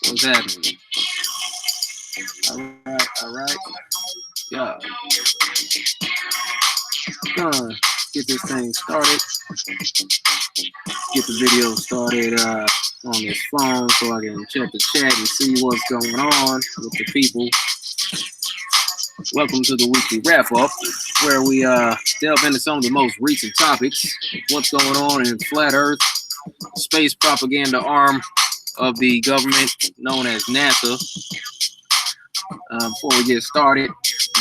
What's happening? All right. Yeah. Gonna get this thing started. Get the video started on this phone so I can check the chat and see what's going on with the people. Welcome to the weekly wrap up, where we delve into some of the most recent topics. What's going on in flat Earth, space propaganda arm of the government known as NASA. Before we get started,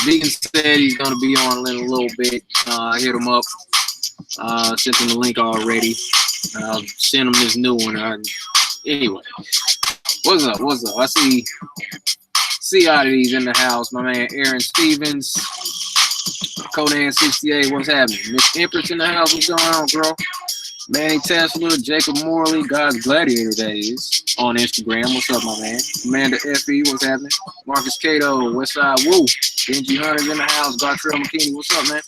Vegan said he's going to be on in a little bit. I hit him up, sent him the link already. Sent him this new one. Anyway, what's up? What's up? I see oddities in the house. My man Aaron Stevens, Conan68. What's happening? Miss Empress in the house. What's going on, bro? Manny Tesla, Jacob Morley, God's Gladiator, that is, on Instagram. What's up, my man? Amanda Fe, what's happening? Marcus Cato, Westside Woo. Benji Hunter's in the house. Gartrell McKinney, what's up, man?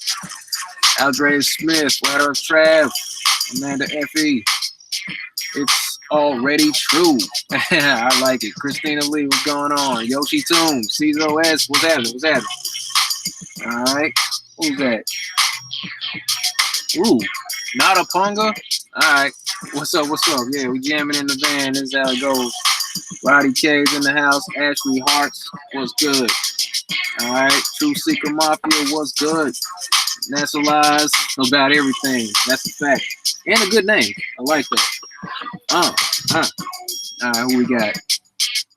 Aldre Smith, Flat Earth Trav, Amanda Fe. It's already true. I like it. Christina Lee, what's going on? Yoshi Toon, Cizo S, what's happening? What's happening? All right. Who's that? Ooh. Not a punga? Alright. What's up? What's up? Yeah, we jamming in the van. This is how it goes. Roddy K's in the house. Ashley Harts, what's good? Alright. True Seeker Mafia, what's good? NASA lies about everything. That's a fact. And a good name. I like that. Alright, who we got?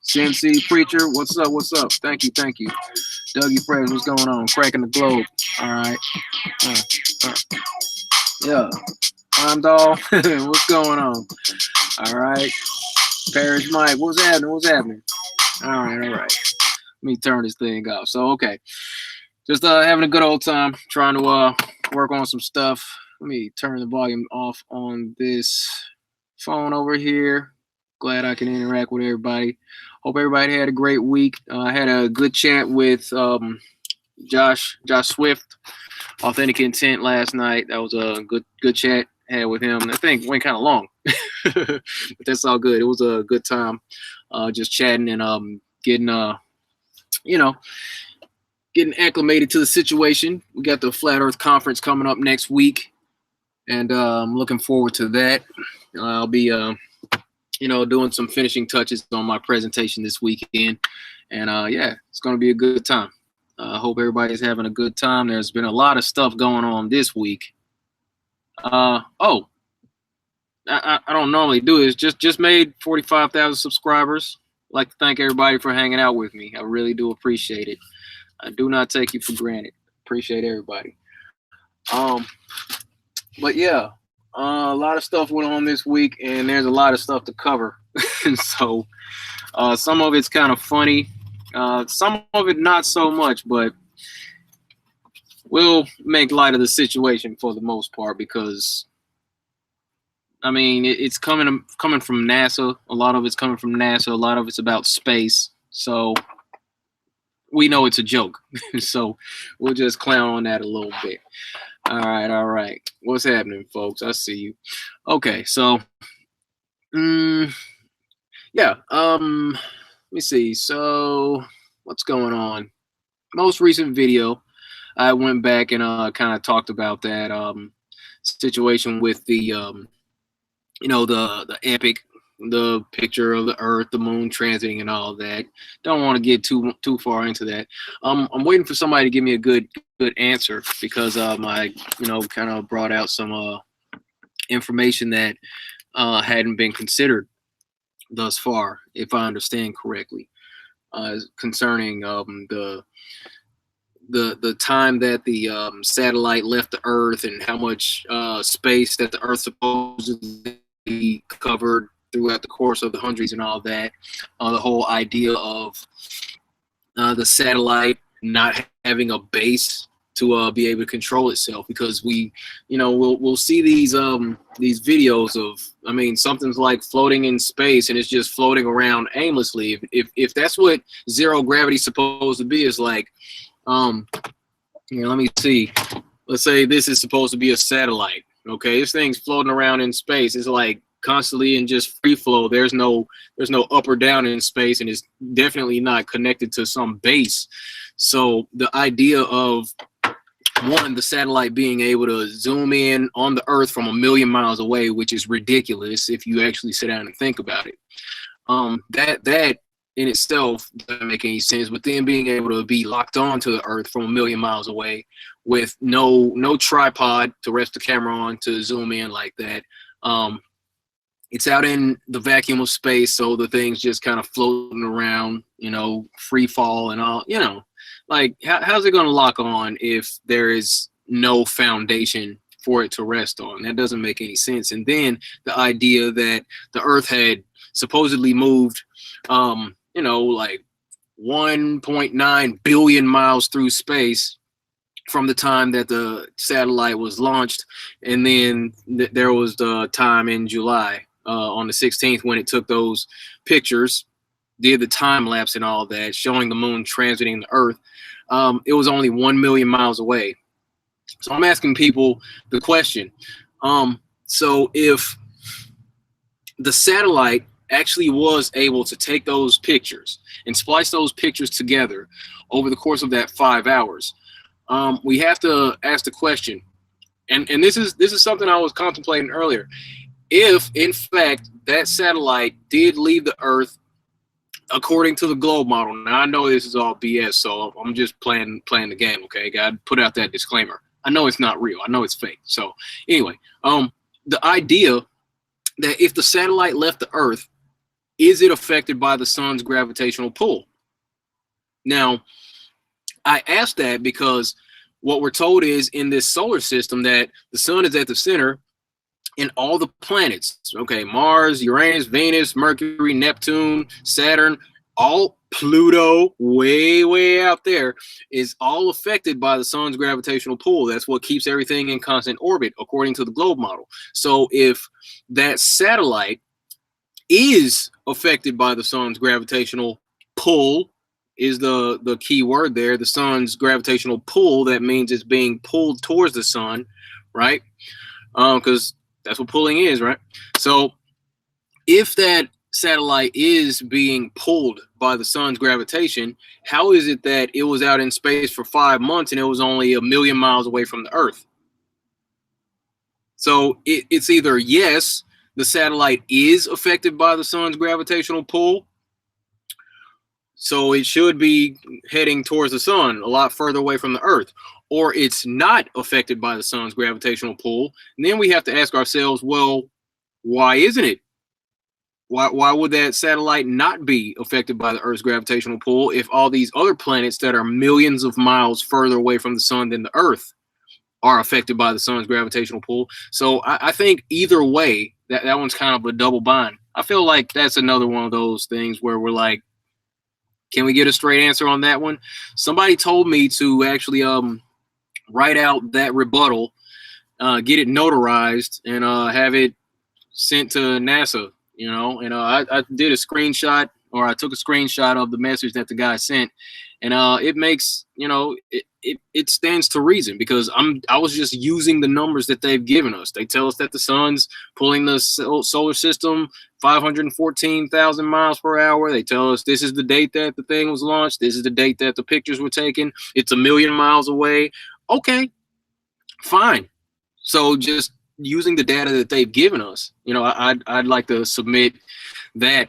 CMC Preacher, what's up? What's up? Thank you, thank you. Dougie Prez, what's going on? Cracking the globe. Alright. Yeah. Doll, what's going on? All right. Parish Mike, what's happening? What's happening? All right. Let me turn this thing off. So, okay. Just having a good old time, trying to work on some stuff. Let me turn the volume off on this phone over here. Glad I can interact with everybody. Hope everybody had a great week. I had a good chat with Josh Swift, Authentic Intent, last night. That was a good chat I had with him. I think went kind of long, but that's all good. It was a good time, just chatting and getting acclimated to the situation. We got the Flat Earth Conference coming up next week, and I'm looking forward to that. I'll be doing some finishing touches on my presentation this weekend, and yeah, it's going to be a good time. I hope everybody's having a good time. There's been a lot of stuff going on this week. I don't normally do this. Just made 45,000 subscribers. I'd like to thank everybody for hanging out with me. I really do appreciate it. I do not take you for granted. Appreciate everybody. But yeah, a lot of stuff went on this week, and there's a lot of stuff to cover. So some of it's kind of funny. Some of it not so much, but we'll make light of the situation for the most part because, I mean, it's coming from NASA. A lot of it's coming from NASA. A lot of it's about space. So we know it's a joke. So we'll just clown on that a little bit. All right. What's happening, folks? I see you. Okay, so, yeah. Let me see. So, what's going on? Most recent video, I went back and kind of talked about that situation with the the epic, the picture of the Earth, the moon transiting, and all that. Don't want to get too far into that. I'm waiting for somebody to give me a good answer because I kind of brought out some information that hadn't been considered thus far, if I understand correctly, concerning the time that the satellite left the Earth and how much space that the Earth supposedly covered throughout the course of the hundreds and all that. The whole idea of the satellite not having a base to be able to control itself, because we'll see these videos of, I mean, something's like floating in space and it's just floating around aimlessly. If that's what zero gravity is supposed to be, is like, let me see. Let's say this is supposed to be a satellite. Okay, this thing's floating around in space. It's like constantly in just free flow. There's no up or down in space, and it's definitely not connected to some base. So the idea of one, the satellite being able to zoom in on the Earth from 1 million miles away, which is ridiculous if you actually sit down and think about it. That in itself doesn't make any sense. But then being able to be locked on to the Earth from 1 million miles away with no tripod to rest the camera on to zoom in like that. It's out in the vacuum of space, so the thing's just kind of floating around, free fall and all, like how's it going to lock on if there is no foundation for it to rest on? That doesn't make any sense. And then the idea that the Earth had supposedly moved, like 1.9 billion miles through space from the time that the satellite was launched. And then there was the time in July on the 16th when it took those pictures, did the time lapse and all that, showing the moon transiting the Earth. It was only 1 million miles away. So I'm asking people the question. So if the satellite actually was able to take those pictures and splice those pictures together over the course of that 5 hours, we have to ask the question, and this is something I was contemplating earlier. If in fact that satellite did leave the Earth according to the globe model, now I know this is all BS, so I'm just playing the game, okay? Gotta put out that disclaimer. I know it's not real. I know it's fake. So anyway, the idea that if the satellite left the Earth, is it affected by the sun's gravitational pull? Now, I asked that because what we're told is in this solar system that the sun is at the center, and all the planets, okay, Mars, Uranus, Venus, Mercury, Neptune, Saturn, all Pluto, way out there, is all affected by the sun's gravitational pull. That's what keeps everything in constant orbit, according to the globe model. So if that satellite is affected by the sun's gravitational pull, is the key word there, the sun's gravitational pull, that means it's being pulled towards the sun, right? Because that's what pulling is, right? So if that satellite is being pulled by the sun's gravitation, how is it that it was out in space for 5 months and it was only 1 million miles away from the Earth? So it's either yes, the satellite is affected by the sun's gravitational pull, so it should be heading towards the sun, a lot further away from the Earth, or it's not affected by the sun's gravitational pull. And then we have to ask ourselves, well, why isn't it? Why would that satellite not be affected by the Earth's gravitational pull if all these other planets that are millions of miles further away from the sun than the Earth are affected by the sun's gravitational pull? So I think either way, that one's kind of a double bind. I feel like that's another one of those things where we're like, can we get a straight answer on that one? Somebody told me to actually write out that rebuttal, get it notarized, and have it sent to NASA, and I did a screenshot, or I took a screenshot of the message that the guy sent, and it makes, it stands to reason, because I was just using the numbers that they've given us. They tell us that the sun's pulling the solar system 514,000 miles per hour. They tell us this is the date that the thing was launched. This is the date that the pictures were taken. It's 1 million miles away. Okay, fine. So just using the data that they've given us, I'd like to submit that,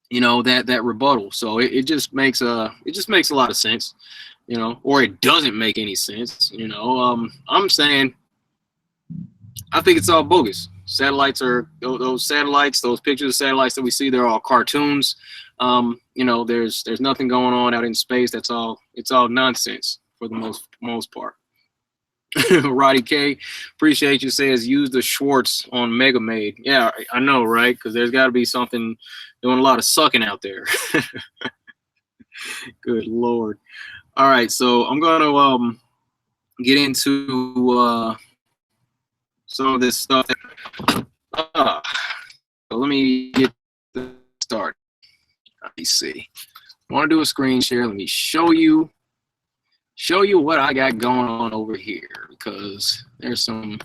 that rebuttal. So it just makes a lot of sense, or it doesn't make any sense. I'm saying I think it's all bogus. Satellites are those satellites, those pictures of satellites that we see, they're all cartoons. There's nothing going on out in space. It's all nonsense for the most part. Roddy K, appreciate you, says use the Schwartz on Mega Made. Yeah, I know, right? Because there's got to be something doing a lot of sucking out there. Good Lord. All right, so I'm gonna get into some of this stuff. So let me get started. Let me see. I want to do a screen share. Let me show you what I got going on over here, because there's some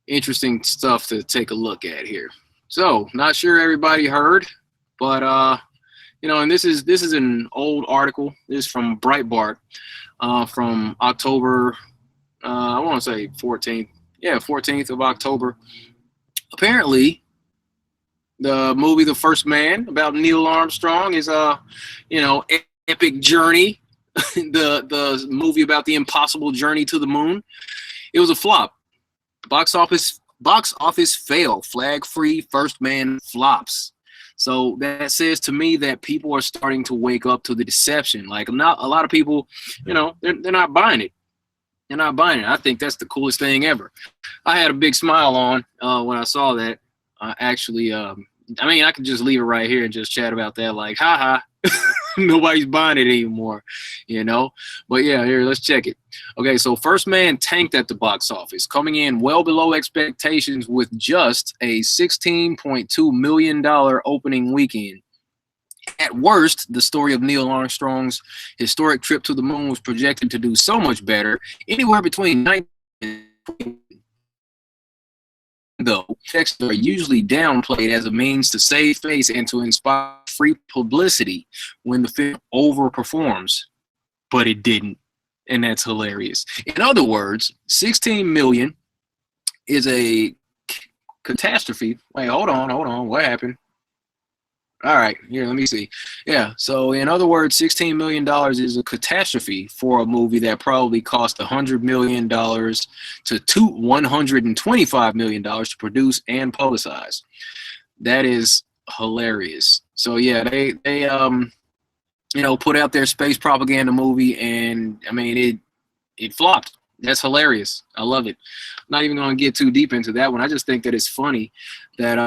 interesting stuff to take a look at here. So, not sure everybody heard, but and this is an old article. This is from Breitbart, from October. I want to say 14th. Yeah, 14th of October. Apparently, the movie The First Man about Neil Armstrong is epic journey. the movie about the impossible journey to the moon. It was a flop. Box office fail. Flag free First Man flops. So that says to me that people are starting to wake up to the deception. Like, not a lot of people, they're not buying it. They're not buying it. I think that's the coolest thing ever. I had a big smile on when I saw that. Actually, I could just leave it right here and just chat about that. Like, haha, nobody's buying it anymore, But yeah, here, let's check it. Okay, so First Man tanked at the box office, coming in well below expectations with just a $16.2 million opening weekend. At worst, the story of Neil Armstrong's historic trip to the moon was projected to do so much better, anywhere between 19 and 20. Though texts are usually downplayed as a means to save face and to inspire free publicity when the film overperforms, but it didn't, and that's hilarious. In other words, 16 million is a catastrophe. Wait, hold on, what happened? All right, here, let me see. Yeah, so in other words, $16 million is a catastrophe for a movie that probably cost $100 million to $125 million to produce and publicize. That is hilarious. So yeah, they put out their space propaganda movie, and it flopped. That's hilarious. I love it. I'm not even going to get too deep into that one. I just think that it's funny that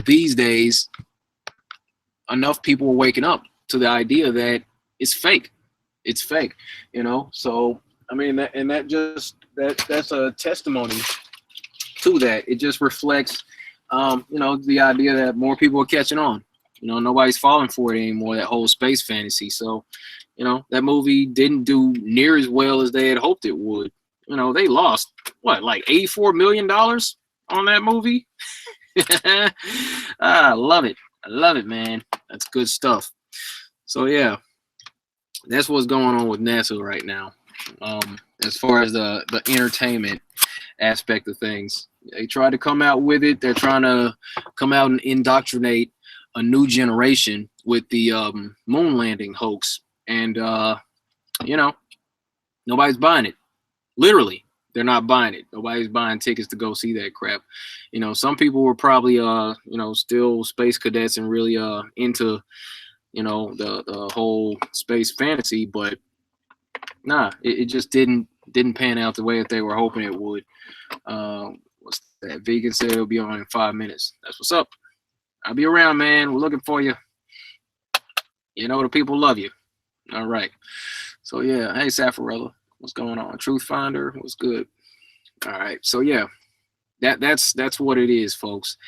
these days, enough people are waking up to the idea that it's fake. It's fake, So that's a testimony to that. It just reflects, the idea that more people are catching on. Nobody's falling for it anymore. That whole space fantasy. So, that movie didn't do near as well as they had hoped it would. They lost like $84 million on that movie. I love it. I love it, man. That's good stuff. So yeah, that's what's going on with NASA right now. As far as the entertainment aspect of things, they try to come out with it. They're trying to come out and indoctrinate a new generation with the moon landing hoax, and nobody's buying it. Literally. They're not buying it. Nobody's buying tickets to go see that crap. Some people were probably, still space cadets and really into, the whole space fantasy. But nah, it just didn't pan out the way that they were hoping it would. What's that? Vegan said it'll be on in 5 minutes. That's what's up. I'll be around, man. We're looking for you. The people love you. All right. So yeah, hey Safarella. What's going on? Truth Finder, what's good? All right, so yeah, that's what it is, folks.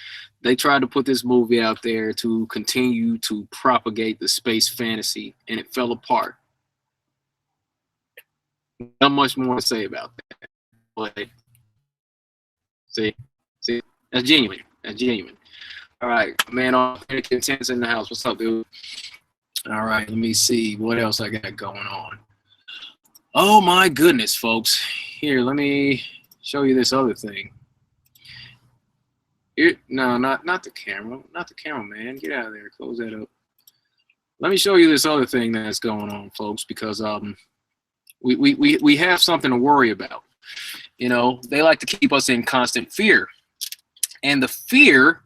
They tried to put this movie out there to continue to propagate the space fantasy, and it fell apart. Not much more to say about that. But see, that's genuine. That's genuine. All right, man. Contents in the house. What's up, dude? All right, let me see what else I got going on. Oh my goodness, folks. Here, let me show you this other thing. Here, no, not the camera. Not the camera, man. Get out of there. Close that up. Let me show you this other thing that's going on, folks, because we have something to worry about. They like to keep us in constant fear. And the fear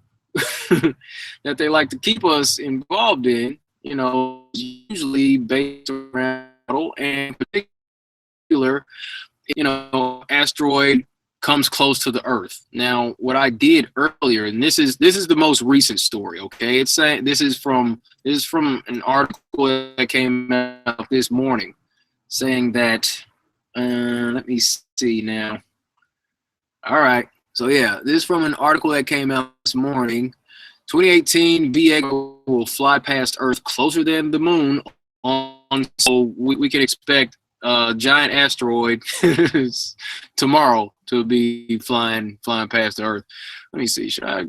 that they like to keep us involved in, usually based around and particularly asteroid comes close to the Earth. Now, what I did earlier, and this is the most recent story. Okay, it's saying this is from an article that came out this morning, saying that. Let me see now. All right, so yeah, this is from an article that came out this morning. 2018 Viego will fly past Earth closer than the moon. So we can expect giant asteroid tomorrow to be flying past the Earth. Let me see. Should I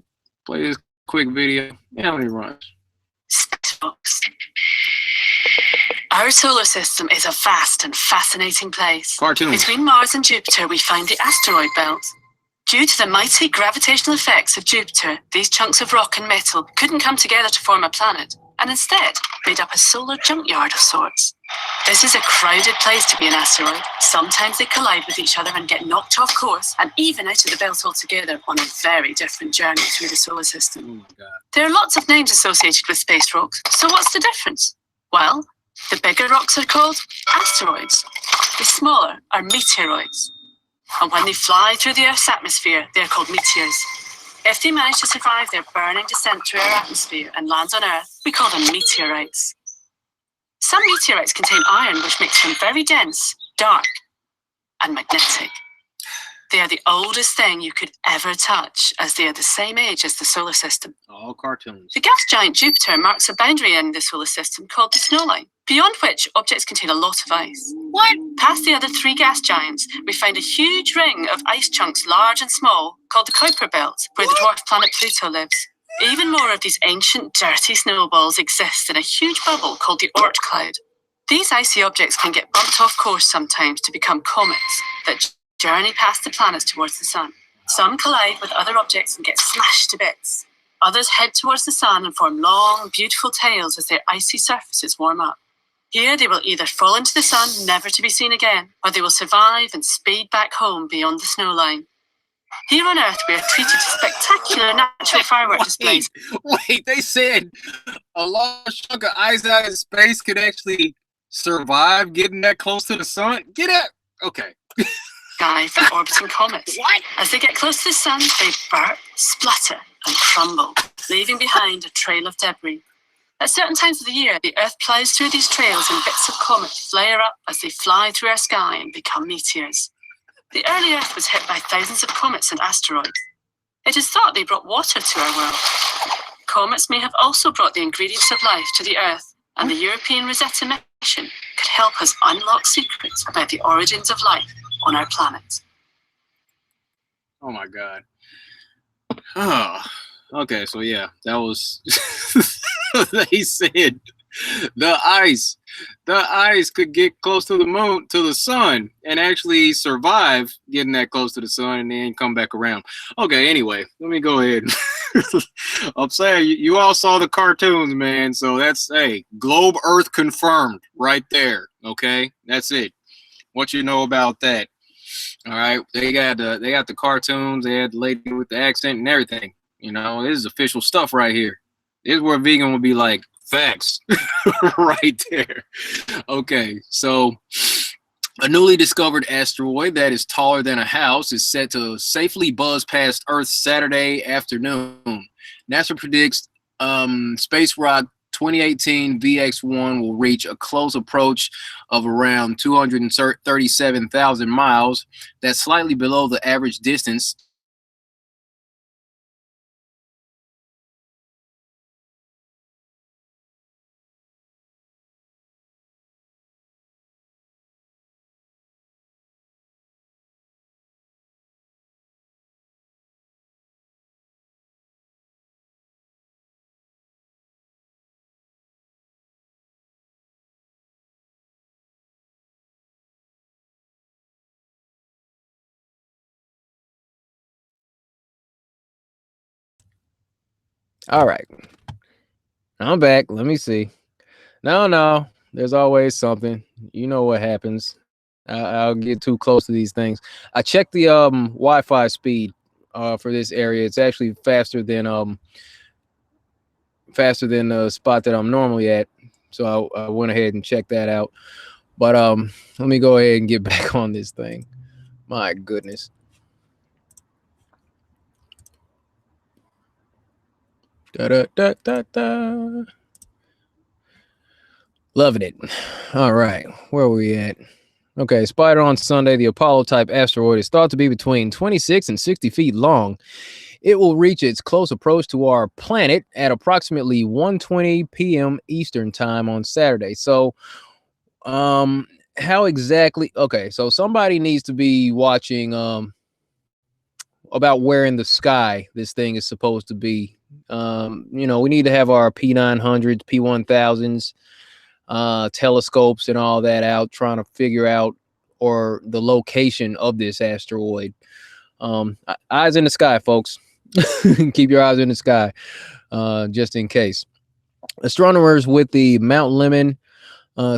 play this quick video? Yeah, let me run. Our solar system is a vast and fascinating place. Cartoon. Between Mars and Jupiter, we find the asteroid belt. Due to the mighty gravitational effects of Jupiter, these chunks of rock and metal couldn't come together to form a planet, and instead made up a solar junkyard of sorts. This is a crowded place to be an asteroid. Sometimes they collide with each other and get knocked off course, and even out of the belt altogether on a very different journey through the solar system. Oh my God. There are lots of names associated with space rocks, so what's the difference? Well, the bigger rocks are called asteroids. The smaller are meteoroids. And when they fly through the Earth's atmosphere, they're called meteors. If they manage to survive their burning descent through our atmosphere and land on Earth, we call them meteorites. Some meteorites contain iron, which makes them very dense, dark, and magnetic. They are the oldest thing you could ever touch, as they are the same age as the solar system. All cartoons. The gas giant Jupiter marks a boundary in the solar system called the snow line, beyond which objects contain a lot of ice. What? Past the other three gas giants, we find a huge ring of ice chunks, large and small, called the Kuiper Belt, where the dwarf planet Pluto lives. Even more of these ancient, dirty snowballs exist in a huge bubble called the Oort cloud. These icy objects can get bumped off course sometimes to become comets that journey past the planets towards the sun. Some collide with other objects and get smashed to bits. Others head towards the sun and form long, beautiful tails as their icy surfaces warm up. Here they will either fall into the sun, never to be seen again, or they will survive and speed back home beyond the snow line. Here on Earth, we are treated to spectacular natural firework displays. Wait, they said a large chunk of ice out in space could actually survive getting that close to the sun? Get it? Okay. Sky from orbiting comets. What? As they get close to the sun, they burp, splutter, and crumble, leaving behind a trail of debris. At certain times of the year, the Earth plows through these trails and bits of comet flare up as they fly through our sky and become meteors. The early Earth was hit by thousands of comets and asteroids. It is thought they brought water to our world. Comets may have also brought the ingredients of life to the Earth, and the European Rosetta mission could help us unlock secrets about the origins of life on our planet. Oh my God. Oh, okay, so yeah, that was they said the ice could get close to the moon, to the sun, and actually survive getting that close to the sun and then come back around. Okay, anyway, let me go ahead. I'm saying you all saw the cartoons, man, so that's, hey, globe Earth confirmed right there. Okay, that's it. What you know about that? All right, they got the cartoons, they had the lady with the accent and everything. You know, this is official stuff right here. This is where vegan would be like, facts. Right there. Okay, so a newly discovered asteroid that is taller than a house is set to safely buzz past Earth Saturday afternoon. NASA predicts space rock 2018 VX1 will reach a close approach of around 237,000 miles. That's slightly below the average distance All right. I'm back. Let me see. No. There's always something. You know what happens. I'll get too close to these things. I checked the Wi-Fi speed for this area. It's actually faster than the spot that I'm normally at. So I went ahead and checked that out. But let me go ahead and get back on this thing. My goodness. Da. Loving it. All right. Where are we at? Okay. Spider on Sunday. The Apollo type asteroid is thought to be between 26 and 60 feet long. It will reach its close approach to our planet at approximately 1:20 p.m. Eastern time on Saturday. So, how exactly? Okay, so somebody needs to be watching about where in the sky this thing is supposed to be. We need to have our P900s, P1000s, telescopes and all that out, trying to figure out or the location of this asteroid. Eyes in the sky, folks. Keep your eyes in the sky, just in case. Astronomers with the Mount Lemmon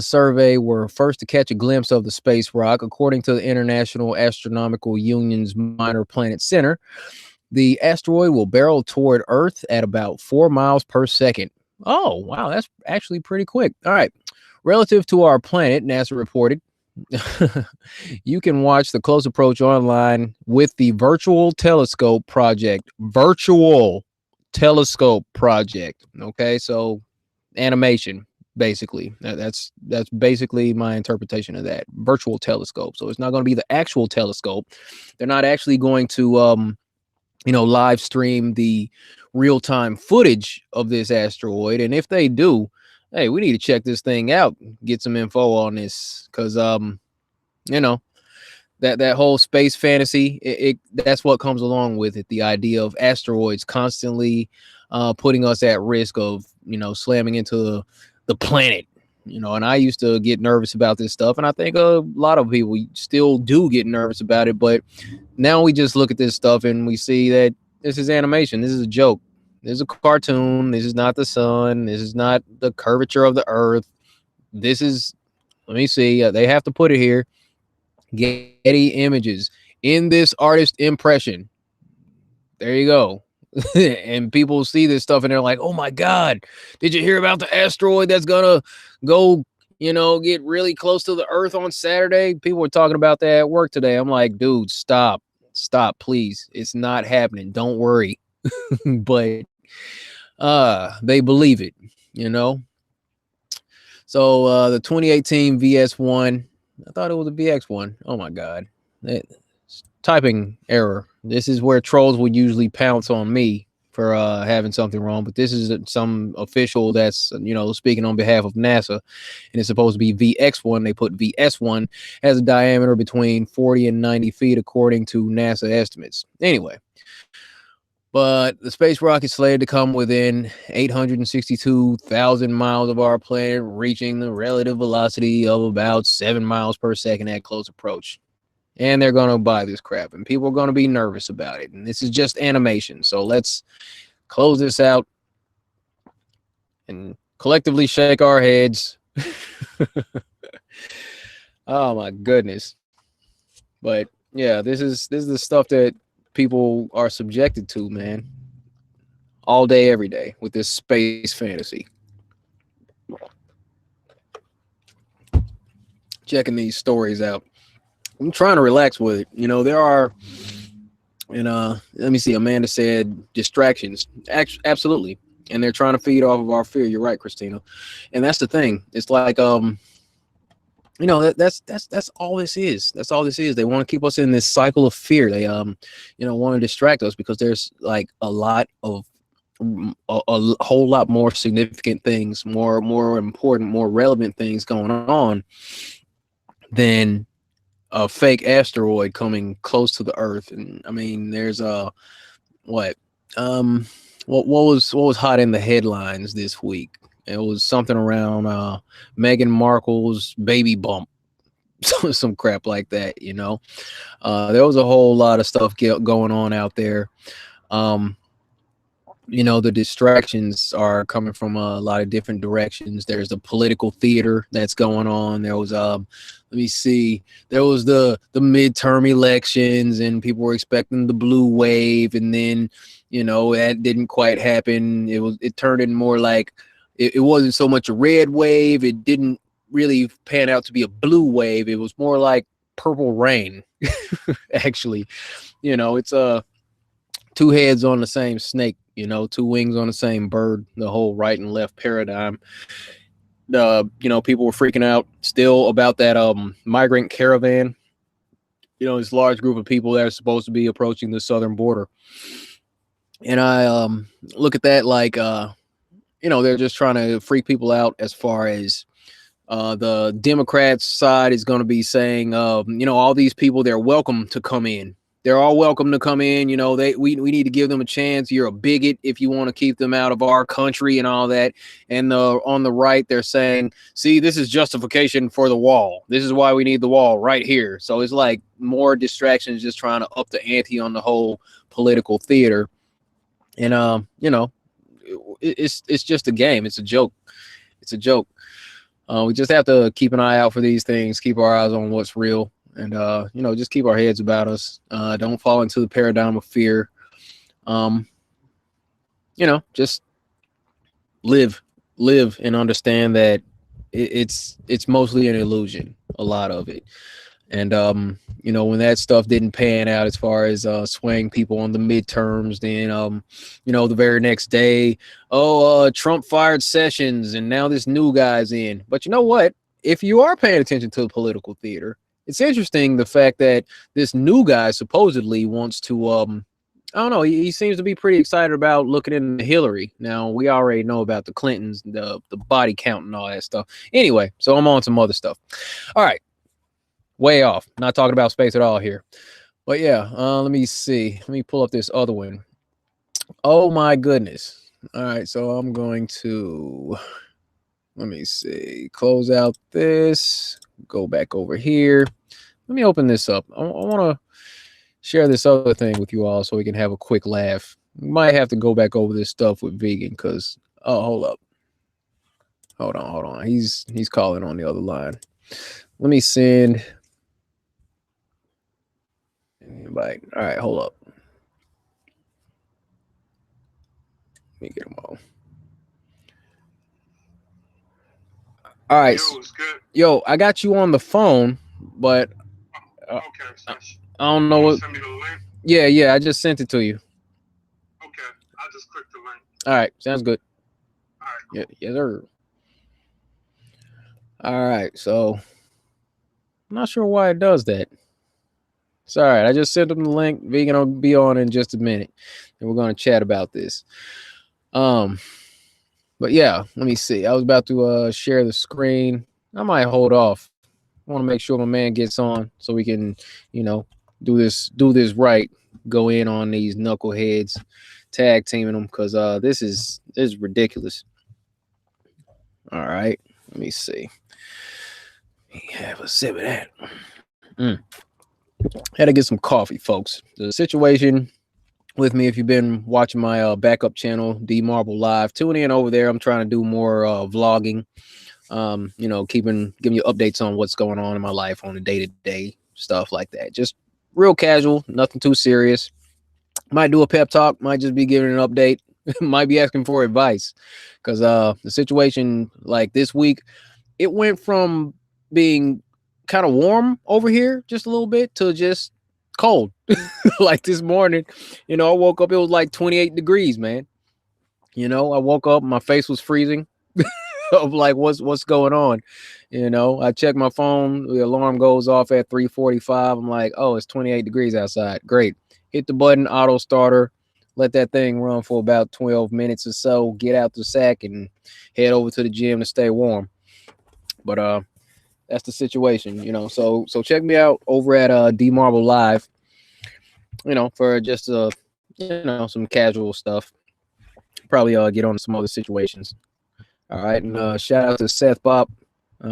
survey were first to catch a glimpse of the space rock, according to the International Astronomical Union's Minor Planet Center. The asteroid will barrel toward Earth at about 4 miles per second. Oh, wow, that's actually pretty quick. All right. Relative to our planet, NASA reported, you can watch the close approach online with the Virtual Telescope Project. Virtual Telescope Project. Okay, so animation, basically. That's basically my interpretation of that. Virtual telescope. So it's not going to be the actual telescope. They're not actually going to live stream the real-time footage of this asteroid. And if they do, hey, we need to check this thing out, get some info on this, because that whole space fantasy, that's what comes along with it. The idea of asteroids constantly putting us at risk of slamming into the planet. And I used to get nervous about this stuff, and I think a lot of people still do get nervous about it. But now we just look at this stuff and we see that this is animation. This is a joke. This is a cartoon. This is not the sun. This is not the curvature of the earth. This is, let me see, they have to put it here. Getty Images in this artist impression. There you go. And people see this stuff and they're like, oh my God, did you hear about the asteroid that's gonna go, get really close to the earth on Saturday? People were talking about that at work today. I'm like, dude, stop, please. It's not happening. Don't worry. But they believe it, So the 2018 VS1, I thought it was a VX1. Oh my God. Typing error. This is where trolls would usually pounce on me for having something wrong, but this is some official that's speaking on behalf of NASA, and it's supposed to be VX1. They put VS1, has a diameter between 40 and 90 feet according to NASA estimates. Anyway, but the space rocket is slated to come within 862,000 miles of our planet, reaching the relative velocity of about 7 miles per second at close approach. And they're going to buy this crap, and people are going to be nervous about it. And this is just animation. So let's close this out and collectively shake our heads. Oh my goodness. But yeah, this is the stuff that people are subjected to, man. All day, every day with this space fantasy. Checking these stories out. I'm trying to relax with it. There are, and let me see, Amanda said distractions. Absolutely. And they're trying to feed off of our fear. You're right, Christina. And that's the thing. It's like, that's all this is. That's all this is. They want to keep us in this cycle of fear. They, want to distract us because there's like a lot of, a whole lot more significant things, more important, more relevant things going on than a fake asteroid coming close to the earth. And I mean, there's what was hot in the headlines this week? It was something around Meghan Markle's baby bump, some crap like that. There was a whole lot of stuff going on out there. The distractions are coming from a lot of different directions. There's the political theater that's going on. There was let me see, there was the midterm elections, and people were expecting the blue wave, and then that didn't quite happen. It turned in more like it wasn't so much a red wave. It didn't really pan out to be a blue wave. It was more like purple rain. Actually, it's two heads on the same snake, two wings on the same bird, the whole right and left paradigm. People were freaking out still about that migrant caravan, this large group of people that are supposed to be approaching the southern border. And I look at that like they're just trying to freak people out as far as The Democrats side is going to be saying, all these people, they're welcome to come in. They're all welcome to come in. We need to give them a chance. You're a bigot if you want to keep them out of our country and all that. And on the right, they're saying, see, this is justification for the wall. This is why we need the wall right here. So it's like more distractions, just trying to up the ante on the whole political theater. And, it's just a game. It's a joke. It's a joke. We just have to keep an eye out for these things, keep our eyes on what's real. And, just keep our heads about us. Don't fall into the paradigm of fear. Just live and understand that it's mostly an illusion, a lot of it. And, when that stuff didn't pan out as far as swaying people on the midterms, then, the very next day, Trump fired Sessions and now this new guy's in. But you know what? If you are paying attention to the political theater, it's interesting the fact that this new guy supposedly wants to, I don't know, he seems to be pretty excited about looking into Hillary. Now, we already know about the Clintons, the body count and all that stuff. Anyway, so I'm on some other stuff. All right. Way off. Not talking about space at all here. But yeah, let me see. Let me pull up this other one. Oh my goodness. All right, so I'm going to, let me see, close out this, go back over here. Let me open this up. I want to share this other thing with you all so we can have a quick laugh. We might have to go back over this stuff with Vegan because, hold up. Hold on. He's calling on the other line. Let me send invite. All right, hold up. Let me get him on. All right. Yo, I got you on the phone, but okay. I don't know what. Send me the link. Yeah, I just sent it to you. Okay, I just clicked the link. All right, sounds good. All right. Yeah, yes, sir. All right, so I'm not sure why it does that. It's all right. I just sent him the link. Vegan will be on in just a minute, and we're going to chat about this. But yeah, let me see. I was about to share the screen. I might hold off. I want to make sure my man gets on so we can, do this right. Go in on these knuckleheads, tag teaming them because this is ridiculous. All right, let me see. Have a sip of that. Had to get some coffee, folks. The situation with me, if you've been watching my backup channel, D Marble Live, tune in over there. I'm trying to do more vlogging. Giving you updates on what's going on in my life on a day-to-day stuff like that. Just real casual, nothing too serious. Might do a pep talk, might just be giving an update, might be asking for advice because the situation like this week, it went from being kind of warm over here just a little bit to just cold. Like this morning, I woke up, it was like 28 degrees, man. I woke up, my face was freezing. Of like what's going on. I check my phone, the alarm goes off at 3:45. I'm like, oh, it's 28 degrees outside. Great. Hit the button, auto starter, let that thing run for about 12 minutes or so, get out the sack and head over to the gym to stay warm. But that's the situation, so check me out over at D Marble Live, for just some casual stuff. Probably get on some other situations. All right, and shout out to Seth Bob.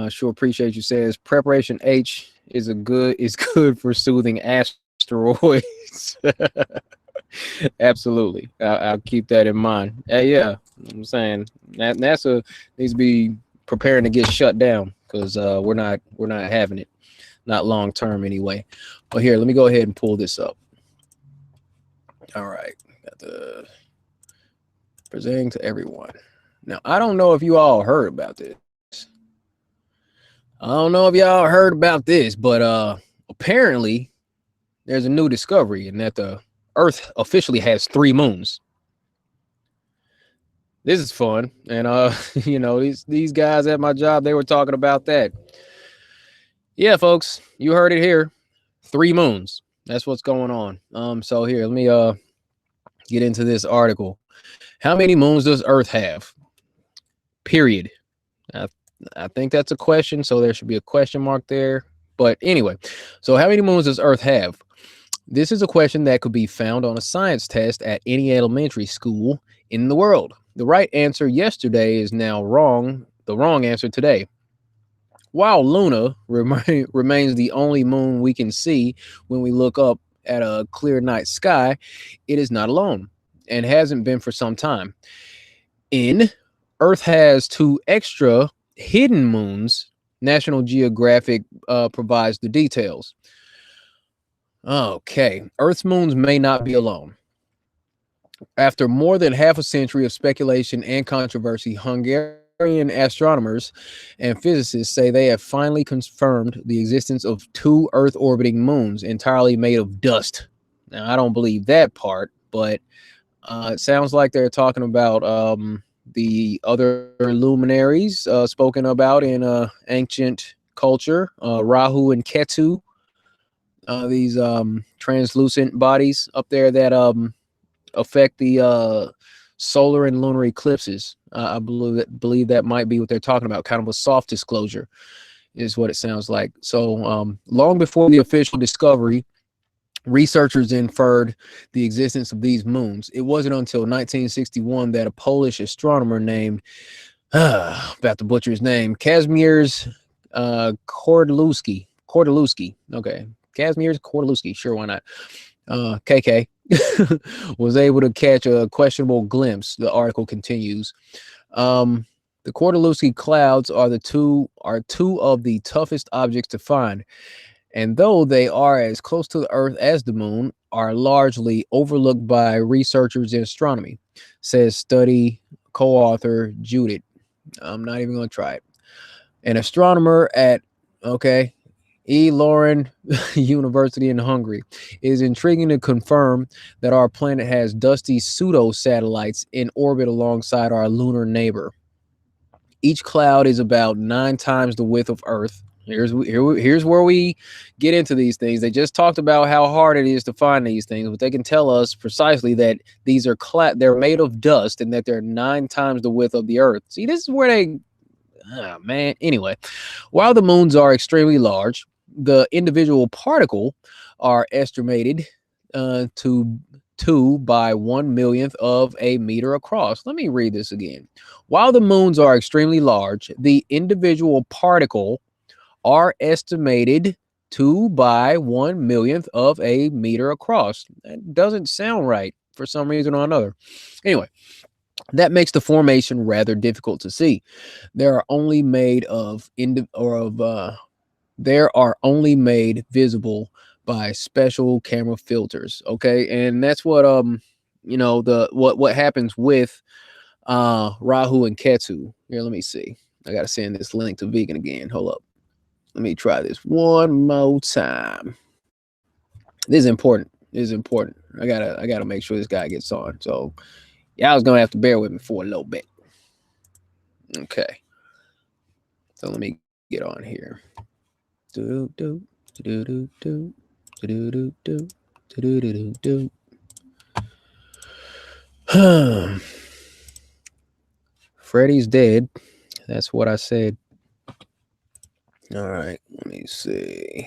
Sure appreciate you. Says Preparation H is good for soothing asteroids. Absolutely, I'll keep that in mind. Yeah, I'm saying that NASA needs to be preparing to get shut down because we're not having it, not long term anyway. But here, let me go ahead and pull this up. All right, got the presenting to everyone. Now, I don't know if you all heard about this. But apparently there's a new discovery in that the Earth officially has 3 moons. This is fun. And, these guys at my job, they were talking about that. Yeah, folks, you heard it here. 3 moons. That's what's going on. So here, let me get into this article. How many moons does Earth have? Period. I think that's a question, so there should be a question mark there. But anyway, so how many moons does Earth have? This is a question that could be found on a science test at any elementary school in the world. The right answer yesterday is now wrong. The wrong answer today. While Luna remains the only moon we can see when we look up at a clear night sky, it is not alone and hasn't been for some time. Earth has 2 extra hidden moons. National Geographic provides the details. Okay, Earth's moons may not be alone. After more than half a century of speculation and controversy, Hungarian astronomers and physicists say they have finally confirmed the existence of 2 Earth-orbiting moons entirely made of dust. Now, I don't believe that part, but it sounds like they're talking about the other luminaries spoken about in ancient culture, Rahu and Ketu. These translucent bodies up there that affect the solar and lunar eclipses. I believe that might be what they're talking about. Kind of a soft disclosure is what it sounds like. So long before the official discovery, researchers inferred the existence of these moons. It wasn't until 1961 that a Polish astronomer named, about to butcher his name, Kazimierz Kordylewski. Okay. Kazimierz Kordylewski. Sure, why not? KK was able to catch a questionable glimpse. The article continues. The Kordylewski clouds are two of the toughest objects to find, and though they are as close to the Earth as the moon, are largely overlooked by researchers in astronomy, says study co-author Judith. I'm not even going to try it. An astronomer at E. Lauren University in Hungary. It is intriguing to confirm that our planet has dusty pseudo-satellites in orbit alongside our lunar neighbor. Each cloud is about 9 times the width of Earth. Here's where we get into these things. They just talked about how hard it is to find these things, but they can tell us precisely that these are they're made of dust and that they're 9 times the width of the Earth. See, this is where they... Oh, man. Anyway, while the moons are extremely large, the individual particle are estimated to 2 by 1 millionth of a meter across. Let me read this again. While the moons are extremely large, the individual particle are estimated 2 by 1 millionth of a meter across. That doesn't sound right for some reason or another. Anyway, that makes the formation rather difficult to see. They are only made visible by special camera filters. Okay, and that's what what happens with Rahu and Ketu. Here, let me see. I gotta send this link to Vegan again. Hold up. Let me try this one more time. This is important. I gotta make sure this guy gets on. So y'all was gonna have to bear with me for a little bit. Okay. So let me get on here. Freddy's dead. That's what I said. All right, let me see.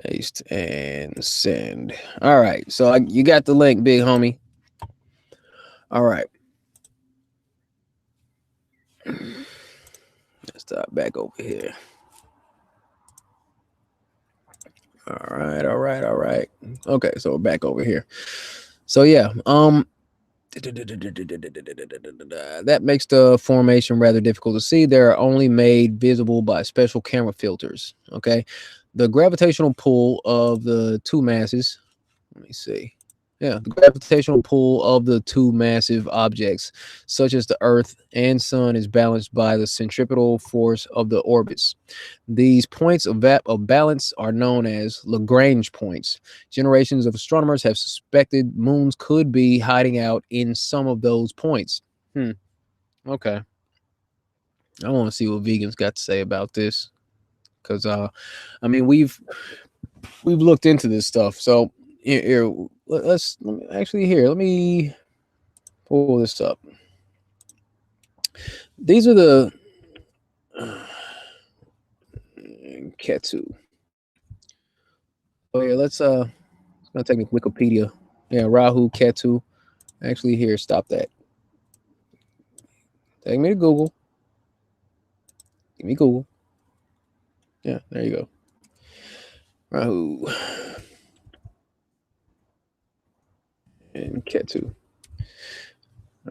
Paste and send. All right, so you got the link, big homie. All right. Let's start back over here. All right. Okay, so we're back over here. So yeah, that makes the formation rather difficult to see. They're only made visible by special camera filters. Okay, the gravitational pull of the 2 masses. Let me see. Yeah, the gravitational pull of the 2 massive objects, such as the Earth and Sun, is balanced by the centripetal force of the orbits. These points of balance are known as Lagrange points. Generations of astronomers have suspected moons could be hiding out in some of those points. Okay. I want to see what vegans got to say about this, because I mean we've looked into this stuff. So here, let me pull this up. These are the Ketu. Oh yeah, let's it's gonna take me to Wikipedia. Yeah, Rahu Ketu. Actually, here, stop that. Take me to Google. Give me Google. Yeah, there you go. Rahu and Ketu.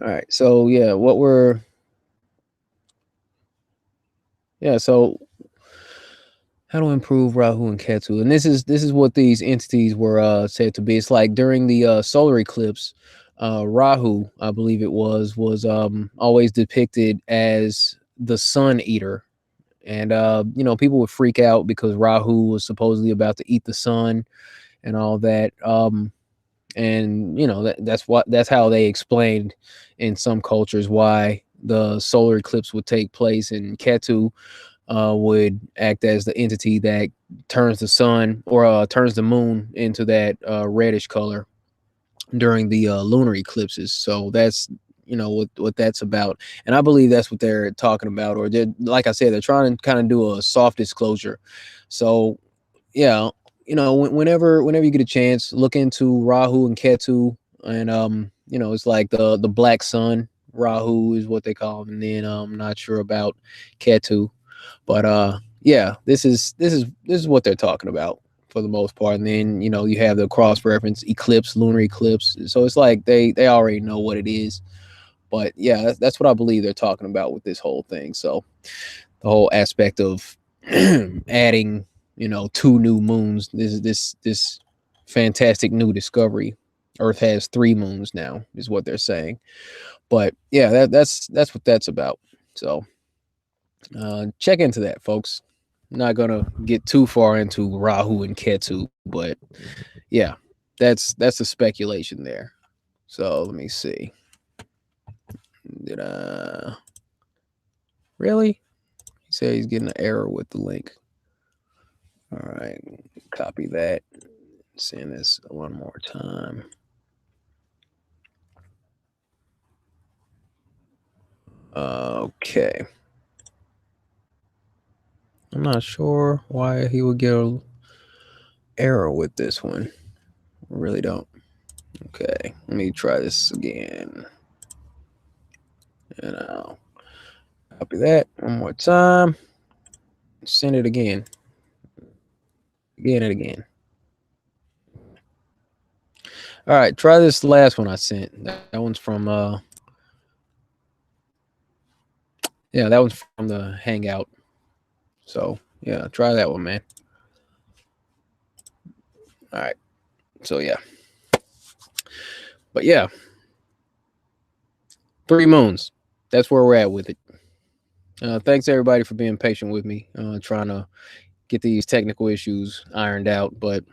All right, so yeah, so how to improve Rahu and Ketu, and this is what these entities were said to be. It's like during the solar eclipse, Rahu, I believe it was always depicted as the sun eater, and people would freak out because Rahu was supposedly about to eat the sun and all that. And that's how they explained in some cultures why the solar eclipse would take place, and Ketu would act as the entity that turns the sun or turns the moon into that reddish color during the lunar eclipses. So that's what that's about, and I believe that's what they're talking about. Or they're, like I said, they're trying to kind of do a soft disclosure. So yeah, whenever you get a chance, look into Rahu and Ketu, and it's like the black sun. Rahu is what they call him, and then I'm not sure about Ketu, but yeah, this is what they're talking about for the most part. And then you have the cross reference eclipse, lunar eclipse. So it's like they already know what it is. But yeah, that's what I believe they're talking about with this whole thing. So the whole aspect of adding 2 new moons, this fantastic new discovery. Earth has 3 moons now, is what they're saying. But yeah, that's what that's about. So check into that, folks. I'm not gonna get too far into Rahu and Ketu, but yeah, that's the speculation there. So let me see. Did I really? He said he's getting an error with the link. All right, copy that. Send this one more time. Okay. I'm not sure why he would get an error with this one. I really don't. Okay, let me try this again. And I'll copy that one more time. Send it again. Again and again. All right, try this last one I sent. That one's from yeah, that one's from the Hangout. So yeah, try that one, man. All right. So yeah. But yeah. 3 moons. That's where we're at with it. Thanks everybody for being patient with me, trying to get these technical issues ironed out. But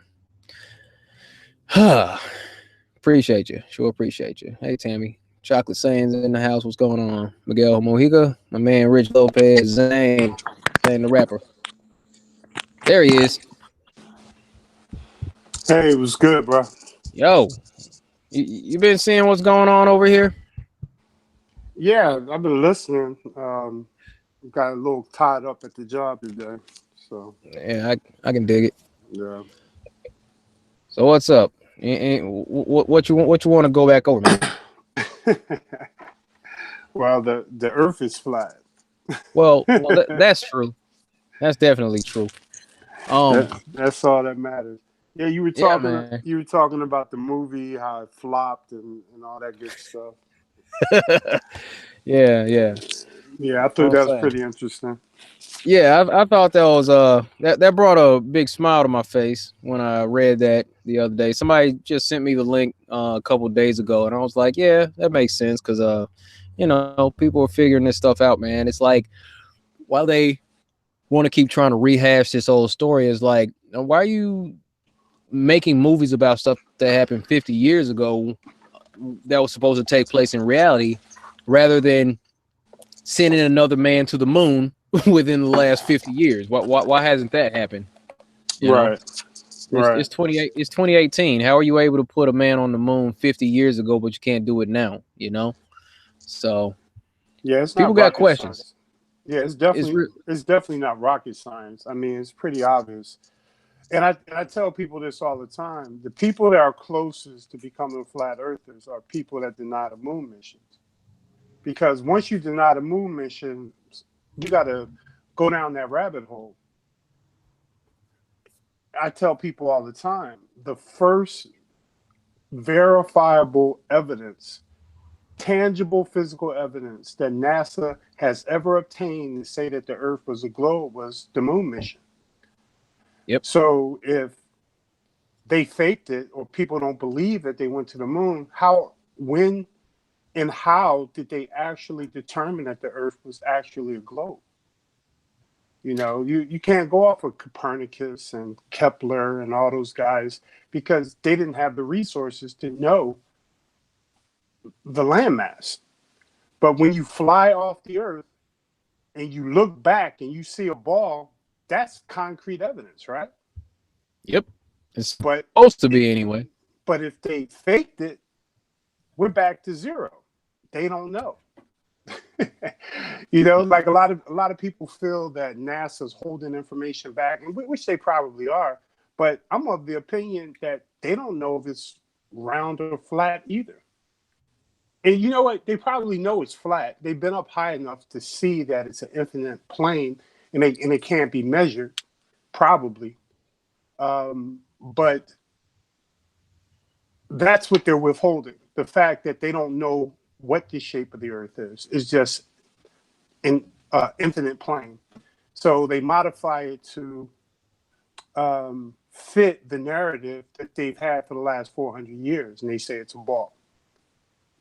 appreciate you. Sure appreciate you. Hey Tammy. Chocolate Sayings in the house. What's going on? Miguel Mojica, my man Rich Lopez, Zane the rapper. There he is. Hey, it was good, bro. Yo, you been seeing what's going on over here? Yeah, I've been listening. Got a little tied up at the job today, so yeah, I can dig it. Yeah. So what's up? What you want to go back over, man? Well, the Earth is flat. Well, that's true. That's definitely true. That's all that matters. Yeah, you were talking. Yeah, you were talking about the movie, how it flopped, and all that good stuff. Yeah. Yeah, I thought that was pretty interesting. Yeah, I thought that was that brought a big smile to my face when I read that the other day. Somebody just sent me the link a couple of days ago, and I was like, yeah, that makes sense because people are figuring this stuff out, man. It's like while they want to keep trying to rehash this old story, is like, why are you making movies about stuff that happened 50 years ago that was supposed to take place in reality, rather than sending another man to the moon within the last 50 years? Why hasn't that happened? Right. It's 2018. How are you able to put a man on the moon 50 years ago, but you can't do it now? So yeah, it's people got questions. Yeah, it's definitely not rocket science. I mean, it's pretty obvious. And I tell people this all the time. The people that are closest to becoming flat earthers are people that deny the moon missions. Because once you deny the moon mission, you got to go down that rabbit hole. I tell people all the time, the first verifiable evidence, tangible physical evidence that NASA has ever obtained to say that the Earth was a globe was the moon mission. Yep. So if they faked it or people don't believe that they went to the moon, when and how did they actually determine that the Earth was actually a globe? You know, you can't go off of Copernicus and Kepler and all those guys because they didn't have the resources to know the landmass. But when you fly off the Earth and you look back and you see a ball, that's concrete evidence, right? Yep. It's supposed to be anyway. But if they faked it, we're back to zero. They don't know. You know, like a lot of people feel that NASA's holding information back, and which they probably are. But I'm of the opinion that they don't know if it's round or flat either. And you know what? They probably know it's flat. They've been up high enough to see that it's an infinite plane, and it can't be measured, probably. But that's what they're withholding. The fact that they don't know what the shape of the Earth is just an infinite plane. So they modify it to fit the narrative that they've had for the last 400 years, and they say it's a ball.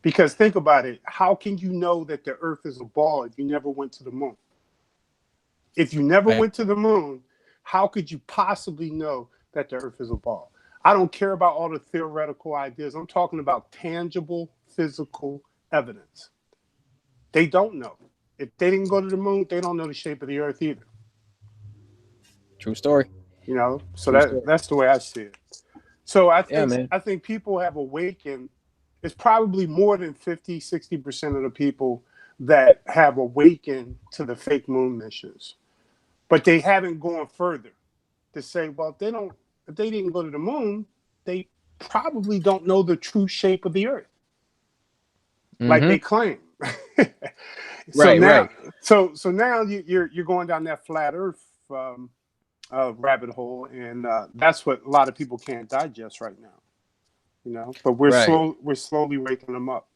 Because think about it, how can you know that the Earth is a ball if you never went to the moon? If you never went to the moon, how could you possibly know that the Earth is a ball? I don't care about all the theoretical ideas. I'm talking about tangible, physical evidence. They don't know. If they didn't go to the moon, they don't know the shape of the Earth either. True story. You know, so that's the way I see it. So I think people have awakened. It's probably more than 50, 60% of the people that have awakened to the fake moon missions. But they haven't gone further to say, well, if they didn't go to the moon, they probably don't know the true shape of the Earth. Like they claim. Right. So now you're going down that flat Earth rabbit hole, and that's what a lot of people can't digest right now. You know, but we're slowly waking them up.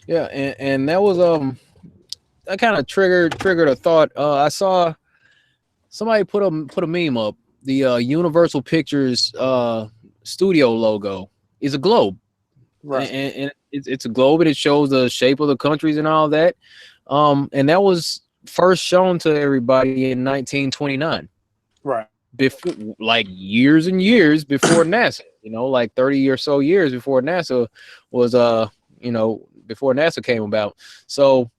Yeah, and that was that kind of triggered a thought. I saw somebody put a meme up. The Universal Pictures studio logo is a globe, right? And it's a globe, and it shows the shape of the countries and all that. And that was first shown to everybody in 1929, right? Before, like years and years before NASA. You know, like 30 or so years before NASA was before NASA came about. So,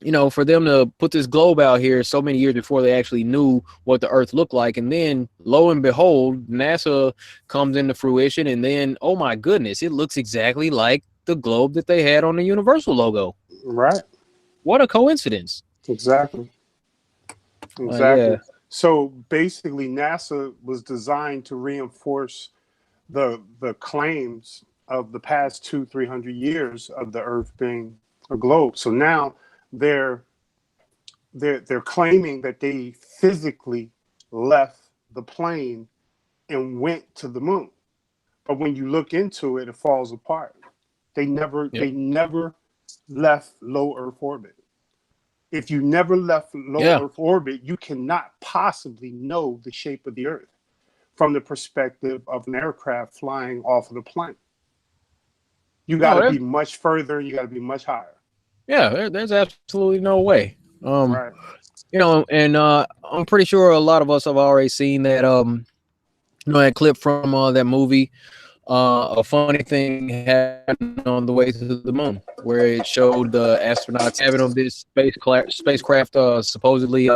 you know, for them to put this globe out here so many years before they actually knew what the Earth looked like, and then lo and behold, NASA comes into fruition, and then, oh my goodness, it looks exactly like the globe that they had on the Universal logo. Right. What a coincidence. Exactly. Yeah. So basically, NASA was designed to reinforce the claims of the past 200-300 years of the Earth being a globe. So now they're claiming that they physically left the plane and went to the moon. But when you look into it, it falls apart. They never left low Earth orbit. If you never left low Earth orbit, you cannot possibly know the shape of the Earth from the perspective of an aircraft flying off of the plane. You got to be much further. You got to be much higher. Yeah, there's absolutely no way. Right. You know, and I'm pretty sure a lot of us have already seen that that clip from that movie. A funny thing happened on the way to the moon, where it showed the astronauts having on this spacecraft supposedly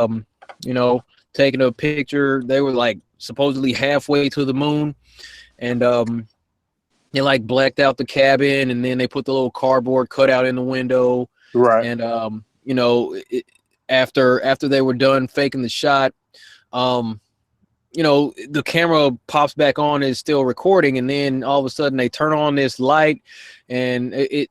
taking a picture. They were like supposedly halfway to the moon, and they like blacked out the cabin, and then they put the little cardboard cutout in the window, right? And you know, after they were done faking the shot, you know, the camera pops back on, is still recording, and then all of a sudden they turn on this light, and it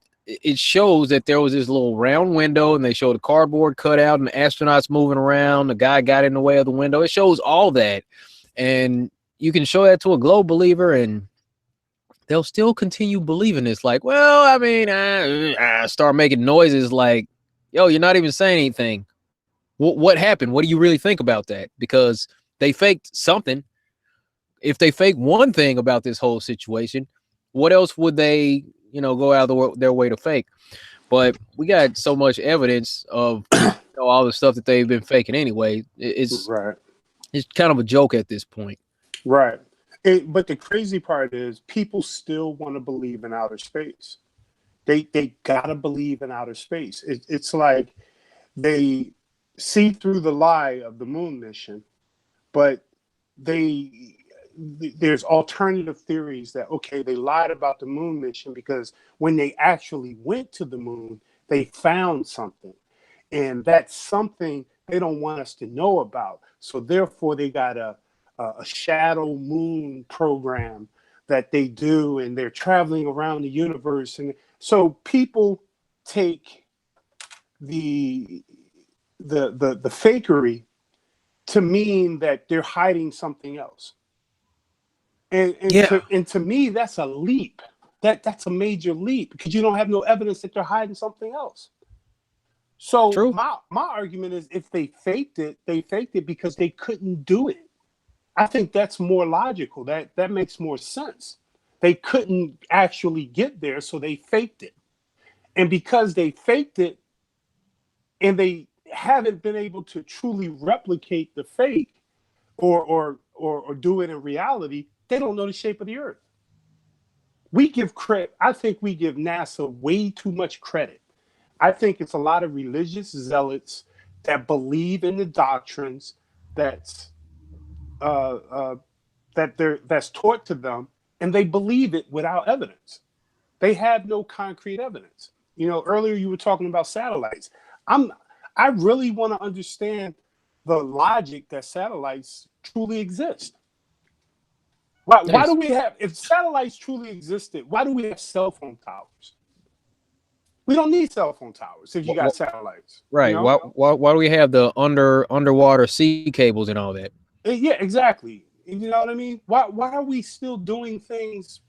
shows that there was this little round window, and they show the cardboard cutout and the astronauts moving around. The guy got in the way of the window. It shows all that, and you can show that to a globe believer, and they'll still continue believing this. Like, well, I mean, I start making noises like, yo, you're not even saying anything. What happened? What do you really think about that? Because they faked something. If they fake one thing about this whole situation, what else would they, you know, go out of their way to fake? But we got so much evidence of, you know, all the stuff that they've been faking anyway. It's kind of a joke at this point. Right. But the crazy part is people still want to believe in outer space. They gotta believe in outer space. It's like they see through the lie of the moon mission, but there's alternative theories that, okay, they lied about the moon mission because when they actually went to the moon, they found something. And that's something they don't want us to know about. So therefore they got a shadow moon program that they do, and they're traveling around the universe. And so people take the fakery to mean that they're hiding something else. And to me, that's a leap. That's a major leap because you don't have no evidence that they're hiding something else. So True. my argument is, if they faked it because they couldn't do it. I think that's more logical. That makes more sense. They couldn't actually get there, so they faked it. And because they faked it and they haven't been able to truly replicate the fake or do it in reality, they don't know the shape of the earth. We give credit. I think we give NASA way too much credit. I think it's a lot of religious zealots that believe in the doctrines that's taught to them, and they believe it without evidence. They have no concrete evidence. You know, earlier you were talking about satellites. I really want to understand the logic that satellites truly exist. Why do we have, if satellites truly existed, why do we have cell phone towers? We don't need cell phone towers if you got satellites. Right. You know? Why do we have the underwater sea cables and all that? Yeah, exactly. You know what I mean? Why are we still doing things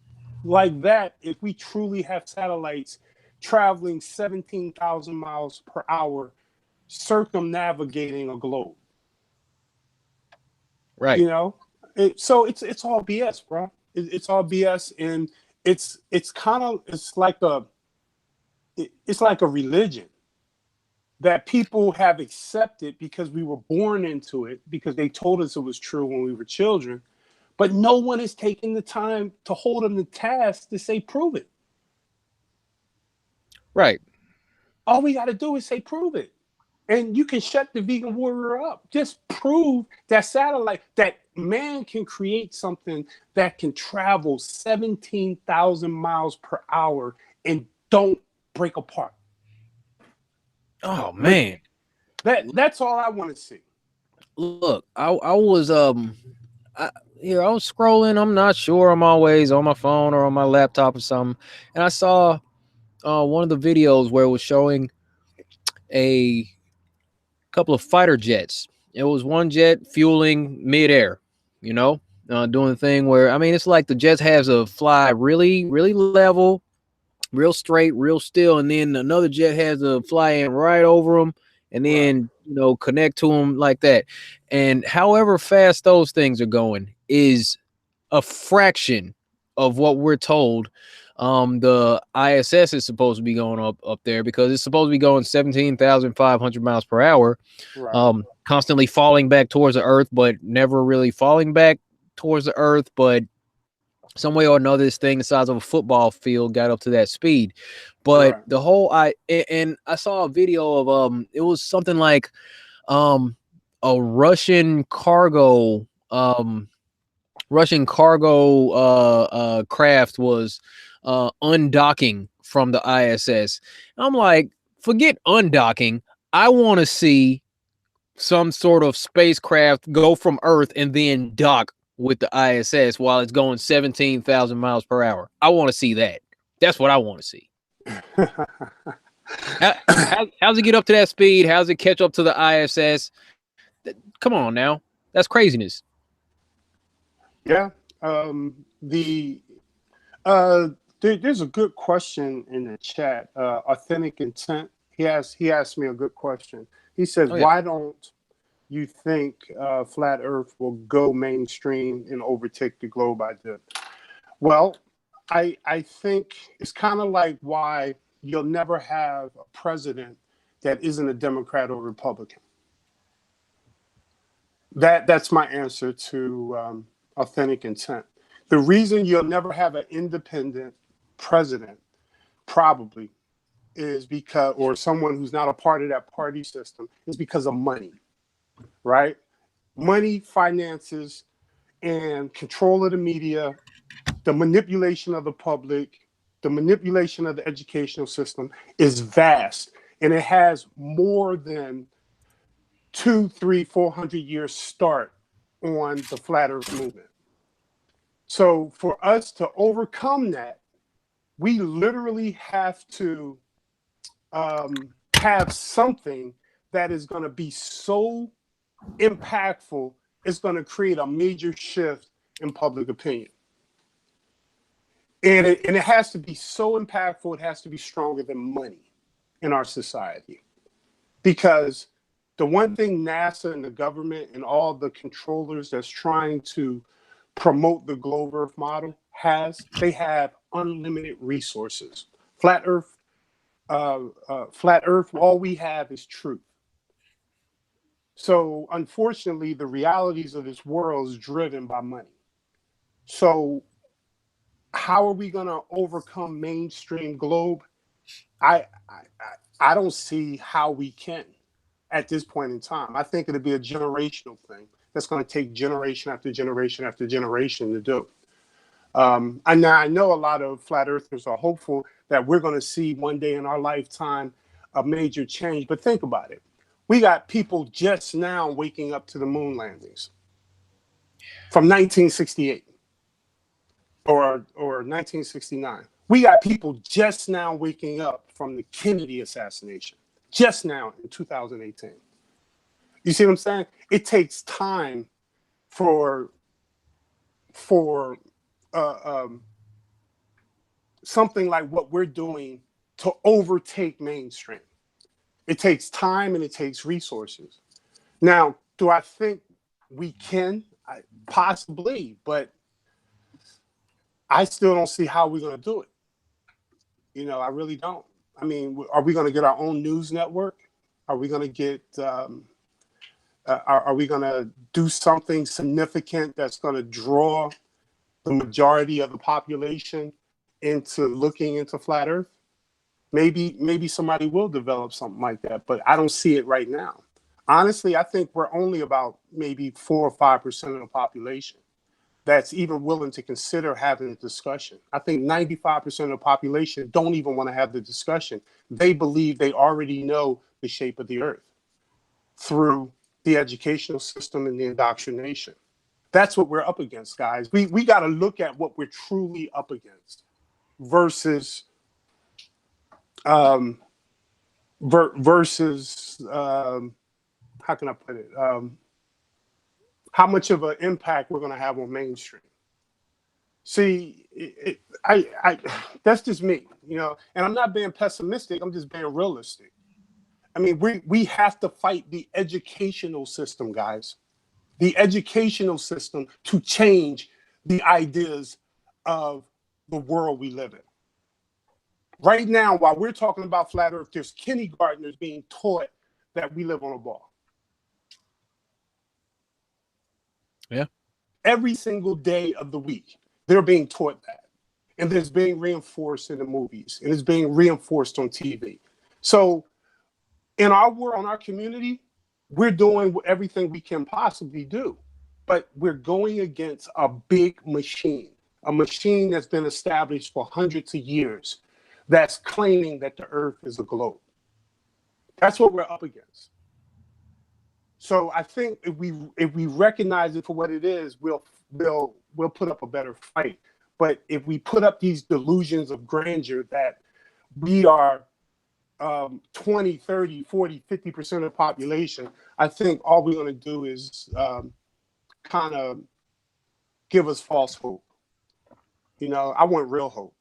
like that if we truly have satellites traveling 17,000 miles per hour, circumnavigating a globe? Right. You know? So it's all BS, bro. It's all BS, and it's like a religion that people have accepted because we were born into it, because they told us it was true when we were children, but no one is taking the time to hold them to task to say, prove it. Right. All we got to do is say, prove it. And you can shut the vegan warrior up. Just prove that man can create something that can travel 17,000 miles per hour and don't break apart. Oh man, that's all I want to see. Look, I was scrolling. I'm not sure. I'm always on my phone or on my laptop or something, and I saw one of the videos where it was showing a couple of fighter jets. It was one jet fueling midair, you know, doing the thing where, I mean, it's like the jets has to fly really, really level, real straight, real still, and then another jet has to fly in right over them and then, you know, connect to them like that. And however fast those things are going is a fraction of what we're told the ISS is supposed to be going up there, because it's supposed to be going 17,500 miles per hour, constantly falling back towards the Earth, but never really falling back towards the Earth. But some way or another, this thing the size of a football field got up to that speed. But the whole I saw a video of it was something like a Russian cargo craft was undocking from the ISS. I'm like, forget undocking. I want to see some sort of spacecraft go from Earth and then dock with the ISS while it's going 17,000 miles per hour. I want to see that. That's what I want to see. How's it get up to that speed? How's it catch up to the ISS? Come on now. That's craziness. Yeah. There's a good question in the chat. Authentic Intent. He asked me a good question. He says, why don't you think flat Earth will go mainstream and overtake the globe idea? Well, I think it's kind of like why you'll never have a president that isn't a Democrat or Republican. That's my answer to Authentic Intent. The reason you'll never have an independent president, probably, is because, or someone who's not a part of that party system, is because of money, right? Money, finances, and control of the media, the manipulation of the public, the manipulation of the educational system is vast, and it has more than 200, 300, 400 years start on the flat Earth movement. So for us to overcome that, we literally have to have something that is going to be so impactful, it's going to create a major shift in public opinion. And it has to be so impactful, it has to be stronger than money in our society. Because the one thing NASA and the government and all the controllers that's trying to promote the globe Earth model they have unlimited resources. Flat Earth, all we have is truth. So unfortunately, the realities of this world is driven by money. So how are we going to overcome mainstream globe? I don't see how we can at this point in time. I think it'll be a generational thing that's going to take generation after generation after generation to do. And I know a lot of flat earthers are hopeful that we're going to see one day in our lifetime a major change. But think about it. We got people just now waking up to the moon landings from 1968 or 1969. We got people just now waking up from the Kennedy assassination, just now in 2018. You see what I'm saying? It takes time for something like what we're doing to overtake mainstream. It takes time and it takes resources. Now, do I think we can? Possibly, but I still don't see how we're going to do it. You know, I really don't. I mean, are we going to get our own news network? Are we going to get, are we going to do something significant that's going to draw the majority of the population into looking into flat Earth? Maybe somebody will develop something like that, but I don't see it right now. Honestly, I think we're only about maybe 4 or 5% of the population that's even willing to consider having a discussion. I think 95% of the population don't even want to have the discussion. They believe they already know the shape of the Earth through the educational system and the indoctrination. That's what we're up against, guys. We got to look at what we're truly up against versus how can I put it? How much of an impact we're going to have on mainstream. See, that's just me, you know, and I'm not being pessimistic. I'm just being realistic. I mean, we have to fight the educational system, guys. The educational system to change the ideas of the world we live in. Right now, while we're talking about flat Earth, there's kindergartners being taught that we live on a ball. Yeah. Every single day of the week, they're being taught that. And it's being reinforced in the movies, and it's being reinforced on TV. So in our world, in our community, we're doing everything we can possibly do, but we're going against a big machine, a machine that's been established for hundreds of years, that's claiming that the Earth is a globe. That's what we're up against. So I think if we recognize it for what it is, we'll put up a better fight. But if we put up these delusions of grandeur that we are 20, 30, 40, 50% of the population, I think all we're going to do is kind of give us false hope. You know, I want real hope.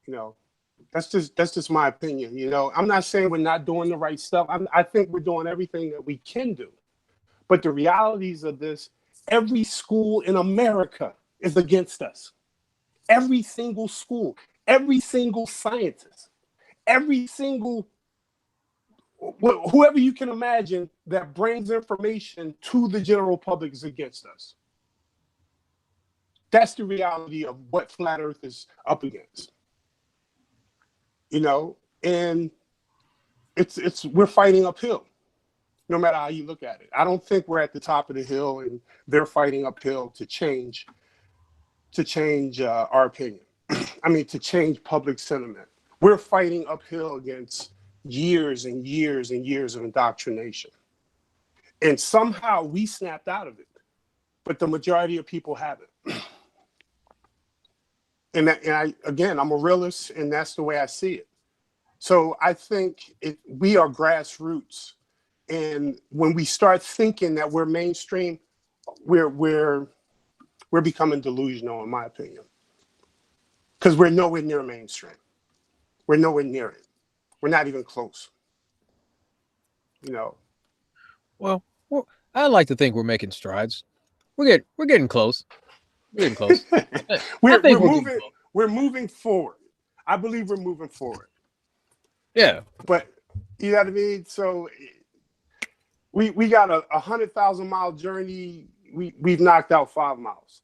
You know, that's just my opinion. You know, I'm not saying we're not doing the right stuff. I think we're doing everything that we can do. But the realities of this, every school in America is against us. Every single school, every single scientist, every single whoever you can imagine that brings information to the general public is against us. That's the reality of what Flat Earth is up against. You know, and we're fighting uphill, no matter how you look at it. I don't think we're at the top of the hill and they're fighting uphill to change our opinion. I mean, to change public sentiment. We're fighting uphill against years and years and years of indoctrination. And somehow we snapped out of it, but the majority of people haven't. And I'm a realist, and that's the way I see it. So I think we are grassroots, and when we start thinking that we're mainstream, we're becoming delusional, in my opinion, because we're nowhere near mainstream. We're nowhere near it. We're not even close. You know. Well, I like to think we're making strides. We're getting close. We're getting close. We're moving forward. I believe we're moving forward. Yeah. But you know what I mean? So we got a 100,000-mile journey. We've knocked out 5 miles.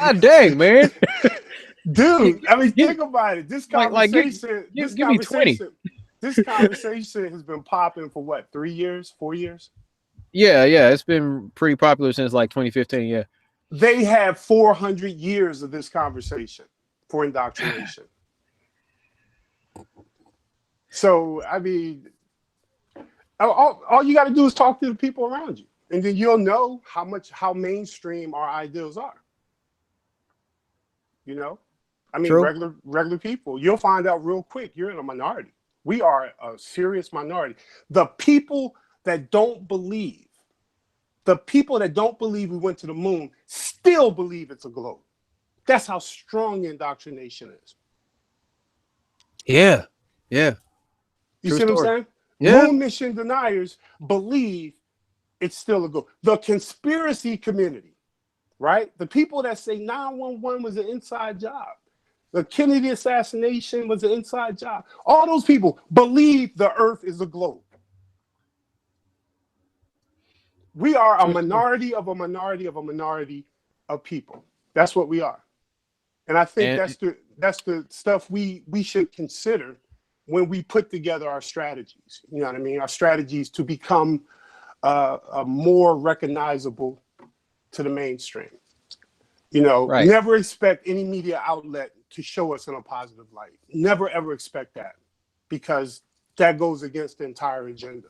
God dang, man. Dude, I mean, think about it. This conversation, give me 20. This conversation has been popping for what, 3 years, 4 years? Yeah, it's been pretty popular since like 2015. Yeah, they have 400 years of this conversation for indoctrination. So I mean, all you got to do is talk to the people around you, and then you'll know how mainstream our ideals are. You know, I mean, True. regular people. You'll find out real quick. You're in a minority. We are a serious minority. The people that don't believe we went to the moon still believe it's a globe. That's how strong indoctrination is. Yeah. You True see what I'm story. saying? Yeah. Moon mission deniers believe it's still a globe. The conspiracy community, right? The people that say 9/11 was an inside job. The Kennedy assassination was an inside job. All those people believe the Earth is a globe. We are a minority of a minority of a minority of people. That's what we are. And I think that's the stuff we should consider when we put together our strategies. You know what I mean? Our strategies to become more recognizable to the mainstream. You know, Right. Never expect any media outlet to show us in a positive light. Never, ever expect that, because that goes against the entire agenda.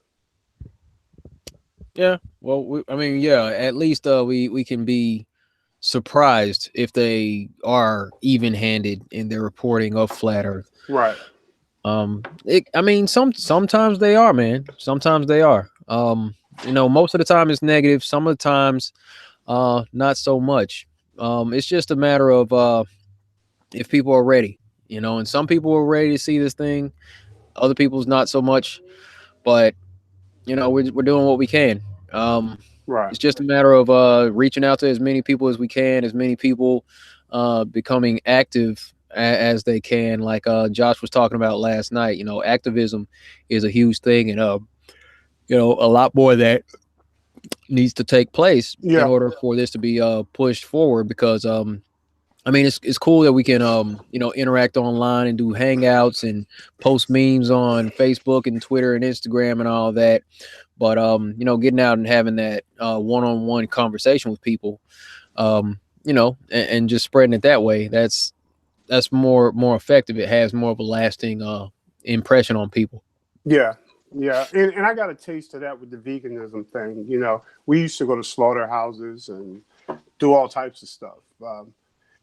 Yeah. Well, at least we can be surprised if they are even-handed in their reporting of Flat Earth. Right. Sometimes they are, man. Sometimes they are. Most of the time it's negative. Some of the times, not so much. It's just a matter of if people are ready, and some people are ready to see this thing. Other people's not so much, but we're doing what we can. Right. It's just a matter of reaching out to as many people as we can, as many people becoming active as they can. Like Josh was talking about last night, activism is a huge thing, and a lot more of that needs to take place in order for this to be pushed forward, because it's cool that we can interact online and do hangouts and post memes on Facebook and Twitter and Instagram and all that, but getting out and having that one-on-one conversation with people, and just spreading it that way, that's more effective. It has more of a lasting impression on people. Yeah, yeah, and I got a taste of that with the veganism thing. You know, we used to go to slaughterhouses and do all types of stuff,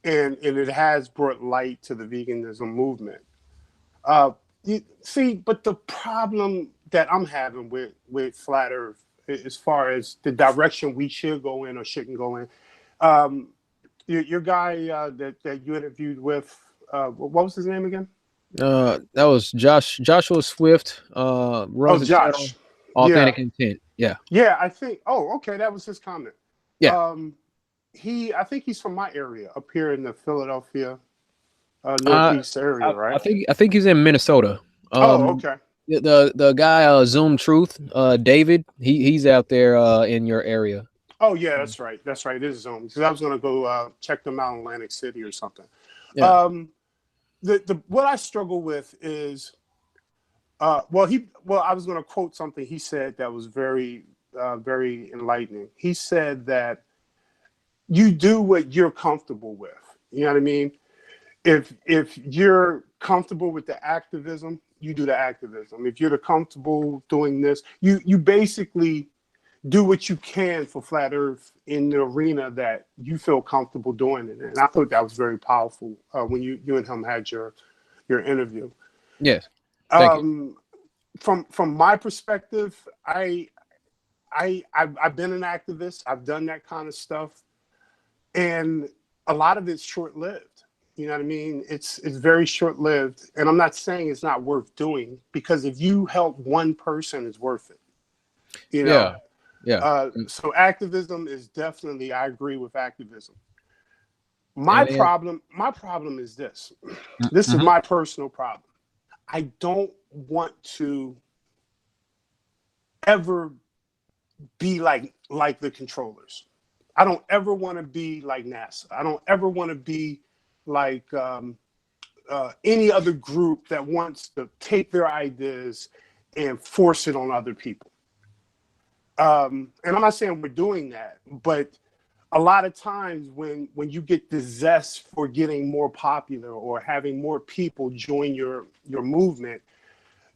and it has brought light to the veganism movement. You see, but the problem that I'm having with flat Earth, as far as the direction we should go in or shouldn't go in, um, your guy that you interviewed with, what was his name again? That was Joshua Swift. Oh, Runs the channel Josh. Authentic Intent. Yeah. Yeah, I think. Oh, okay, that was his comment. Yeah. I think he's from my area up here in the Philadelphia, northeast area, right? I think he's in Minnesota. Oh, okay. The guy Zoom Truth, David, he's out there in your area. Oh, yeah, that's right. That's right. It is Zoom. Because I was gonna go check them out in Atlantic City or something. Yeah. The what I struggle with is, I was gonna quote something he said that was very very enlightening. He said that you do what you're comfortable with. You know what I mean? If you're comfortable with the activism, you do the activism. If you're comfortable doing this, you basically do what you can for flat Earth in the arena that you feel comfortable doing it. And I thought that was very powerful when you and him had your interview. Yes. Thank you. From my perspective, I've been an activist. I've done that kind of stuff, and a lot of it's short-lived. You know what I mean? It's very short-lived, and I'm not saying it's not worth doing, because if you help one person, it's worth it. You know? Yeah. So activism is definitely. I agree with activism. My problem is this. This is my personal problem. I don't want to ever be like the controllers. I don't ever want to be like NASA. I don't ever want to be like any other group that wants to take their ideas and force it on other people. And I'm not saying we're doing that, but a lot of times when you get the zest for getting more popular or having more people join your movement,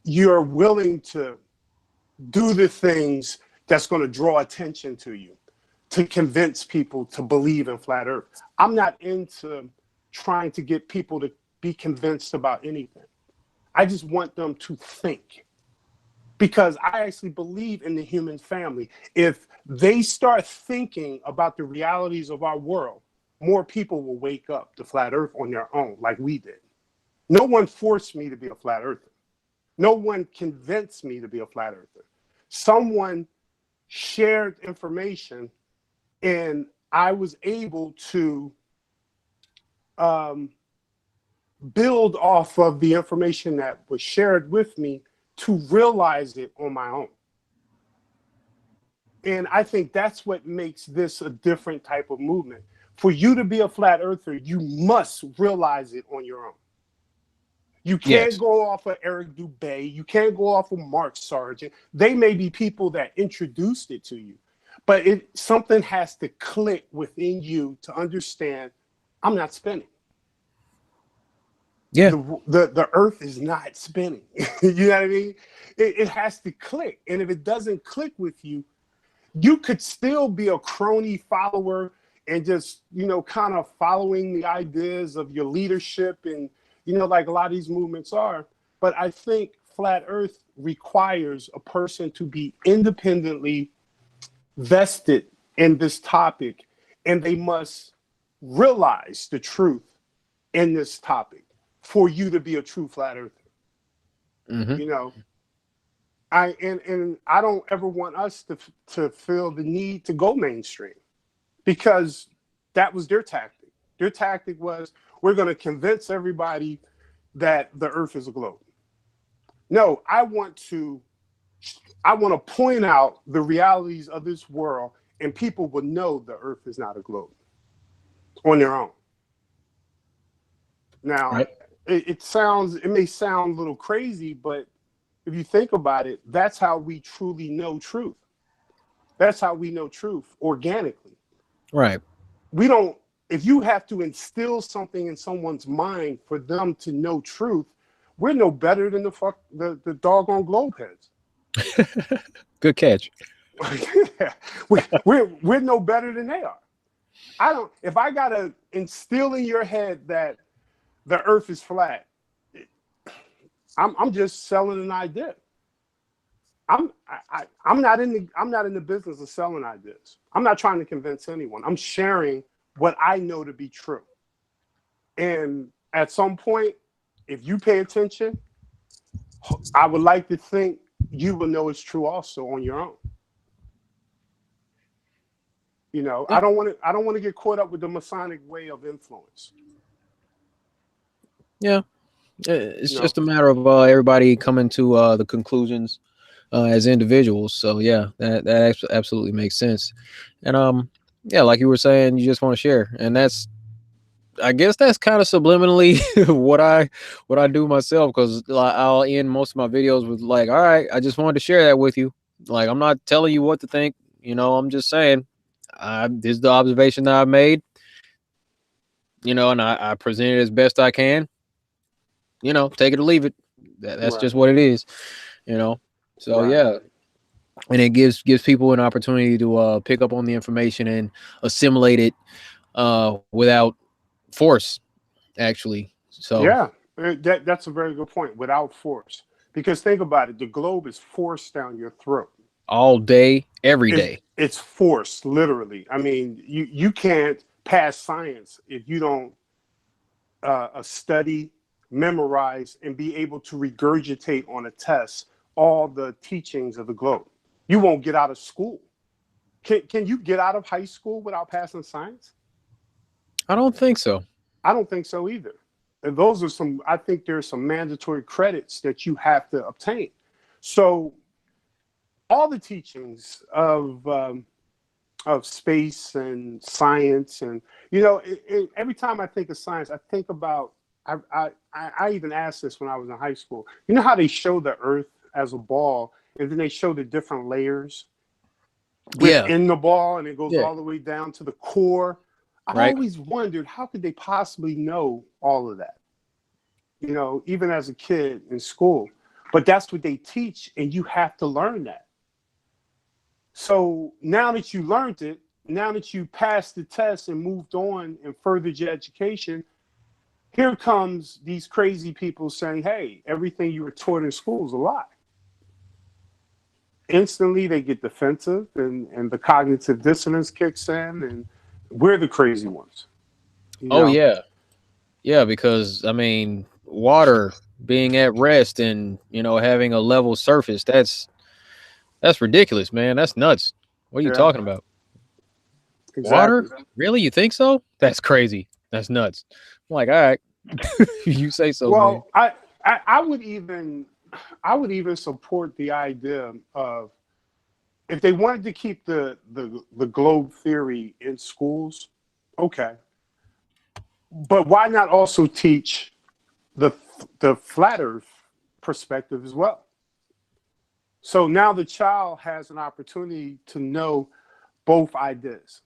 you're willing to do the things that's going to draw attention to you, to convince people to believe in flat Earth. I'm not into trying to get people to be convinced about anything. I just want them to think, because I actually believe in the human family. If they start thinking about the realities of our world, more people will wake up to flat Earth on their own, like we did. No one forced me to be a flat earther. No one convinced me to be a flat earther. Someone shared information, and I was able to build off of the information that was shared with me to realize it on my own. And I think that's what makes this a different type of movement. For you to be a flat earther, you must realize it on your own. You can't go off of Eric Dubay. You can't go off of Mark Sargent. They may be people that introduced it to you, but something has to click within you to understand, I'm not spinning. Yeah. The earth is not spinning. You know what I mean? It has to click. And if it doesn't click with you, you could still be a crony follower and just, kind of following the ideas of your leadership and, like a lot of these movements are. But I think flat earth requires a person to be independently vested in this topic, and they must realize the truth in this topic for you to be a true flat earther. Mm-hmm. I don't ever want us to feel the need to go mainstream, because that was their tactic. Their tactic was, we're going to convince everybody that the earth is a globe. No, I want to point out the realities of this world, and people will know the earth is not a globe on their own. Now, right. it may sound a little crazy, but if you think about it, that's how we truly know truth. That's how we know truth organically. Right. If you have to instill something in someone's mind for them to know truth, We're no better than the doggone globe heads. Good catch. we're no better than they are. If I gotta instill in your head that the earth is flat, I'm just selling an idea. I'm not in the business of selling ideas. I'm not trying to convince anyone. I'm sharing what I know to be true. And at some point, if you pay attention, I would like to think you will know it's true also on your own. You know, I don't want to get caught up with the Masonic way of influence. Yeah, it's just a matter of everybody coming to the conclusions as individuals. So yeah, that absolutely makes sense. And yeah, like you were saying, you just want to share, and I guess that's kind of subliminally what I do myself, because I'll end most of my videos with like, all right, I just wanted to share that with you. Like, I'm not telling you what to think, you know, I'm just saying this is the observation that I've made, you know, and I present it as best I can, you know, take it or leave it. That's Right. just what it is, you know. So Right. yeah, and it gives people an opportunity to pick up on the information and assimilate it without force, actually. So Yeah, that's a very good point. Without force, because think about it, the globe is forced down your throat all day, every day. It's forced, literally. I mean, you can't pass science if you don't study, memorize, and be able to regurgitate on a test all the teachings of the globe. You won't get out of school. Can you get out of high school without passing science? I don't think so. I don't think so either. And those are I think there's some mandatory credits that you have to obtain. So all the teachings of space and science, and, you know, every time I think of science, I think about, I even asked this when I was in high school. You know how they show the earth as a ball, and then they show the different layers within the ball, and it goes all the way down to the core. I always wondered, how could they possibly know all of that? You know, even as a kid in school. But that's what they teach, and you have to learn that. So now that you learned it, now that you passed the test and moved on and furthered your education, here comes these crazy people saying, hey, everything you were taught in school is a lie. Instantly, they get defensive, and the cognitive dissonance kicks in, and we're the crazy ones. Oh, yeah. Yeah, because, I mean, water being at rest and, you know, having a level surface, that's ridiculous, man. That's nuts. What are you talking about? Exactly. Water? Really? You think so? That's crazy. That's nuts. I'm like, all right, you say so. Well, man. I would even support the idea of, if they wanted to keep the globe theory in schools, okay. But why not also teach the flat earth perspective as well? So now the child has an opportunity to know both ideas.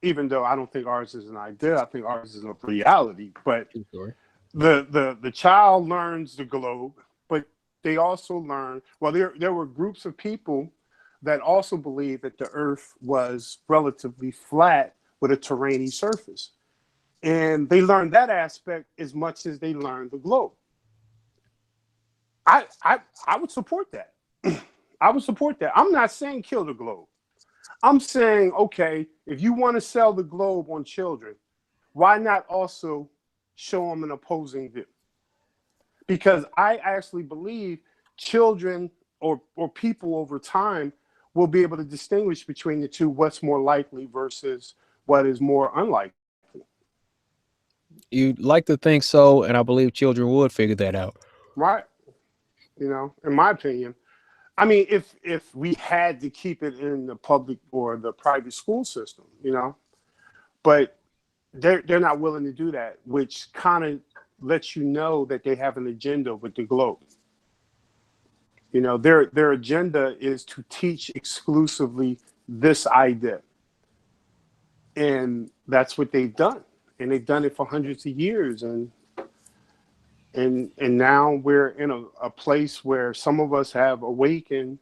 Even though I don't think ours is an idea, I think ours is a reality. But the child learns the globe, but they also learn, well, there were groups of people that also believed that the earth was relatively flat with a terrainy surface. And they learned that aspect as much as they learned the globe. I would support that. I would support that. I'm not saying kill the globe. I'm saying, okay, if you want to sell the globe on children, why not also show them an opposing view? Because I actually believe children or people over time will be able to distinguish between the two, what's more likely versus what is more unlikely. You'd like to think so, and I believe children would figure that out. Right. You know, in my opinion. I mean, if we had to keep it in the public or the private school system, you know, but they're not willing to do that, which kind of lets you know that they have an agenda with the globe. You know, their agenda is to teach exclusively this idea. And that's what they've done. And they've done it for hundreds of years. And And now we're in a place where some of us have awakened.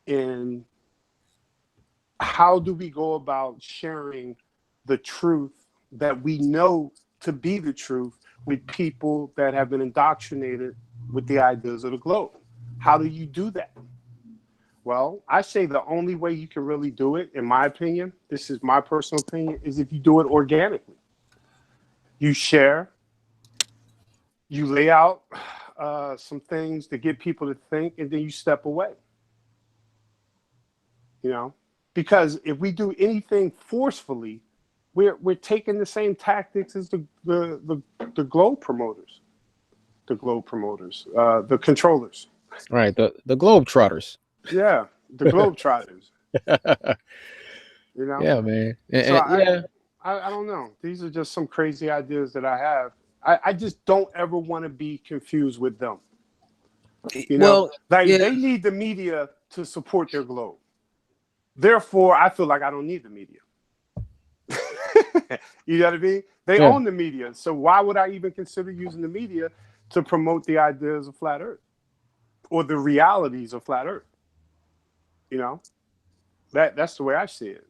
And how do we go about sharing the truth that we know to be the truth with people that have been indoctrinated with the ideas of the globe? How do you do that? Well, I say the only way you can really do it, in my opinion, this is my personal opinion, is if you do it organically. You share, you lay out some things to get people to think, and then you step away. You know, because if we do anything forcefully, we're taking the same tactics as the globe promoters, the controllers. Right, the Globetrotters. Yeah, the Globetrotters. You know. Yeah, man. So Yeah. I don't know. These are just some crazy ideas that I have. I just don't ever want to be confused with them. You know, Well, like yeah. they need the media to support their globe. Therefore, I feel like I don't need the media. You know what I mean? They own the media. So why would I even consider using the media to promote the ideas of flat Earth or the realities of flat Earth? You know, that's the way I see it.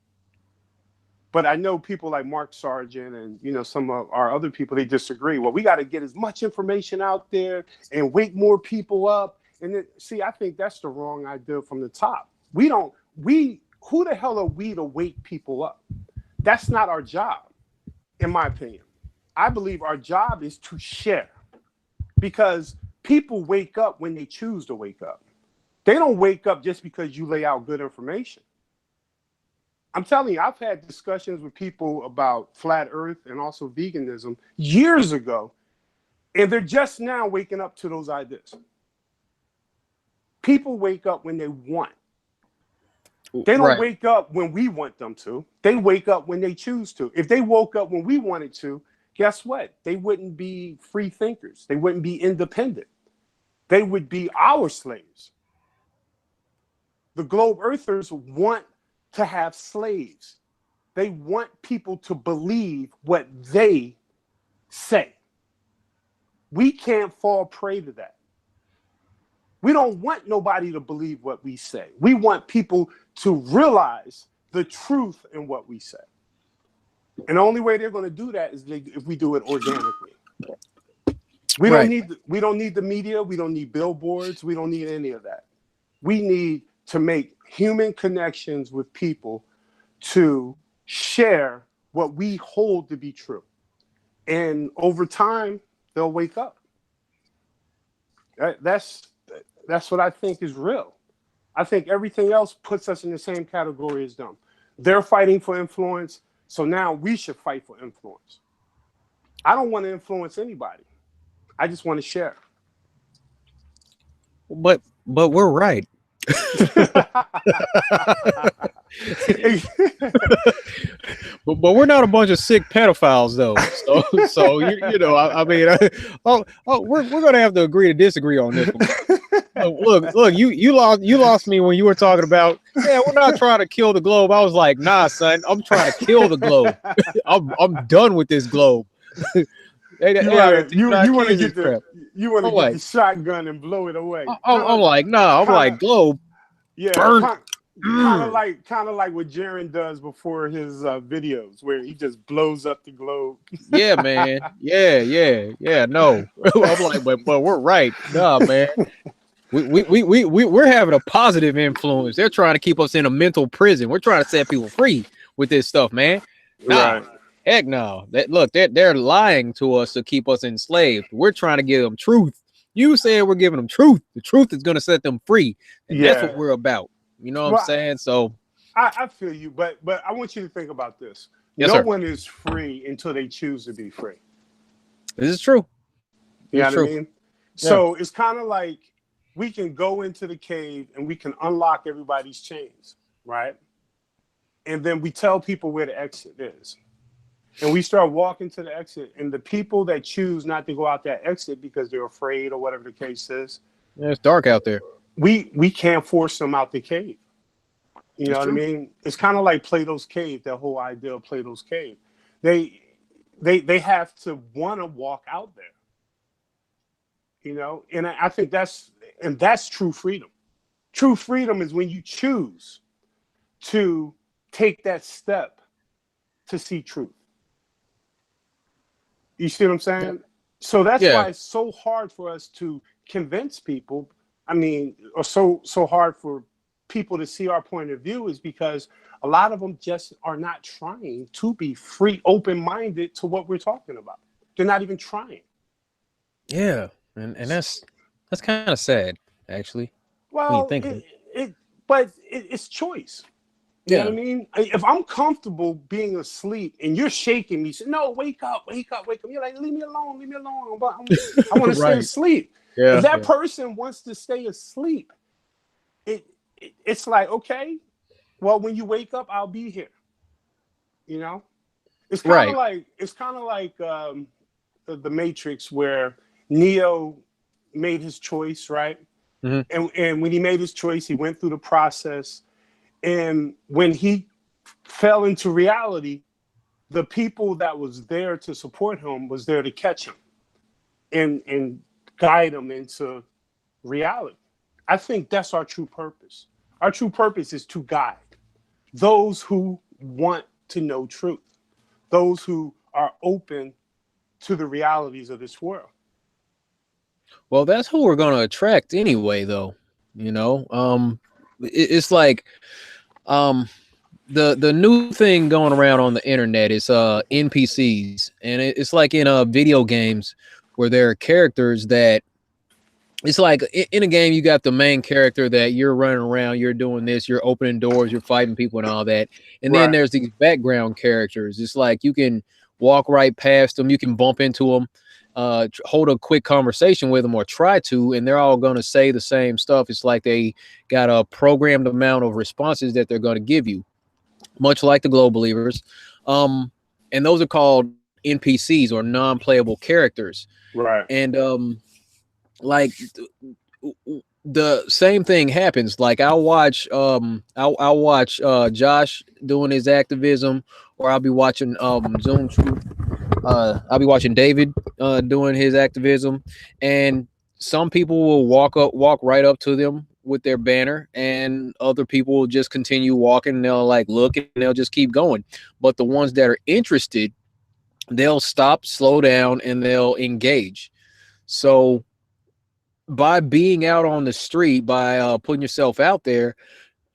But I know people like Mark Sargent and, you know, some of our other people, they disagree. Well, we got to get as much information out there and wake more people up. And then, see, I think that's the wrong idea from the top. Who the hell are we to wake people up? That's not our job, in my opinion. I believe our job is to share, because people wake up when they choose to wake up. They don't wake up just because you lay out good information. I'm telling you, I've had discussions with people about flat Earth and also veganism years ago, and they're just now waking up to those ideas. People wake up when they want. They don't wake up when we want them to. They wake up when they choose to. If they woke up when we wanted to, guess what? They wouldn't be free thinkers. They wouldn't be independent. They would be our slaves. The globe earthers want to have slaves. They want people to believe what they say. We can't fall prey to that. We don't want nobody to believe what we say. We want people to realize the truth in what we say. And the only way they're going to do that is if we do it organically. We don't need the media. We don't need billboards. We don't need any of that. We need to make human connections with people to share what we hold to be true. And over time, they'll wake up. That's what I think is real. I think everything else puts us in the same category as them. They're fighting for influence, so now we should fight for influence. I don't want to influence anybody. I just want to share. But we're right. but we're not a bunch of sick pedophiles, though. So you know, I mean, we're gonna have to agree to disagree on this one. Look, you lost me when you were talking about, yeah, we're not trying to kill the globe. I was like, nah, son, I'm trying to kill the globe. I'm done with this globe. You want to get the shotgun and blow it away. I'm like, nah, I'm like, globe. Yeah, kind of like what Jaren does before his videos, where he just blows up the globe. Yeah, man. Yeah. No, I'm like, but we're right. Nah, man. We're having a positive influence. They're trying to keep us in a mental prison. We're trying to set people free with this stuff, man. Nah, right. Heck no. They're lying to us to keep us enslaved. We're trying to give them truth. You said we're giving them truth. The truth is going to set them free. And that's what we're about. You know what I'm saying? So I feel you, but I want you to think about this. Yes, no sir. one is free until they choose to be free. This is true. You know what I mean? Yeah. So it's kind of like we can go into the cave and we can unlock everybody's chains, right? And then we tell people where the exit is. And we start walking to the exit, and the people that choose not to go out that exit because they're afraid or whatever the case is. Yeah, it's dark out there. We can't force them out the cave. You know what I mean? It's kind of like Plato's cave, that whole idea of Plato's cave. They have to want to walk out there. you know, and I think that's true freedom. True freedom is when you choose to take that step to see truth. You see what I'm saying? So that's Yeah. why it's so hard for us to convince people. I mean, or so hard for people to see our point of view is because a lot of them just are not trying to be free, open-minded to what we're talking about. They're not even trying. Yeah. And that's kind of sad, actually, when you Well, think of it. it's choice. You know Yeah. what I mean? If I'm comfortable being asleep and you're shaking me, say, no, wake up, wake up, wake up. You're like, leave me alone, leave me alone. I want to stay Right. asleep. If Yeah. that Yeah. person wants to stay asleep, it's like, okay, well, when you wake up, I'll be here. You know, Right. it's kind of like the Matrix where Neo made his choice, right? Hmm. And when he made his choice, he went through the process. And when he fell into reality, the people that was there to support him was there to catch him and guide him into reality. I think that's our true purpose. Our true purpose is to guide those who want to know truth, those who are open to the realities of this world. Well, that's who we're gonna attract anyway, though. You know, it's like um the new thing going around on the internet is NPCs, and it's like in video games where there are characters that it's like in a game you got the main character that you're running around, you're doing this, you're opening doors, you're fighting people and all that, and then Right. there's these background characters. It's like you can walk right past them, you can bump into them, hold a quick conversation with them or try to, and they're all going to say the same stuff. It's like they got a programmed amount of responses that they're going to give you, much like the Glow Believers. And those are called NPCs or non-playable characters. Right. And like the same thing happens. Like I'll watch Josh doing his activism, or I'll be watching Zoom Truth. I'll be watching David doing his activism, and some people will walk right up to them with their banner, and other people will just continue walking, and they'll like look and they'll just keep going. But the ones that are interested, they'll stop, slow down, and they'll engage. So by being out on the street, by putting yourself out there,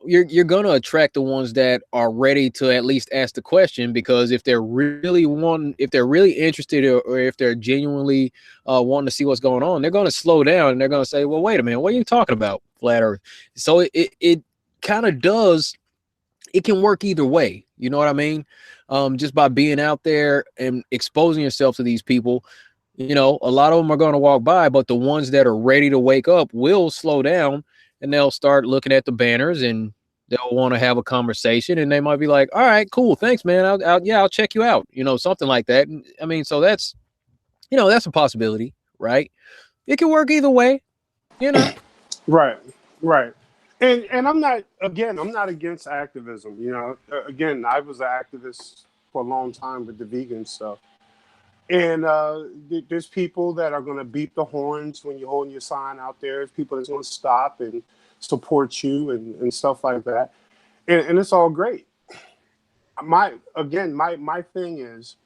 you're gonna attract the ones that are ready to at least ask the question, because if they're really interested, or if they're genuinely wanting to see what's going on, they're gonna slow down and they're gonna say, well, wait a minute, what are you talking about, flat earth? So it kind of does, it can work either way, you know what I mean? Just by being out there and exposing yourself to these people, you know, a lot of them are going to walk by, but the ones that are ready to wake up will slow down, and they'll start looking at the banners, and they'll want to have a conversation, and they might be like, all right, cool, thanks, man. I'll check you out, you know, something like that. I mean, so that's, you know, that's a possibility, right? It can work either way, you know. Right. Right. And I'm not against activism. You know, again, I was an activist for a long time with the vegan stuff. And there's people that are going to beat the horns when you're holding your sign out there. There's people that's going to stop and support you and stuff like that. And it's all great. My thing is,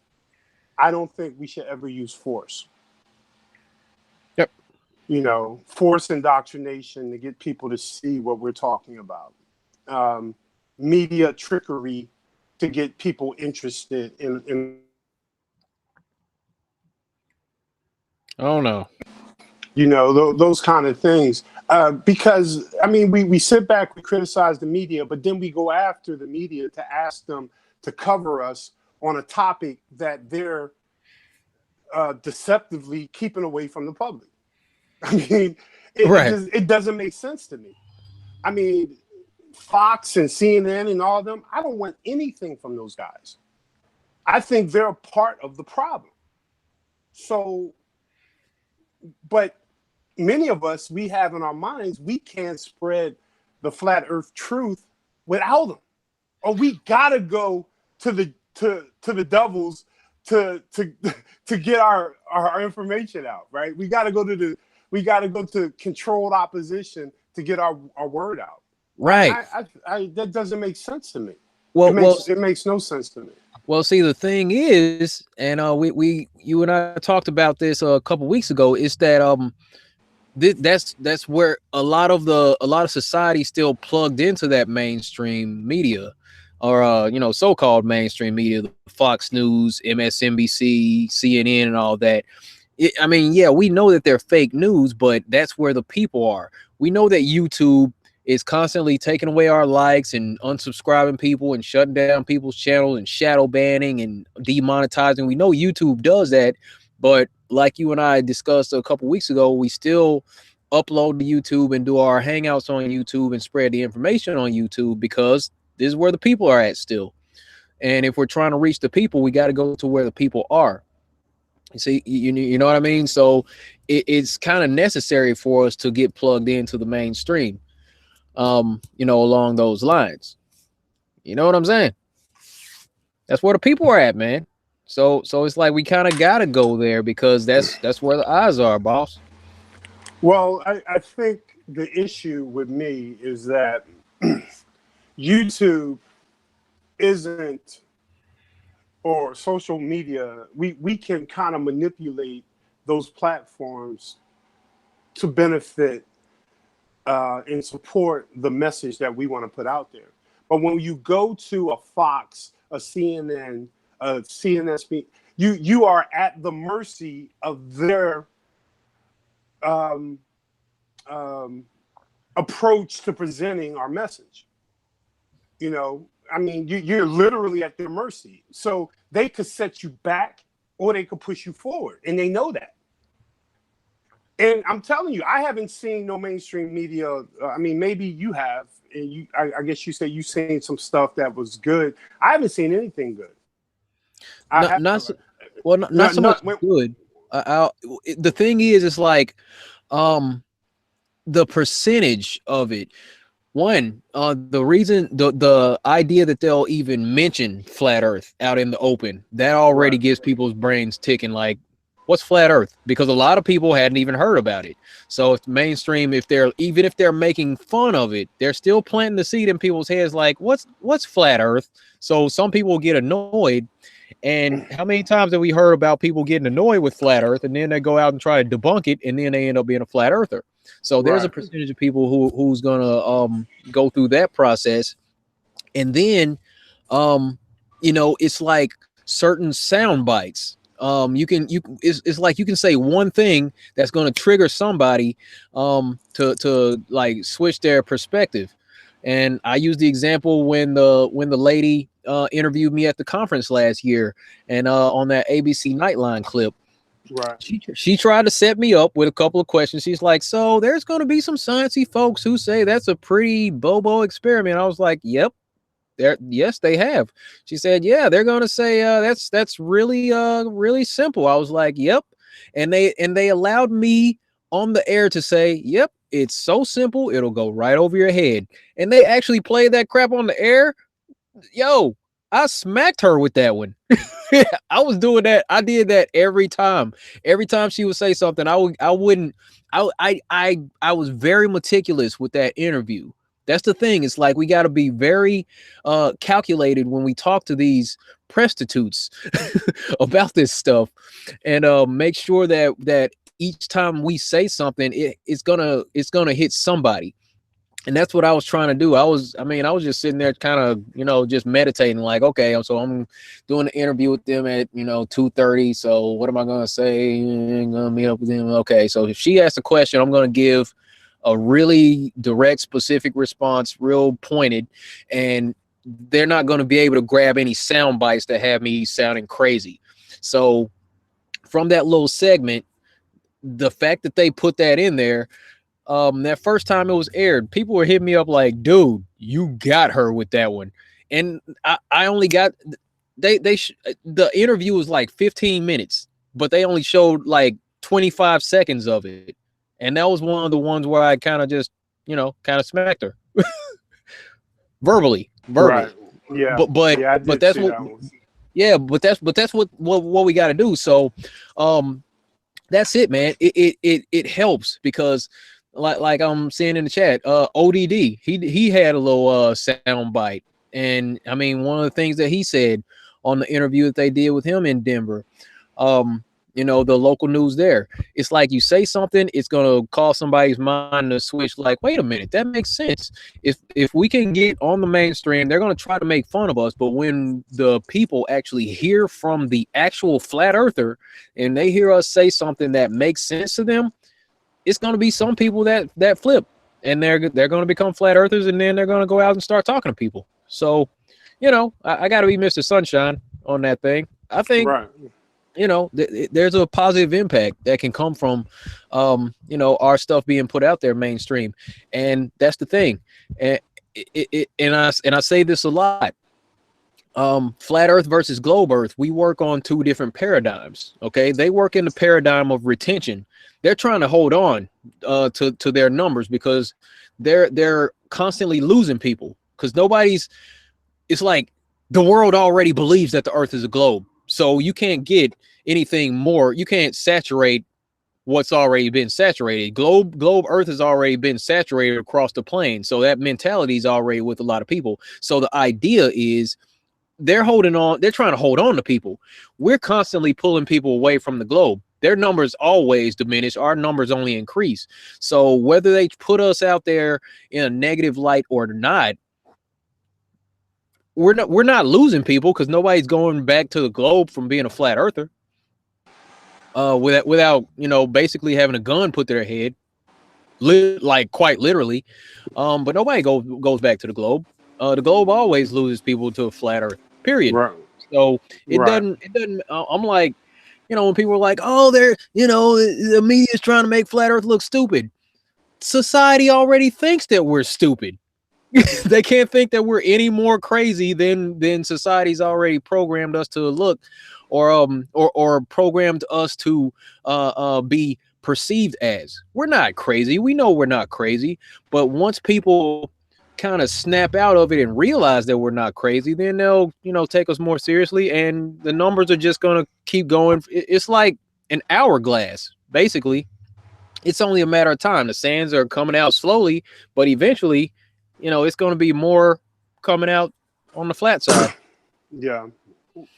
I don't think we should ever use force. Yep. You know, force indoctrination to get people to see what we're talking about. Media trickery to get people interested in Oh no. you know, those kind of things. Because, I mean, we sit back, we criticize the media, but then we go after the media to ask them to cover us on a topic that they're deceptively keeping away from the public. I mean, Right. it doesn't make sense to me. I mean, Fox and CNN and all of them, I don't want anything from those guys. I think they're a part of the problem. So, but many of us, we have in our minds, we can't spread the flat earth truth without them. Or we gotta go to the devils to get our information out, right? We gotta go to we got to go to controlled opposition to get our word out. Right. I that doesn't make sense to me. Well, It makes no sense to me. Well, see, the thing is, and you and I talked about this a couple weeks ago, is that that's where a lot of society still plugged into that mainstream media, or so-called mainstream media, the Fox News, MSNBC, CNN, and all that. I mean, yeah, we know that they're fake news, but that's where the people are. We know that YouTube is constantly taking away our likes and unsubscribing people and shutting down people's channels and shadow banning and demonetizing. We know YouTube does that, but like you and I discussed a couple weeks ago, we still upload to YouTube and do our hangouts on YouTube and spread the information on YouTube because this is where the people are at still. And if we're trying to reach the people, we got to go to where the people are. See, you know what I mean? So it's kind of necessary for us to get plugged into the mainstream. Along those lines. You know what I'm saying? That's where the people are at, man. So it's like we kind of gotta go there because that's where the eyes are, boss. Well, I think the issue with me is that YouTube isn't, or social media, we can kind of manipulate those platforms to benefit and support the message that we want to put out there. But when you go to a Fox, a CNN, a CNSP, you are at the mercy of their approach to presenting our message. I mean, you're literally at their mercy. So they could set you back or they could push you forward, and they know that. And I'm telling you, I haven't seen no mainstream media. I mean, maybe you have, and I guess you said you've seen some stuff that was good. I haven't seen anything good. Not so much good. The thing is, it's like the percentage of it. One, the reason, the idea that they'll even mention flat Earth out in the open, that already gets people's brains ticking. Like, what's flat Earth? Because a lot of people hadn't even heard about it. So if mainstream, even if they're making fun of it, they're still planting the seed in people's heads. Like, what's flat Earth? So some people get annoyed. And how many times have we heard about people getting annoyed with flat Earth, and then they go out and try to debunk it, and then they end up being a flat earther? So there's a percentage of people who's gonna go through that process, and then it's like certain sound bites. It's like you can say one thing that's going to trigger somebody to like switch their perspective. And I use the example when the lady interviewed me at the conference last year, and on that ABC Nightline clip, she tried to set me up with a couple of questions. She's like, so there's going to be some sciencey folks who say that's a pretty bobo experiment. I was like, yep. Yes, they have. She said, yeah, they're gonna say that's really simple. I was like, yep. And they allowed me on the air to say, yep, it's so simple, it'll go right over your head. And they actually played that crap on the air. Yo, I smacked her with that one. I was doing that. I did that every time. Every time she would say something, I was very meticulous with that interview. That's the thing. It's like we got to be very calculated when we talk to these prostitutes about this stuff, and make sure that each time we say something, it's gonna hit somebody. And that's what I was trying to do. I was just sitting there kind of, just meditating, like, okay, so I'm doing an interview with them at 2:30. So what am I gonna say? I'm gonna meet up with them. Okay, so if she asks a question, I'm gonna give a really direct, specific response, real pointed, and they're not going to be able to grab any sound bites that have me sounding crazy. So from that little segment, the fact that they put that in there, that first time it was aired, people were hitting me up like, dude, you got her with that one. And I only got, the interview was like 15 minutes, but they only showed like 25 seconds of it. And that was one of the ones where I kind of just, kind of smacked her verbally. Right. Yeah. But that's what we got to do. So, that's it, man. It helps because like I'm seeing in the chat, ODD, he had a little sound bite. And I mean, one of the things that he said on the interview that they did with him in Denver, you know, the local news there, it's like you say something, it's gonna cause somebody's mind to switch, like, wait a minute, that makes sense. If we can get on the mainstream, they're gonna try to make fun of us, but when the people actually hear from the actual flat earther and they hear us say something that makes sense to them, it's gonna be some people that flip and they're gonna become flat earthers, and then they're gonna go out and start talking to people. So, you know, I gotta be Mr. Sunshine on that thing. I think, Right. you know, there's a positive impact that can come from, you know, our stuff being put out there mainstream, and that's the thing. And I say this a lot. Flat Earth versus globe Earth, we work on two different paradigms. Okay, they work in the paradigm of retention. They're trying to hold on to their numbers because they're constantly losing people because nobody's. It's like the world already believes that the Earth is a globe. So you can't get anything more. You can't saturate what's already been saturated. Globe Earth has already been saturated across the plane. So that mentality is already with a lot of people. So the idea is they're holding on. They're trying to hold on to people. We're constantly pulling people away from the globe. Their numbers always diminish. Our numbers only increase. So whether they put us out there in a negative light or not, we're not losing people because nobody's going back to the globe from being a flat earther. Without you know, basically having a gun put to their head, like quite literally. But nobody goes back to the globe. The globe always loses people to a flat earth. Period. Right. So it Right. doesn't. I'm like, you know, when people are like, oh, they're, you know, the media is trying to make flat earth look stupid. Society already thinks that we're stupid. They can't think that we're any more crazy than society's already programmed us to look, or programmed us to be perceived as. We're not crazy. We know we're not crazy, but once people kind of snap out of it and realize that we're not crazy, then they'll, you know, take us more seriously, and the numbers are just gonna keep going. It's like an hourglass, basically. It's only a matter of time. The sands are coming out slowly, but eventually, you know, it's going to be more coming out on the flat side. Yeah.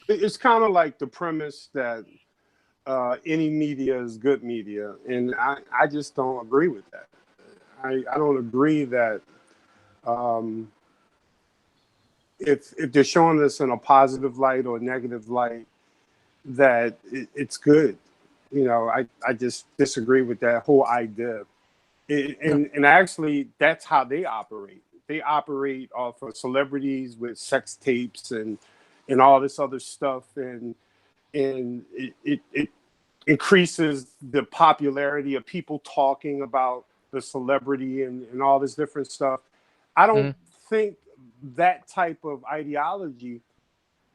It's kind of like the premise that any media is good media. And I just don't agree with that. I don't agree that if they're showing this in a positive light or a negative light, that it's good. You know, I just disagree with that whole idea. And actually, that's how they operate. They operate off of celebrities with sex tapes and all this other stuff, and it increases the popularity of people talking about the celebrity and all this different stuff. I don't think that type of ideology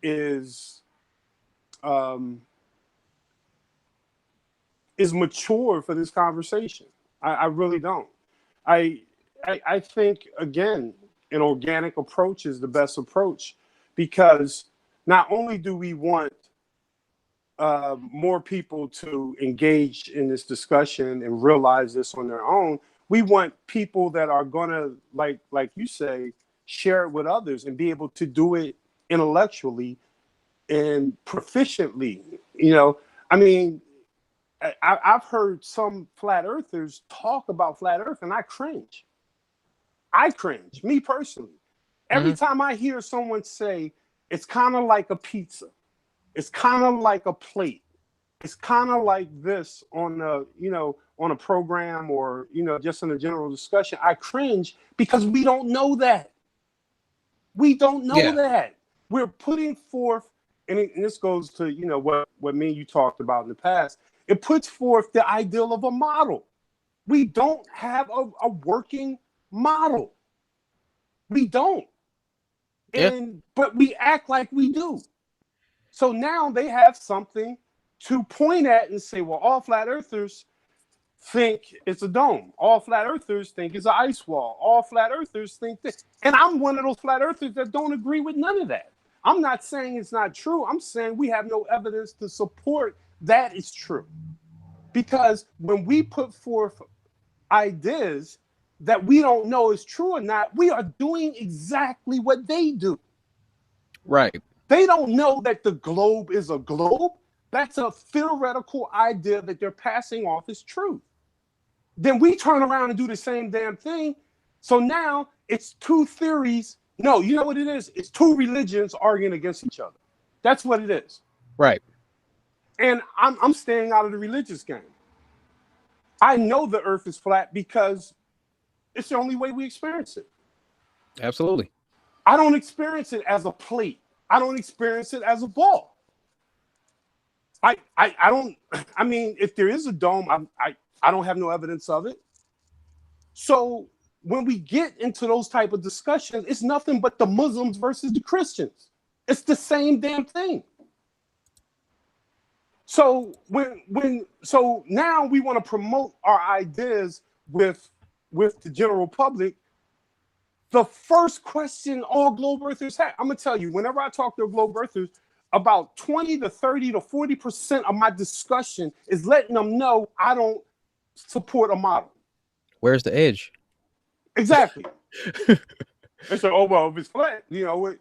is mature for this conversation. I really don't. I think, again, an organic approach is the best approach, because not only do we want more people to engage in this discussion and realize this on their own, we want people that are going to, like you say, share it with others and be able to do it intellectually and proficiently. You know, I mean, I've heard some flat earthers talk about flat earth, and I cringe. Me personally. Every time I hear someone say, it's kind of like a pizza, it's kind of like a plate, it's kind of like this on a, you know, on a program, or, you know, just in a general discussion, I cringe, because we don't know that. We don't know that. We're putting forth, and this goes to, you know, what me and you talked about in the past. It puts forth the ideal of a model. We don't have a working model. We don't. But we act like we do. So now they have something to point at and say, well, all flat earthers think it's a dome. All flat earthers think it's an ice wall. All flat earthers think this. And I'm one of those flat earthers that don't agree with none of that. I'm not saying it's not true. I'm saying we have no evidence to support that it's true. Because when we put forth ideas that we don't know is true or not, we are doing exactly what they do. Right. They don't know that the globe is a globe. That's a theoretical idea that they're passing off as truth. Then we turn around and do the same damn thing. So now it's two theories. No, you know what it is? It's two religions arguing against each other. That's what it is. Right. And I'm staying out of the religious game. I know the earth is flat because it's the only way we experience it. Absolutely. I don't experience it as a plate. I don't experience it as a ball. I don't, I mean, if there is a dome, I don't have no evidence of it. So when we get into those type of discussions, it's nothing but the Muslims versus the Christians. It's the same damn thing. So so now we want to promote our ideas with the general public. The first question all globe earthers have, I'm gonna tell you, whenever I talk to globe earthers, about 20 to 30 to 40% of my discussion is letting them know I don't support a model. Where's the edge? Exactly. They say, oh, well, if it's flat, you know,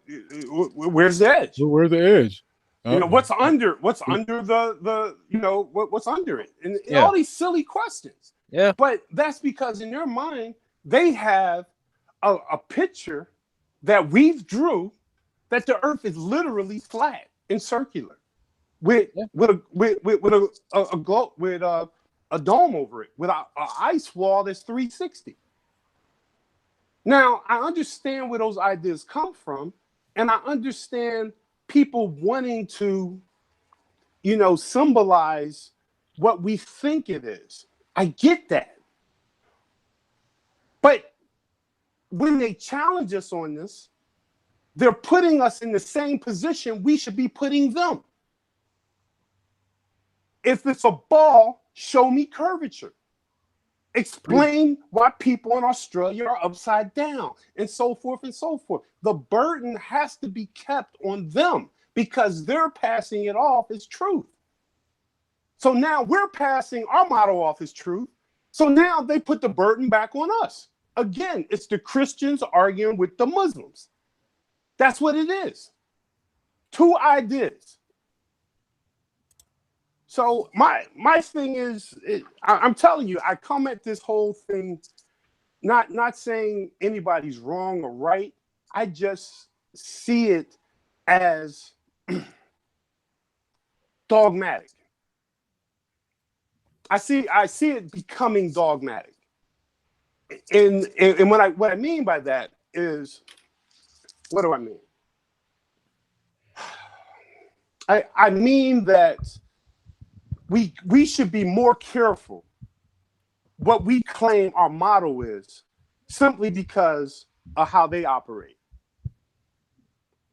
where's the edge? Where's the edge? You know, what's under the you know, what's under it? And Yeah. all these silly questions. Yeah. But that's because in their mind, they have a picture that we've drew that the earth is literally flat and circular with a dome over it, with a ice wall that's 360. Now, I understand where those ideas come from, and I understand people wanting to, you know, symbolize what we think it is. I get that. But when they challenge us on this, they're putting us in the same position we should be putting them. If it's a ball, show me curvature. Explain why people in Australia are upside down, and so forth and so forth. The burden has to be kept on them because they're passing it off as truth. So now we're passing our motto off as truth. So now they put the burden back on us. Again, it's the Christians arguing with the Muslims. That's what it is. Two ideas. So my thing is, I'm telling you, I come at this whole thing not saying anybody's wrong or right. I just see it as dogmatic. I see it becoming dogmatic. And what I mean by that is, what do I mean? I mean that we should be more careful what we claim our motto is, simply because of how they operate.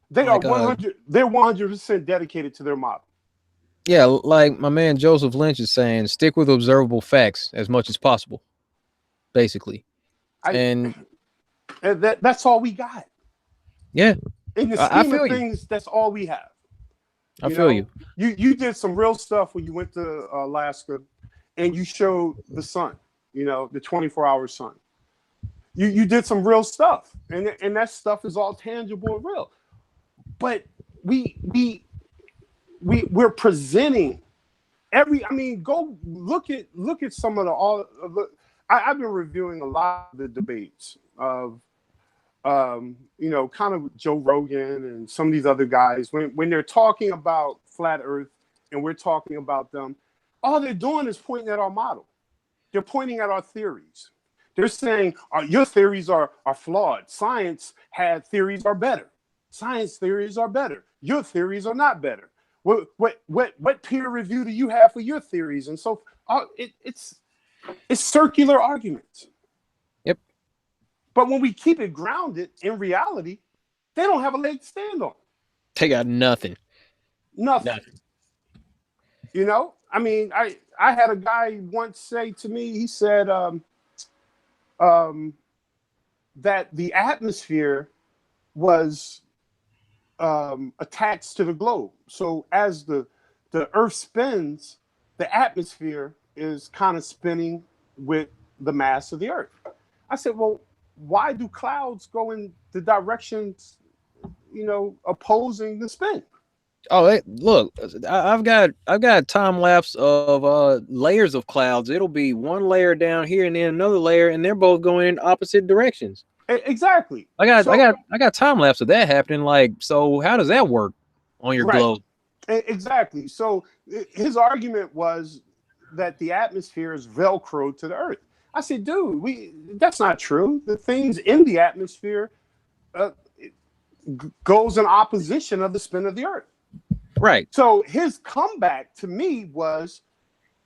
They are 100% dedicated to their motto. Yeah, like my man Joseph Lynch is saying, stick with observable facts as much as possible, basically. That's all we got. Yeah. In the scheme of things, that's all we have. I feel you. You did some real stuff when you went to Alaska, and you showed the sun, you know, the 24-hour sun. You did some real stuff, and that stuff is all tangible and real. But we're presenting go look at some of the I've been reviewing a lot of the debates of you know, kind of Joe Rogan and some of these other guys, when they're talking about flat earth and we're talking about them, all they're doing is pointing at our model. They're pointing at our theories. They're saying, your theories are flawed. Science had theories are better. Science theories are better. Your theories are not better. What peer review do you have for your theories? And so it's circular arguments. Yep. But when we keep it grounded in reality, they don't have a leg to stand on. They got nothing. Nothing. You know, I mean, I had a guy once say to me, he said that the atmosphere was attached to the globe. So as the earth spins, the atmosphere is kind of spinning with the mass of the Earth. I said, well, why do clouds go in the directions, opposing the spin? Oh, look, I've got time lapse of layers of clouds. It'll be one layer down here and then another layer, and they're both going in opposite directions. Exactly. I got time lapse of that happening. Like, so how does that work on your globe? Exactly. So his argument was that the atmosphere is Velcro to the Earth. I said, dude, that's not true. The things in the atmosphere goes in opposition of the spin of the Earth. Right. So his comeback to me was,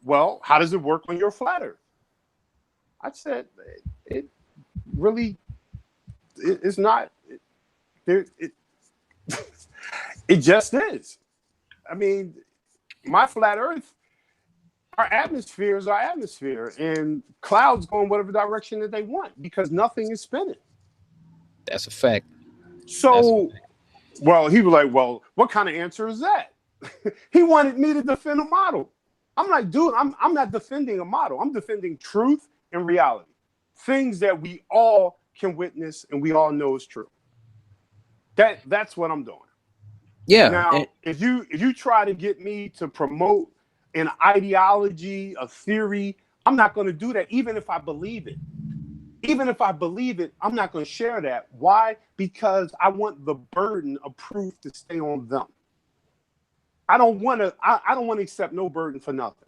well, how does it work on your flat Earth? I said, it really is not. It just is. I mean, my flat Earth, our atmosphere is our atmosphere, and clouds go in whatever direction that they want because nothing is spinning. That's a fact. So, well, he was like, well, what kind of answer is that? He wanted me to defend a model. I'm like, dude, I'm not defending a model. I'm defending truth and reality. Things that we all can witness and we all know is true. That's what I'm doing. Yeah. Now, if you try to get me to promote an ideology, a theory, I'm not going to do that, even if I believe it. Even if I believe it, I'm not going to share that. Why? Because I want the burden of proof to stay on them. I don't want to accept no burden for nothing.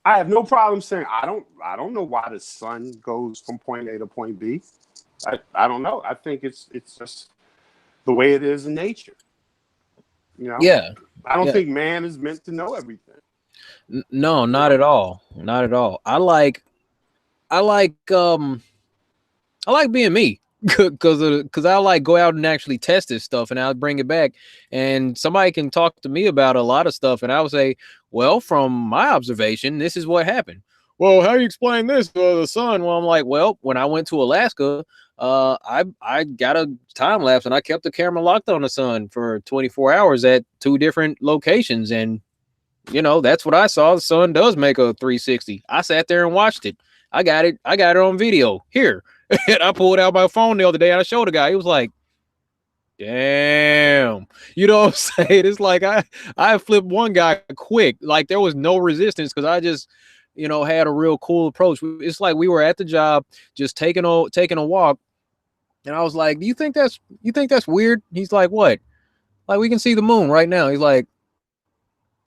I have no problem saying I don't know why the sun goes from point A to point B. I don't know. I think it's just the way it is in nature. Yeah. I don't think man is meant to know everything. No, not at all. Not at all. I like being me because I like go out and actually test this stuff, and I'll bring it back, and somebody can talk to me about a lot of stuff, and I would say, well, from my observation, this is what happened. Well, how do you explain this to the sun? Well, I'm like, well, when I went to Alaska, I got a time lapse and I kept the camera locked on the sun for 24 hours at 2 different locations, and that's what I saw. The sun does make a 360. I sat there and watched it. I got it on video here. And I pulled out my phone the other day and I showed a guy. He was like, damn. You know what I'm saying? It's like I flipped one guy quick. Like there was no resistance because I just, had a real cool approach. It's like we were at the job just taking a walk. And I was like, you think that's weird? He's like, what? Like we can see the moon right now. He's like,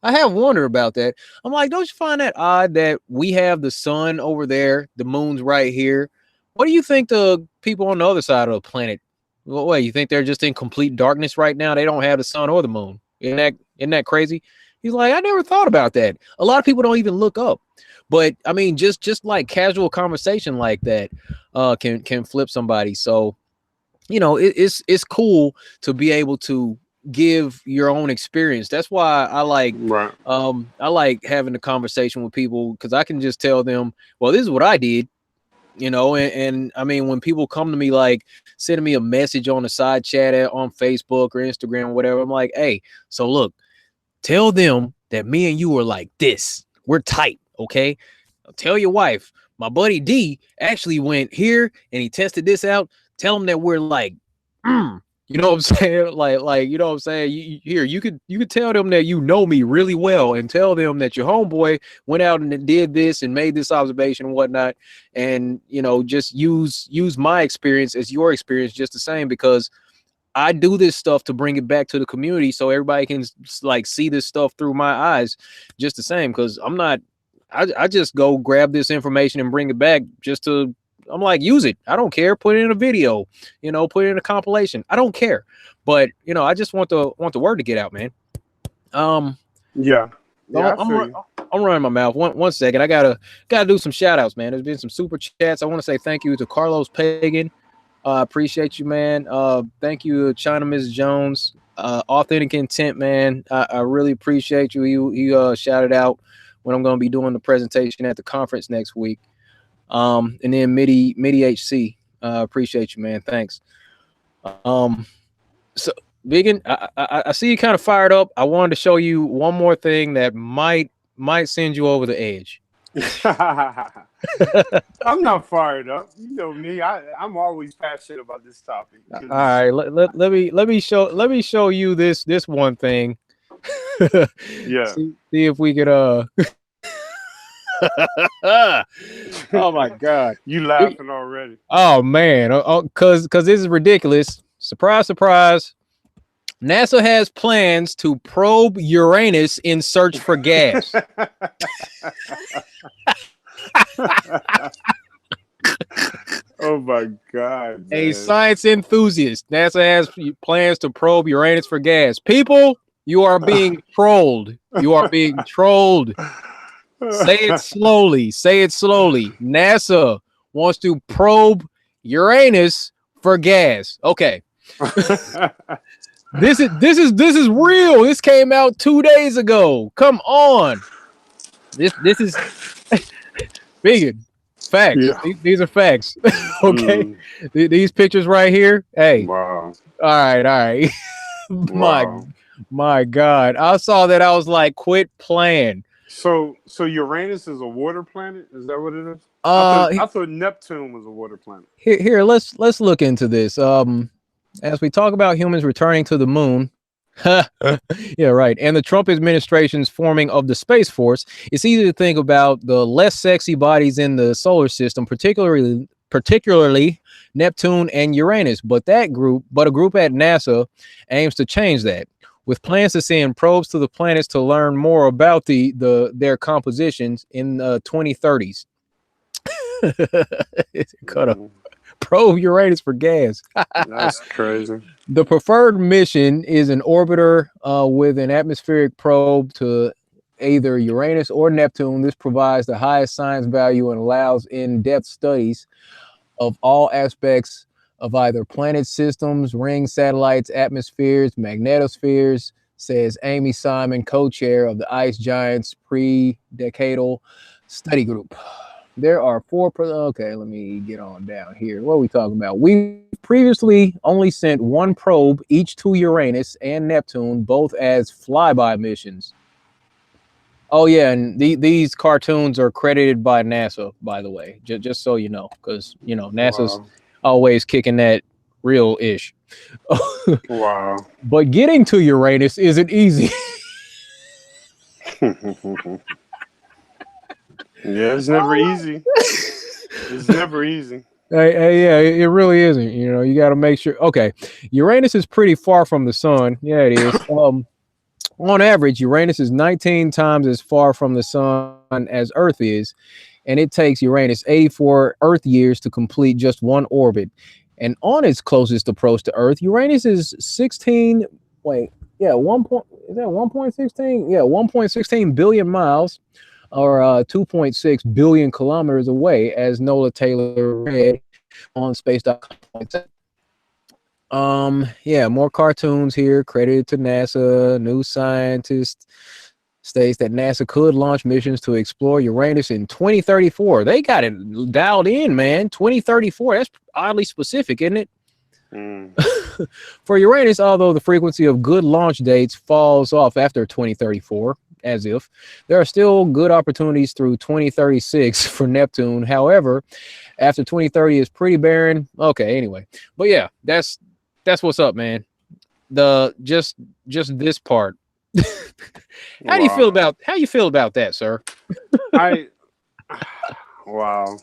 I have wondered about that. I'm like, don't you find that odd that we have the sun over there, the moon's right here? What do you think the people on the other side of the planet? What, you think they're just in complete darkness right now? They don't have the sun or the moon. Isn't that crazy? He's like, I never thought about that. A lot of people don't even look up. But I mean, just like casual conversation like that can flip somebody. So, it's cool to be able to give your own experience. That's why I like having a conversation with people, because I can just tell them, well, this is what I did. And I mean, when people come to me, like sending me a message on the side chat on Facebook or Instagram or whatever, I'm like, hey, so look, tell them that me and you are like this. We're tight, okay? Tell your wife, my buddy D actually went here and he tested this out. Tell them that we're like, you know what I'm saying? Like, you know what I'm saying? You could tell them that me really well, and tell them that your homeboy went out and did this and made this observation and whatnot. And, just use my experience as your experience just the same, because I do this stuff to bring it back to the community so everybody can like see this stuff through my eyes just the same. Cause I just go grab this information and bring it back I'm like, use it. I don't care. Put it in a video, put it in a compilation. I don't care. But, I just want the word to get out, man. Yeah. I'm running my mouth. One second. I gotta do some shout outs, man. There's been some super chats. I want to say thank you to Carlos Pagan. Appreciate you, man. Thank you, China Miss Jones. Authentic Intent, man. I really appreciate you. He shouted out when I'm going to be doing the presentation at the conference next week. And then Midi HC, appreciate you, man. Thanks. So Biggin, I see you kind of fired up. I wanted to show you one more thing that might send you over the edge. I'm not fired up. You know me. I'm always passionate about this topic. All right, let me show you this one thing. Yeah. See if we could oh my god. You laughing already. Oh man, cuz this is ridiculous. Surprise, surprise. NASA has plans to probe Uranus in search for gas. Oh my god. A Man. science enthusiast. NASA has plans to probe Uranus for gas. People, you are being trolled. You are being trolled. Say it slowly. Say it slowly. NASA wants to probe Uranus for gas. Okay. This is real. This came out 2 days ago. Come on. This is vegan. Facts. Yeah. These are facts. Okay. These pictures right here. Hey. Wow. All right. Wow. My God. I saw that. I was like, quit playing. So Uranus is a water planet? Is that what it is? I thought Neptune was a water planet. Here, let's look into this. As we talk about humans returning to the moon, yeah, right, and the Trump administration's forming of the Space Force, it's easy to think about the less sexy bodies in the solar system, particularly Neptune and Uranus. But a group at NASA aims to change that, with plans to send probes to the planets to learn more about their compositions in 2030s. Cut up. Probe Uranus for gas. That's crazy. The preferred mission is an orbiter with an atmospheric probe to either Uranus or Neptune. This provides the highest science value and allows in-depth studies of all aspects of either planet systems, ring satellites, atmospheres, magnetospheres, says Amy Simon, co-chair of the Ice Giants Pre-Decadal Study Group. There are okay, let me get on down here. What are we talking about? We previously only sent one probe each to Uranus and Neptune, both as flyby missions. Oh yeah, and these cartoons are credited by NASA, by the way, just so you know, because you know NASA's always kicking that real-ish. Wow. But getting to Uranus isn't easy. Yeah, it's never easy. It's never easy. Yeah, it really isn't. You know, you got to make sure. Okay, Uranus is pretty far from the sun. Yeah, it is. On average, Uranus is 19 times as far from the sun as Earth is, and it takes Uranus 84 Earth years to complete just one orbit. And on its closest approach to Earth, Uranus is 16. Wait, yeah, 1.16? Yeah, 1.16 billion miles, or 2.6 billion kilometers away, as Nola Taylor read on space.com. Yeah, more cartoons here credited to NASA. New Scientist states that NASA could launch missions to explore Uranus in 2034. They got it dialed in, man. 2034. That's oddly specific, isn't it? For Uranus, although the frequency of good launch dates falls off after 2034, as if, there are still good opportunities through 2036 for Neptune. However, after 2030 is pretty barren. Okay, anyway. But yeah, that's what's up, man. Just this part. How do you feel about that, sir? Wow.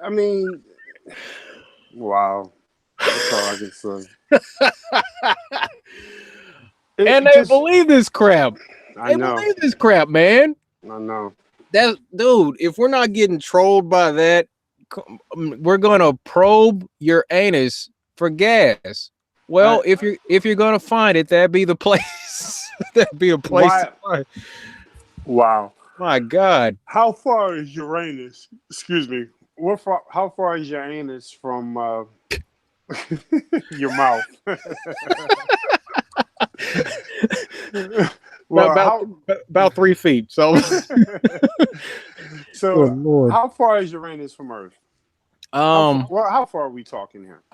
I mean, wow. That's all I can say. And they believe this crap. I know. Believe this crap, man. I know. That dude, if we're not getting trolled by that, we're gonna probe Uranus for gas. Well, if you're gonna find it, that'd be the place. That'd be a place to find. Wow. My God. How far is Uranus? Excuse me. How far is Uranus from your mouth? Well, about 3 feet. So, how far is Uranus from Earth? How far are we talking here?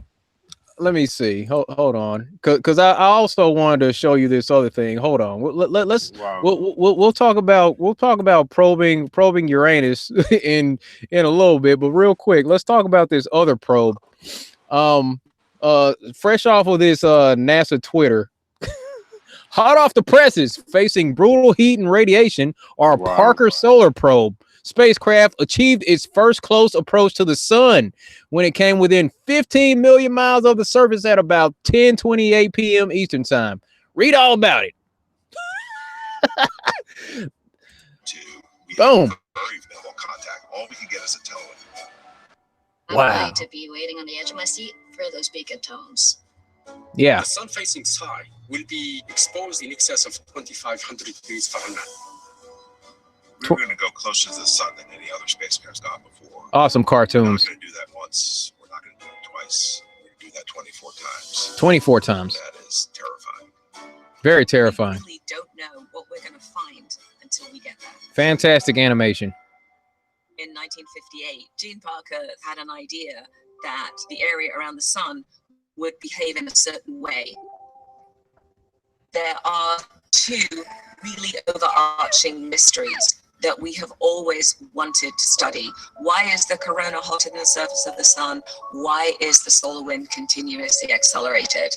let me see. Hold on, because I also wanted to show you this other thing. Hold on. Let's Wow. we'll talk about probing Uranus in a little bit, but real quick, let's talk about this other probe. Fresh off of this NASA Twitter, hot off the presses, facing brutal heat and radiation, our Wow. Parker Solar Probe spacecraft achieved its first close approach to the sun when it came within 15 million miles of the surface at about 10:28 p.m. Eastern Time. Read all about it. Boom. Very minimal contact. All we can get is a tone. I'm Wow. going to be waiting on the edge of my seat for those beacon tones. Yeah. The sun-facing side will be exposed in excess of 2,500 degrees Fahrenheit. We're going to go closer to the sun than any other spacecraft's gone before. Awesome We're not cartoons. going to do that once. We're not going to do it twice. We're going to do that 24 times. 24 times. That is terrifying. Very terrifying. We really don't know what we're going to find until we get there. Fantastic animation. In 1958, Gene Parker had an idea that the area around the sun would behave in a certain way. There are two really overarching mysteries that we have always wanted to study. Why is the corona hotter than the surface of the sun? Why is the solar wind continuously accelerated?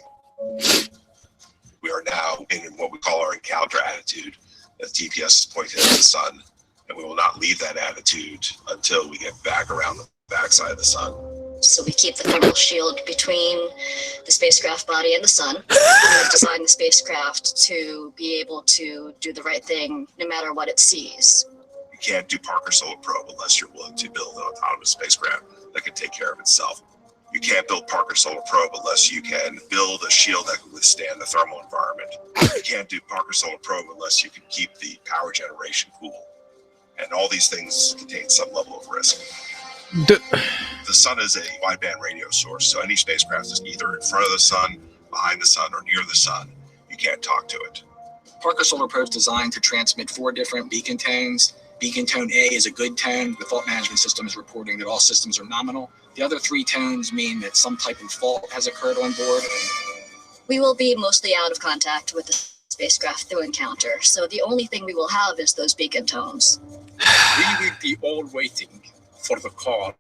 We are now in what we call our encounter attitude. The GPS is pointed at the sun, and we will not leave that attitude until we get back around the backside of the sun. So we keep the thermal shield between the spacecraft body and the sun. We design the spacecraft to be able to do the right thing no matter what it sees. You can't do Parker Solar Probe unless you're willing to build an autonomous spacecraft that can take care of itself. You can't build Parker Solar Probe unless you can build a shield that can withstand the thermal environment. You can't do Parker Solar Probe unless you can keep the power generation cool. And all these things contain some level of risk. The sun is a wideband radio source, so any spacecraft is either in front of the sun, behind the sun, or near the sun. You can't talk to it. Parker Solar Probe is designed to transmit 4 different beacon tones. Beacon tone A is a good tone. The fault management system is reporting that all systems are nominal. The other 3 tones mean that some type of fault has occurred on board. We will be mostly out of contact with the spacecraft through encounter, so the only thing we will have is those beacon tones. We will be all waiting for the call.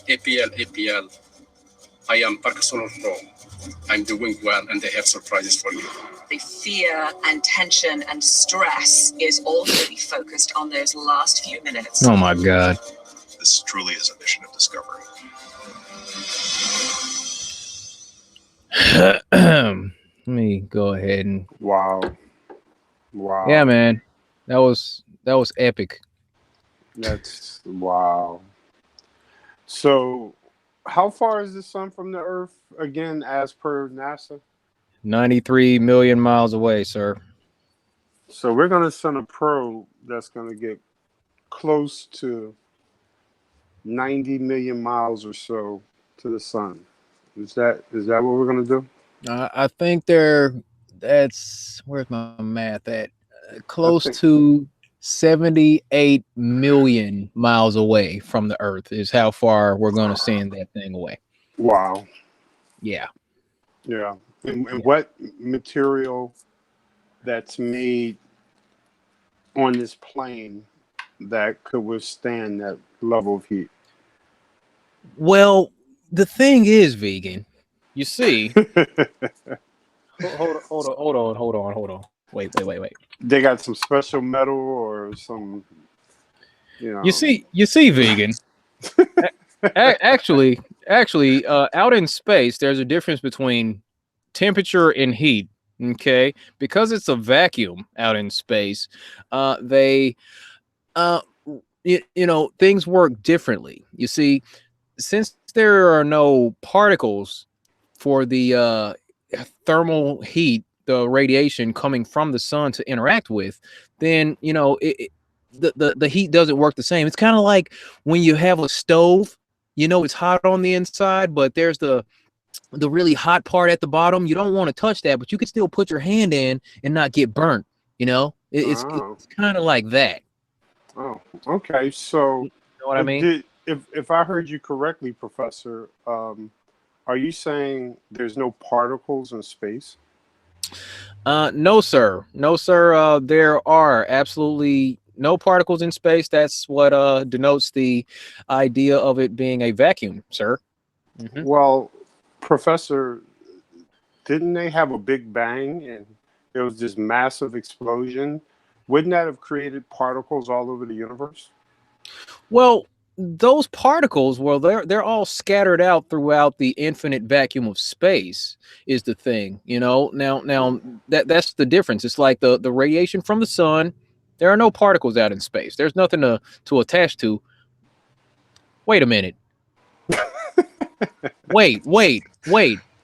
APL, I am Parker Solar Probe. I'm doing well, and they have surprises for you. The fear and tension and stress is all really focused on those last few minutes. Oh my God. This truly is a mission of discovery. Let me go ahead and Wow. Wow. yeah, man. That was epic. That's wow. So, how far is the sun from the Earth again, as per NASA? 93 million miles away, sir. So we're going to send a probe that's going to get close to 90 million miles or so to the sun. Is that what we're going to do? I think that's where's my math at? Close think- to 78 million miles away from the Earth is how far we're going to send that thing away. Wow. Yeah. Yeah. And what material that's made on this plane that could withstand that level of heat? Well, the thing is, vegan. You see, hold on. Wait. They got some special metal or some, you know. You see, vegan. Actually, out in space, there's a difference between temperature and heat. Okay, because it's a vacuum out in space, things work differently. You see, since there are no particles for the thermal heat, the radiation coming from the sun to interact with, then the heat doesn't work the same. It's kind of like when you have a stove, it's hot on the inside, but there's the really hot part at the bottom. You don't want to touch that, but you can still put your hand in and not get burnt. It's kind of like that. Oh, okay. So, You know what I mean? if I heard you correctly, Professor, Are you saying there's no particles in space? No, sir. No, sir. There are absolutely no particles in space. That's what denotes the idea of it being a vacuum, sir. Mhm. Well, Professor, didn't they have a big bang and there was this massive explosion? Wouldn't that have created particles all over the universe? Well, those particles, well, they're all scattered out throughout the infinite vacuum of space. Is the thing, you know? Now that's the difference. It's like the radiation from the sun. There are no particles out in space. There's nothing to attach to. Wait a minute. Wait.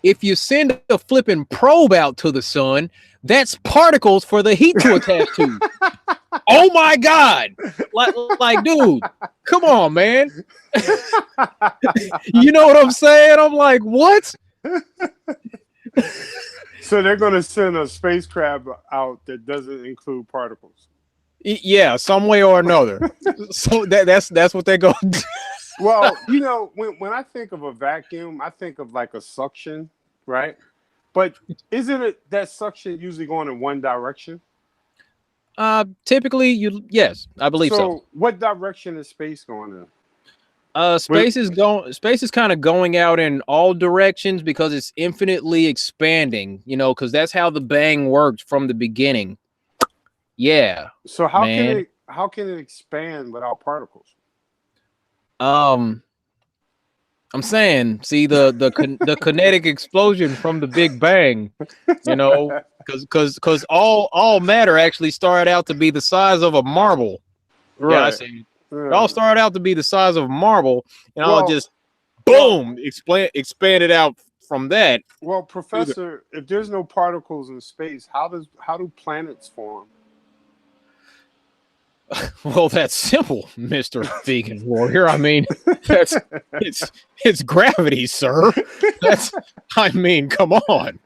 If you send a flipping probe out to the sun, that's particles for the heat to attach to. Oh my God. Like, dude, come on, man. You know what I'm saying? I'm like, what? So they're going to send a spacecraft out that doesn't include particles. Yeah, some way or another. So that's what they're going to do. Well, you know, when I think of a vacuum, I think of like a suction, right? But isn't it that suction usually going in one direction? Typically, yes, I believe so. So what direction is space going in? Space is kind of going out in all directions because it's infinitely expanding, you know, because that's how the bang worked from the beginning. Yeah. So how can it expand without particles? I'm saying, see the kinetic explosion from the Big Bang, you know, because all matter actually started out to be the size of a marble. Right. Yeah, I see. It all started out to be the size of a marble, and all just boom expanded out from that. Well, Professor, if there's no particles in space, how do planets form? Well, that's simple, Mr. Vegan Warrior. I mean, it's gravity, sir. I mean, come on.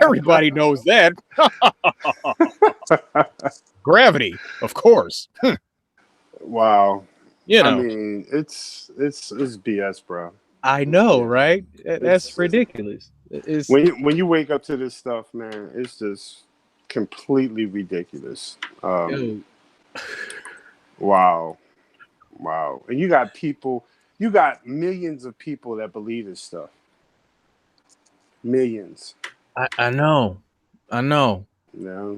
Everybody knows that. Gravity, of course. Wow. You know. I mean, it's BS, bro. I know, right? That's ridiculous. When you wake up to this stuff, man, it's just completely ridiculous. Wow. And you got millions of people that believe this stuff. Millions. I know. Yeah.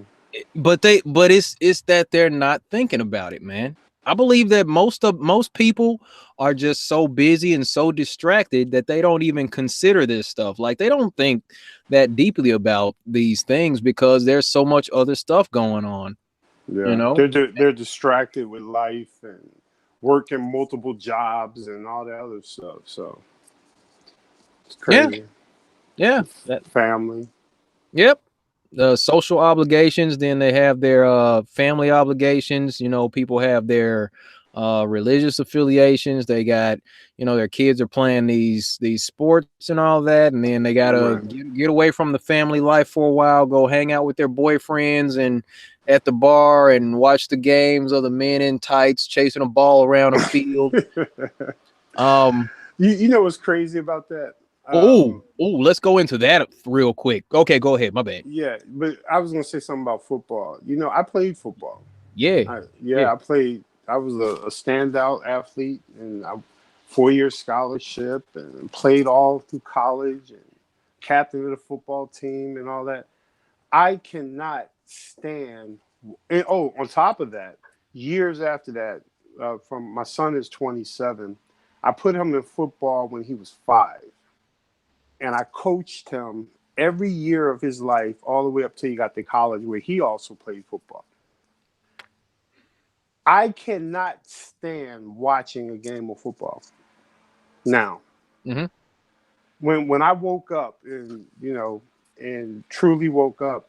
But it's that they're not thinking about it, man. I believe that most people are just so busy and so distracted that they don't even consider this stuff. Like they don't think that deeply about these things because there's so much other stuff going on. Yeah, you know, they're distracted with life and working multiple jobs and all that other stuff. So it's crazy. Yeah, that family. Yep. The social obligations, then they have their family obligations. You know, people have their religious affiliations. They got, you know, their kids are playing these sports and all that, and then they gotta get away from the family life for a while, go hang out with their boyfriends and at the bar and watch the games of the men in tights chasing a ball around a field. You know what's crazy about that? Let's go into that real quick. Okay, go ahead. My bad. Yeah, but I was gonna say something about football. You know, I played football. Yeah. I played. I was a standout athlete, and 4-year scholarship, and played all through college, and captain of the football team, and all that. I cannot stand. And, on top of that, years after that, from my son is 27. I put him in football when he was 5. And I coached him every year of his life, all the way up till he got to college, where he also played football. I cannot stand watching a game of football. Now, when I woke up and truly woke up,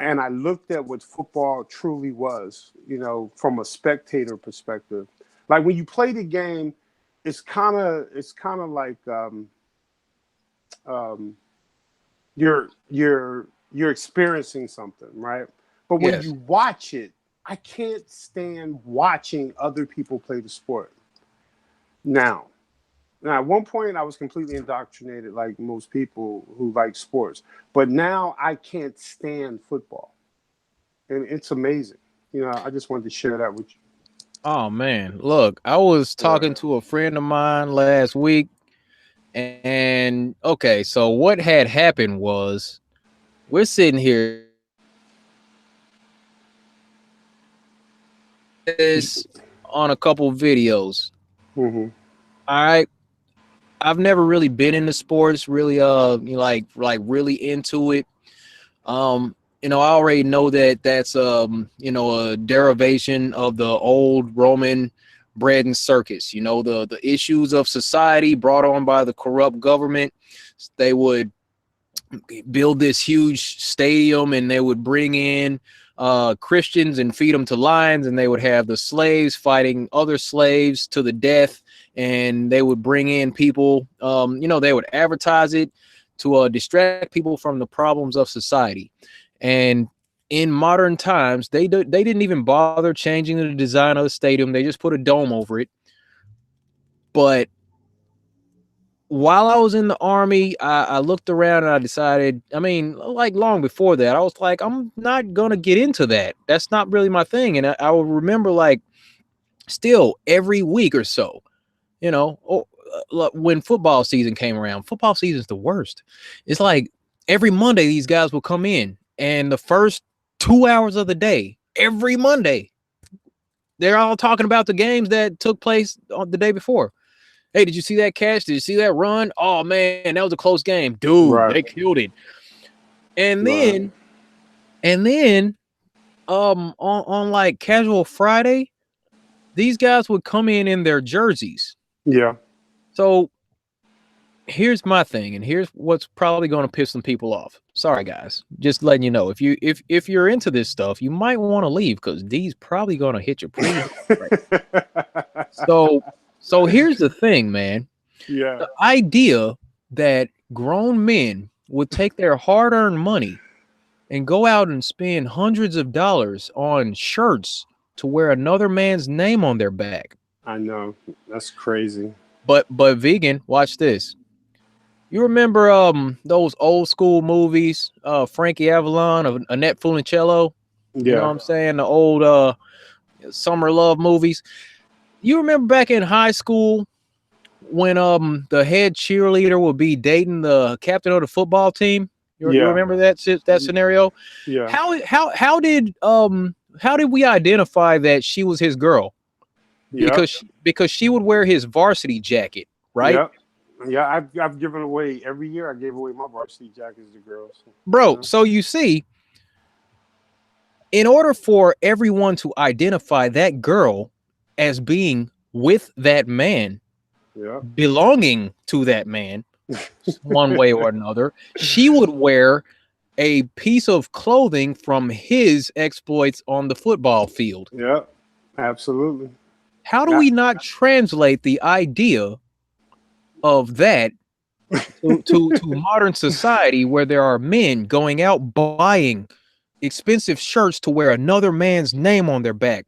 and I looked at what football truly was, you know, from a spectator perspective, like when you play the game, it's kind of like you're experiencing something, right? But when you watch it, I can't stand watching other people play the sport. Now, Now, at one point, I was completely indoctrinated, like most people who like sports. But now I can't stand football, and it's amazing. You know, I just wanted to share that with you. Oh man, look, I was talking to a friend of mine last week, and okay, so what had happened was we're sitting here this on a couple videos. Mm-hmm. All right. I've never really been into sports, really like really into it. I already know that that's a derivation of the old Roman bread and circus. The issues of society brought on by the corrupt government. They would build this huge stadium and they would bring in Christians and feed them to lions, and they would have the slaves fighting other slaves to the death, and they would bring in people, they would advertise it to distract people from the problems of society. And in modern times, they didn't even bother changing the design of the stadium. They just put a dome over it. But while I was in the Army, I looked around and I decided, like long before that, I was like, I'm not going to get into that. That's not really my thing. And I will remember, like, still every week or so, when football season came around. Football season is the worst. It's like every Monday, these guys will come in, and the first 2 hours of the day, every Monday, they're all talking about the games that took place on the day before. Hey, did you see that catch? Did you see that run? Oh man, that was a close game. Dude, They killed it. And then on like casual Friday, these guys would come in their jerseys. Yeah. So here's my thing, and here's what's probably going to piss some people off. Sorry guys, just letting you know, if you're into this stuff, you might want to leave, because D's probably going to hit you pretty hard. So here's the thing, man. Yeah. The idea that grown men would take their hard-earned money and go out and spend hundreds of dollars on shirts to wear another man's name on their back. I know. That's crazy. But Vegan, watch this. You remember those old school movies, Frankie Avalon, of Annette Funicello? Yeah. You know what I'm saying? The old summer love movies. You remember back in high school when the head cheerleader would be dating the captain of the football team? You remember that scenario? Yeah. How did we identify that she was his girl? Because she would wear his varsity jacket, right? Yeah. I've given away every year. I gave away my varsity jackets to girls. Bro, so you see, in order for everyone to identify that girl as being with that man, belonging to that man, one way or another, she would wear a piece of clothing from his exploits on the football field. Yeah, absolutely. How do we not translate the idea of that to modern society, where there are men going out buying expensive shirts to wear another man's name on their back?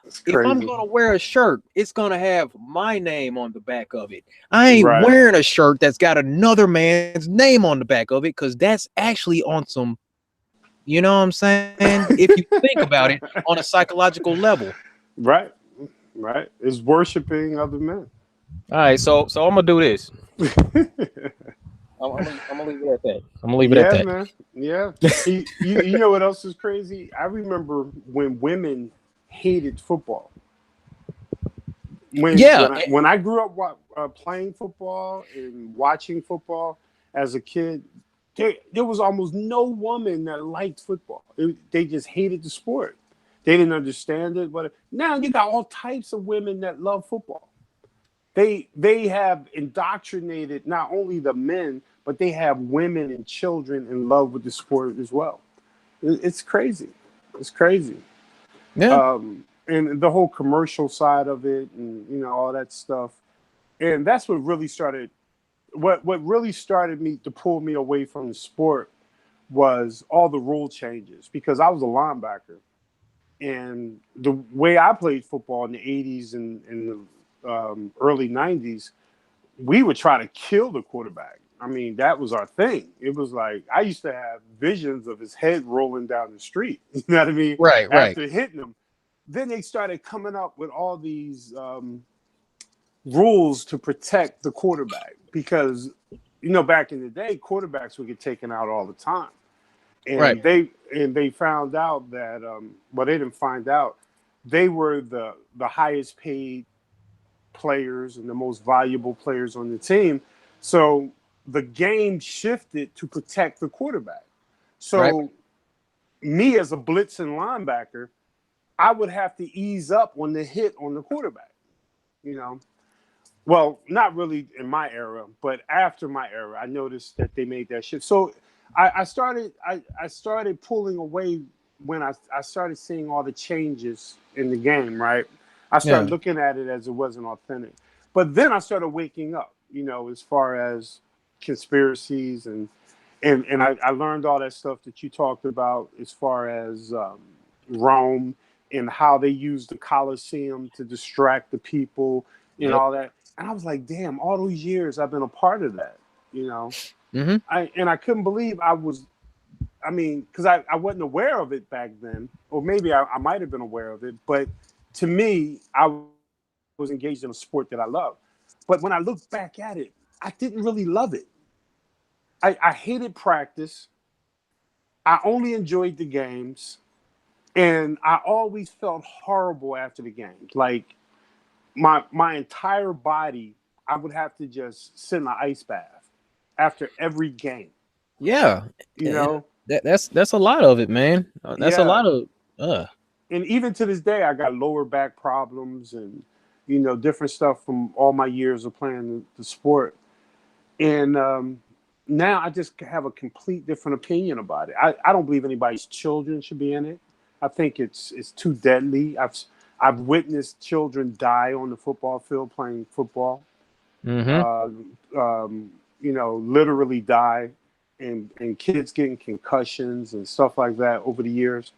If I'm gonna wear a shirt, it's gonna have my name on the back of it. I ain't wearing a shirt that's got another man's name on the back of it, because that's actually on some, you know what I'm saying? If you think about it on a psychological level. Right. It's worshiping other men. All right, so I'm gonna do this. I'm gonna leave it at that. I'm gonna leave it at that. Man. Yeah. You know what else is crazy? I remember when women hated football. When I grew up playing football and watching football as a kid, there was almost no woman that liked football. They just hated the sport. They didn't understand it. But now you got all types of women that love football. They have indoctrinated not only the men, but they have women and children in love with the sport as well. It's crazy. It's crazy. Yeah. And the whole commercial side of it, and all that stuff. And that's what really started me to pull me away from the sport was all the rule changes, because I was a linebacker. And the way I played football in the 80s and the early 90s, we would try to kill the quarterback. I mean, that was our thing. It was like I used to have visions of his head rolling down the street. You know what I mean? Right. After hitting him. Then they started coming up with all these rules to protect the quarterback because, you know, back in the day, quarterbacks would get taken out all the time. And they found out that, well, they didn't find out. They were the highest paid players and the most valuable players on the team. So the game shifted to protect the quarterback. So me as a blitzing linebacker, I would have to ease up on the hit on the quarterback, you know. Well, not really in my era, but after my era, I noticed that they made that shift. So I started pulling away when I started seeing all the changes in the game, right? I started looking at it as it wasn't authentic. But then I started waking up, you know, as far as conspiracies and I learned all that stuff that you talked about as far as Rome and how they used the Colosseum to distract the people and all that. And I was like, damn, all those years I've been a part of that, you know. I couldn't believe because I wasn't aware of it back then, or maybe I might have been aware of it, but to me, I was engaged in a sport that I love. But when I look back at it, I didn't really love it. I hated practice. I only enjoyed the games. And I always felt horrible after the games. Like my entire body, I would have to just sit in an ice bath after every game. Yeah. You know? That's a lot of it, man. That's a lot of And even to this day, I got lower back problems and, you know, different stuff from all my years of playing the sport. And now I just have a complete different opinion about it. I don't believe anybody's children should be in it. I think it's too deadly. I've witnessed children die on the football field playing football. You know, literally die, and kids getting concussions and stuff like that over the years.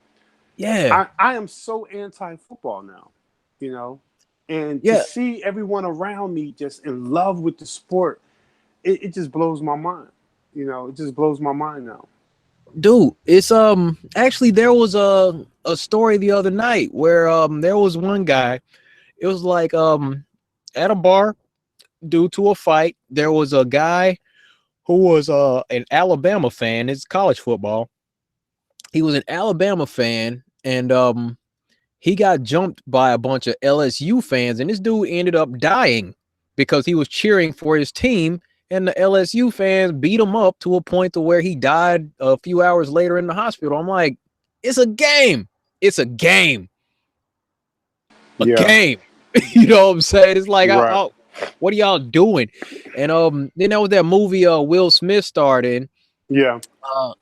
Yeah, I am so anti-football now, you know, and to see everyone around me just in love with the sport, it just blows my mind. You know, it just blows my mind now. Dude, it's actually there was a story the other night where there was one guy. It was like at a bar due to a fight. There was a guy who was an Alabama fan. It's college football. He was an Alabama fan, and he got jumped by a bunch of LSU fans, and this dude ended up dying because he was cheering for his team. And the LSU fans beat him up to a point to where he died a few hours later in the hospital. I'm like, it's a game. It's a game. Game. You know what I'm saying? It's like, what are y'all doing? And then there was that movie Will Smith starred in. Yeah.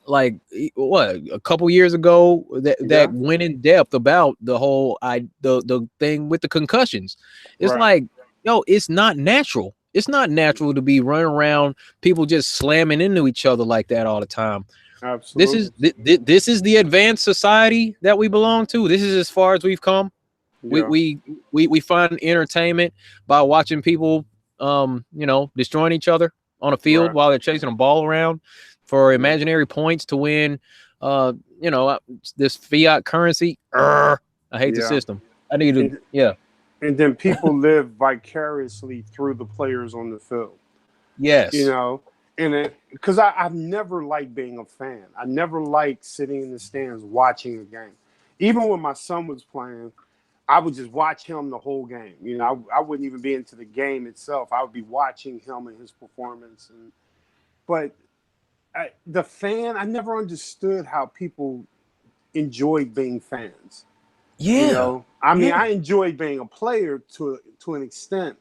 Like what, a couple years ago that went in depth about the whole the thing with the concussions. It's like, yo, it's not natural. It's not natural to be running around people just slamming into each other like that all the time. Absolutely. This is the advanced society that we belong to. This is as far as we've come. Yeah. We find entertainment by watching people you know, destroying each other on a field while they're chasing a ball around for imaginary points to win you know, this fiat currency. I hate the system. I need to And then people live vicariously through the players on the field. Yes. You know, and because I've never liked being a fan. I never liked sitting in the stands watching a game. Even when my son was playing, I would just watch him the whole game. You know, I wouldn't even be into the game itself. I would be watching him and his performance. But the fan, I never understood how people enjoyed being fans. Yeah. You know, I mean, I enjoyed being a player to an extent,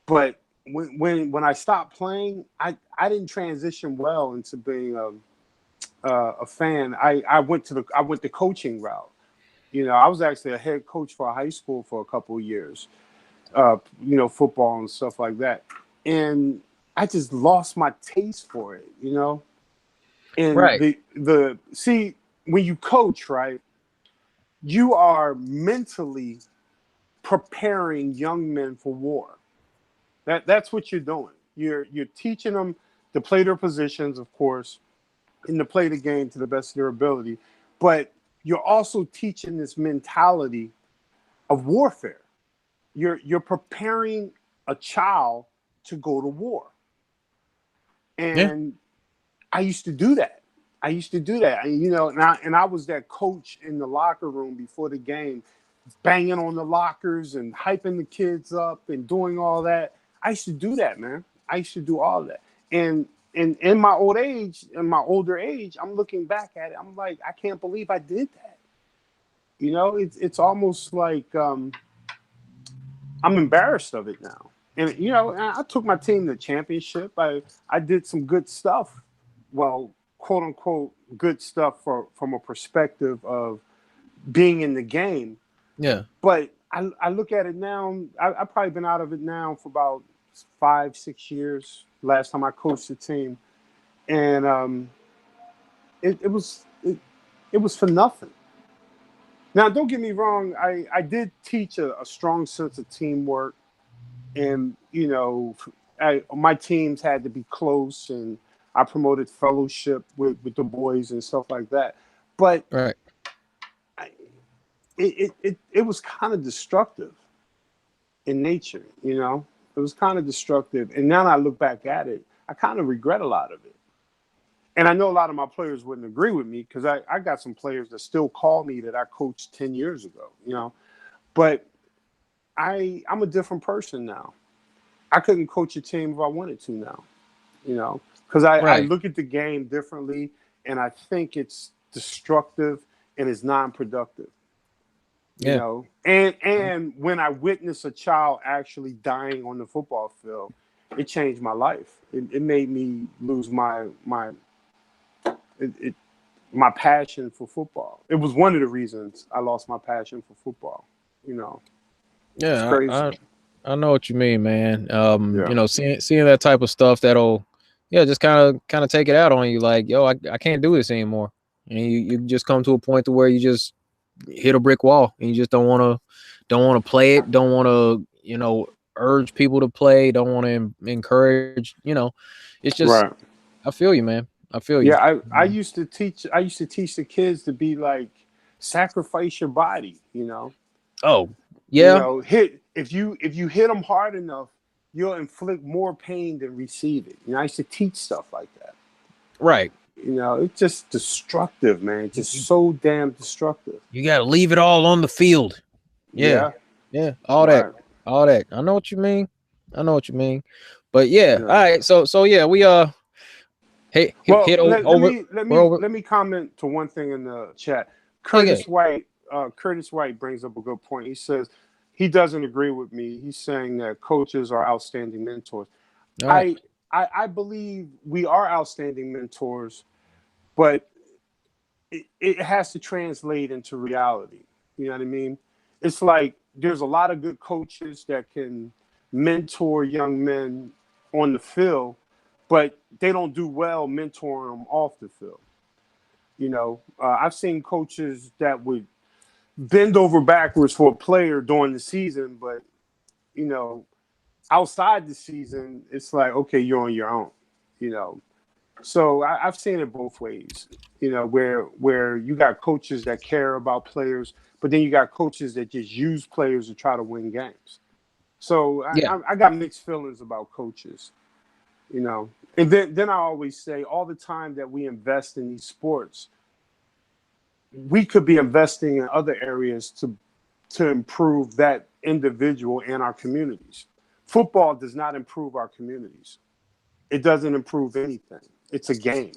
but when I stopped playing, I didn't transition well into being a fan. I went the coaching route. You know, I was actually a head coach for a high school for a couple of years, you know, football and stuff like that, and I just lost my taste for it. You know, and the see when you coach, right? You are mentally preparing young men for war. That's what you're doing. You're teaching them to play their positions, of course, and to play the game to the best of their ability. But you're also teaching this mentality of warfare. You're preparing a child to go to war. And I used to do that. And, you know, and I was that coach in the locker room before the game, banging on the lockers and hyping the kids up and doing all that. I used to do that, man. I used to do all that. And in my older age, I'm looking back at it. I'm like, I can't believe I did that. You know, it's almost like I'm embarrassed of it now. And, you know, I took my team to the championship. I did some good stuff. Well, quote unquote, good stuff from a perspective of being in the game. Yeah. But I look at it now. I've probably been out of it now for about 5-6 years. Last time I coached the team. And it was for nothing. Now, don't get me wrong. I did teach a strong sense of teamwork. And, you know, my teams had to be close, and I promoted fellowship with the boys and stuff like that. But right. It was kind of destructive in nature, you know. It was kind of destructive. And now that I look back at it, I kind of regret a lot of it. And I know a lot of my players wouldn't agree with me, because I got some players that still call me that I coached 10 years ago, you know. But I'm a different person now. I couldn't coach a team if I wanted to now, you know, because I look at the game differently, and I think it's destructive and it's non-productive. You know, and when I witness a child actually dying on the football field, it changed my life. It made me lose my passion for football. It was one of the reasons I lost my passion for football. You know. Yeah, it's crazy. I know what you mean, man. You know, seeing that type of stuff, that'll just kind of take it out on you. Like, yo, I can't do this anymore, and you just come to a point to where you just hit a brick wall, and you just don't want to play it, don't want to, you know, urge people to play, don't want to encourage, you know. It's just right. I feel you, man. I feel you. Yeah, I used to teach the kids to be like, sacrifice your body, you know. Oh, yeah. You know, if you hit them hard enough, you'll inflict more pain than receive it. You know, I used to teach stuff like that. Right. You know, it's just destructive, man. Just so damn destructive. You got to leave it all on the field. Yeah. All that. I know what you mean. But yeah. All right. So yeah, we hit over. Let me comment to one thing in the chat. Curtis White brings up a good point. He says he doesn't agree with me. He's saying that coaches are outstanding mentors. Right. I believe we are outstanding mentors, but it has to translate into reality. You know what I mean? It's like there's a lot of good coaches that can mentor young men on the field, but they don't do well mentoring them off the field. You know, I've seen coaches that would bend over backwards for a player during the season, but, you know, outside the season, it's like, okay, you're on your own, you know. So I've seen it both ways, you know, where you got coaches that care about players, but then you got coaches that just use players to try to win games. So I got mixed feelings about coaches, you know. And then I always say, all the time that we invest in these sports, we could be investing in other areas to improve that individual and our communities. Football does not improve our communities. It doesn't improve anything. It's a game.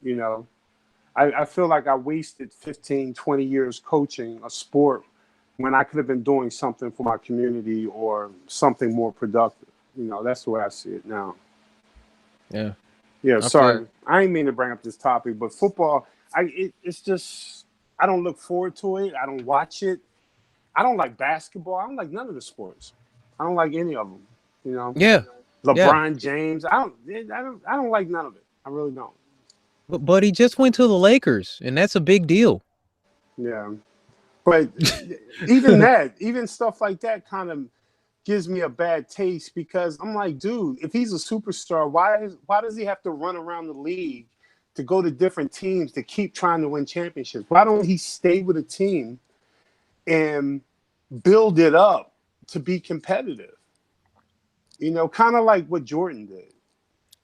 You know, I feel like I wasted 15, 20 years coaching a sport when I could have been doing something for my community or something more productive. You know, that's the way I see it now. Yeah. Yeah, sorry. I didn't mean to bring up this topic, but football, it's just, I don't look forward to it. I don't watch it. I don't like basketball. I don't like none of the sports. I don't like any of them, you know? Yeah. LeBron James. I don't like none of it. I really don't. But he just went to the Lakers, and that's a big deal. Yeah. But even stuff like that kind of gives me a bad taste because I'm like, dude, if he's a superstar, why does he have to run around the league to go to different teams to keep trying to win championships? Why don't he stay with a team and build it up to be competitive? You know, kind of like what Jordan did.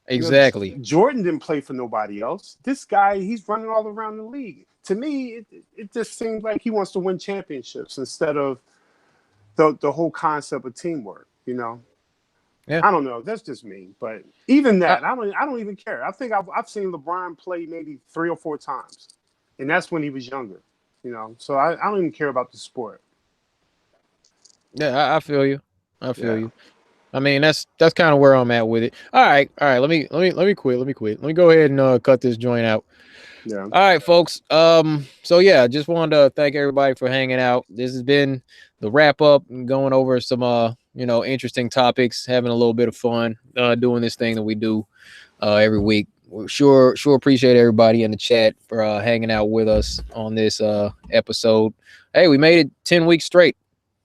Exactly. You know, Jordan didn't play for nobody else. This guy, he's running all around the league. To me, it just seems like he wants to win championships instead of the whole concept of teamwork. You know, Yeah. I don't know. That's just me. But even that, I don't even care. I think I've seen LeBron play maybe 3 or 4 times, and that's when he was younger. You know, so I don't even care about the sport. Yeah, I feel you. I feel you. I mean, that's kind of where I'm at with it. All right. Let me quit. Let me go ahead and cut this joint out. Yeah. All right, folks. So yeah, just wanted to thank everybody for hanging out. This has been the wrap up and going over some interesting topics, having a little bit of fun, doing this thing that we do every week. We sure appreciate everybody in the chat for hanging out with us on this episode. Hey, we made it 10 weeks straight.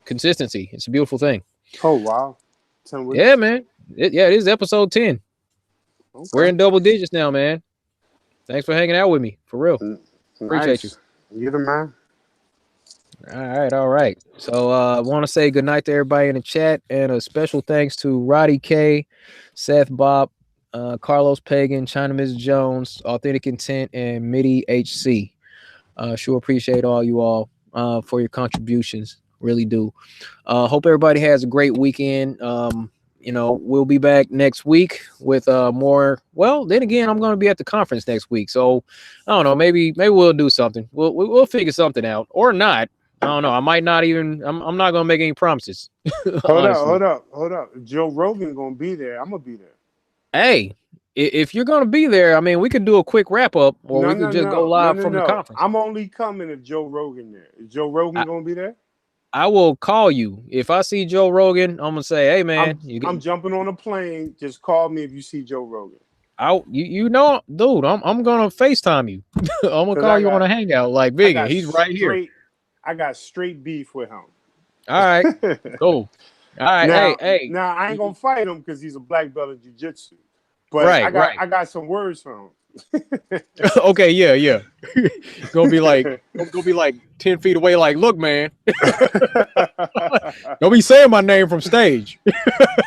Consistency. It's a beautiful thing. Oh wow. 10 weeks. Yeah, man. It is episode 10. Okay. We're in double digits now, man. Thanks for hanging out with me. For real. Appreciate you. You're the man. All right. So I want to say good night to everybody in the chat, and a special thanks to Roddy K, Seth Bob, Carlos Pagan, China Miss Jones, Authentic Intent, and Mitty HC. Sure appreciate all you all for your contributions. Really do. Hope everybody has a great weekend. We'll be back next week with more. Well, then again, I'm going to be at the conference next week, so I don't know. Maybe we'll do something. We'll figure something out, or not. I don't know. I might not even. I'm not going to make any promises. Hold up. Joe Rogan going to be there. I'm going to be there. Hey, if you're going to be there, I mean, we could do a quick wrap up, or we could just go live from the conference. I'm only coming if Joe Rogan there. Is Joe Rogan going to be there? I will call you if I see Joe Rogan. I'm gonna say, "Hey, man, I'm jumping on a plane. Just call me if you see Joe Rogan." Dude, I'm gonna FaceTime you. I'm gonna call you on a hangout like Biggie. He's right here. I got straight beef with him. All right, cool. All right, now, hey. Now I ain't gonna fight him because he's a black belt in jiu-jitsu. But I got some words for him. Okay, yeah. gonna be like 10 feet away. Like, look, man, don't be saying my name from stage.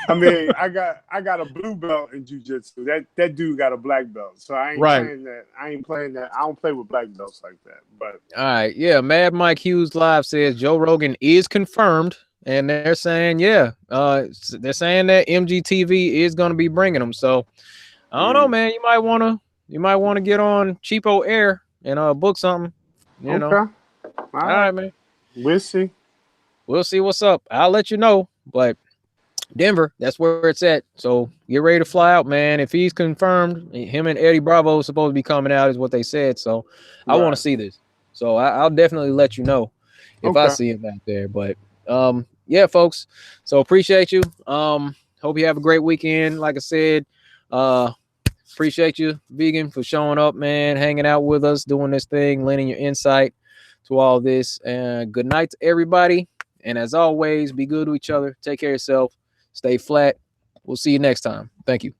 I mean, I got a blue belt in jiu-jitsu. That dude got a black belt, so I ain't playing that. I ain't playing that. I don't play with black belts like that. But all right, yeah. Mad Mike Hughes live says Joe Rogan is confirmed, and they're saying they're saying that MGTV is gonna be bringing them. So I don't know, man. You might want to get on Cheapo Air and book something. You know. All right, man. We'll see. We'll see what's up. I'll let you know. But Denver, that's where it's at. So get ready to fly out, man. If he's confirmed, him and Eddie Bravo is supposed to be coming out, is what they said. So I want to see this. So I'll definitely let you know if I see him out there. But yeah, folks. So appreciate you. Hope you have a great weekend. Like I said, appreciate you, Vegan, for showing up, man, hanging out with us, doing this thing, lending your insight to all this. And good night to everybody. And as always, be good to each other. Take care of yourself. Stay flat. We'll see you next time. Thank you.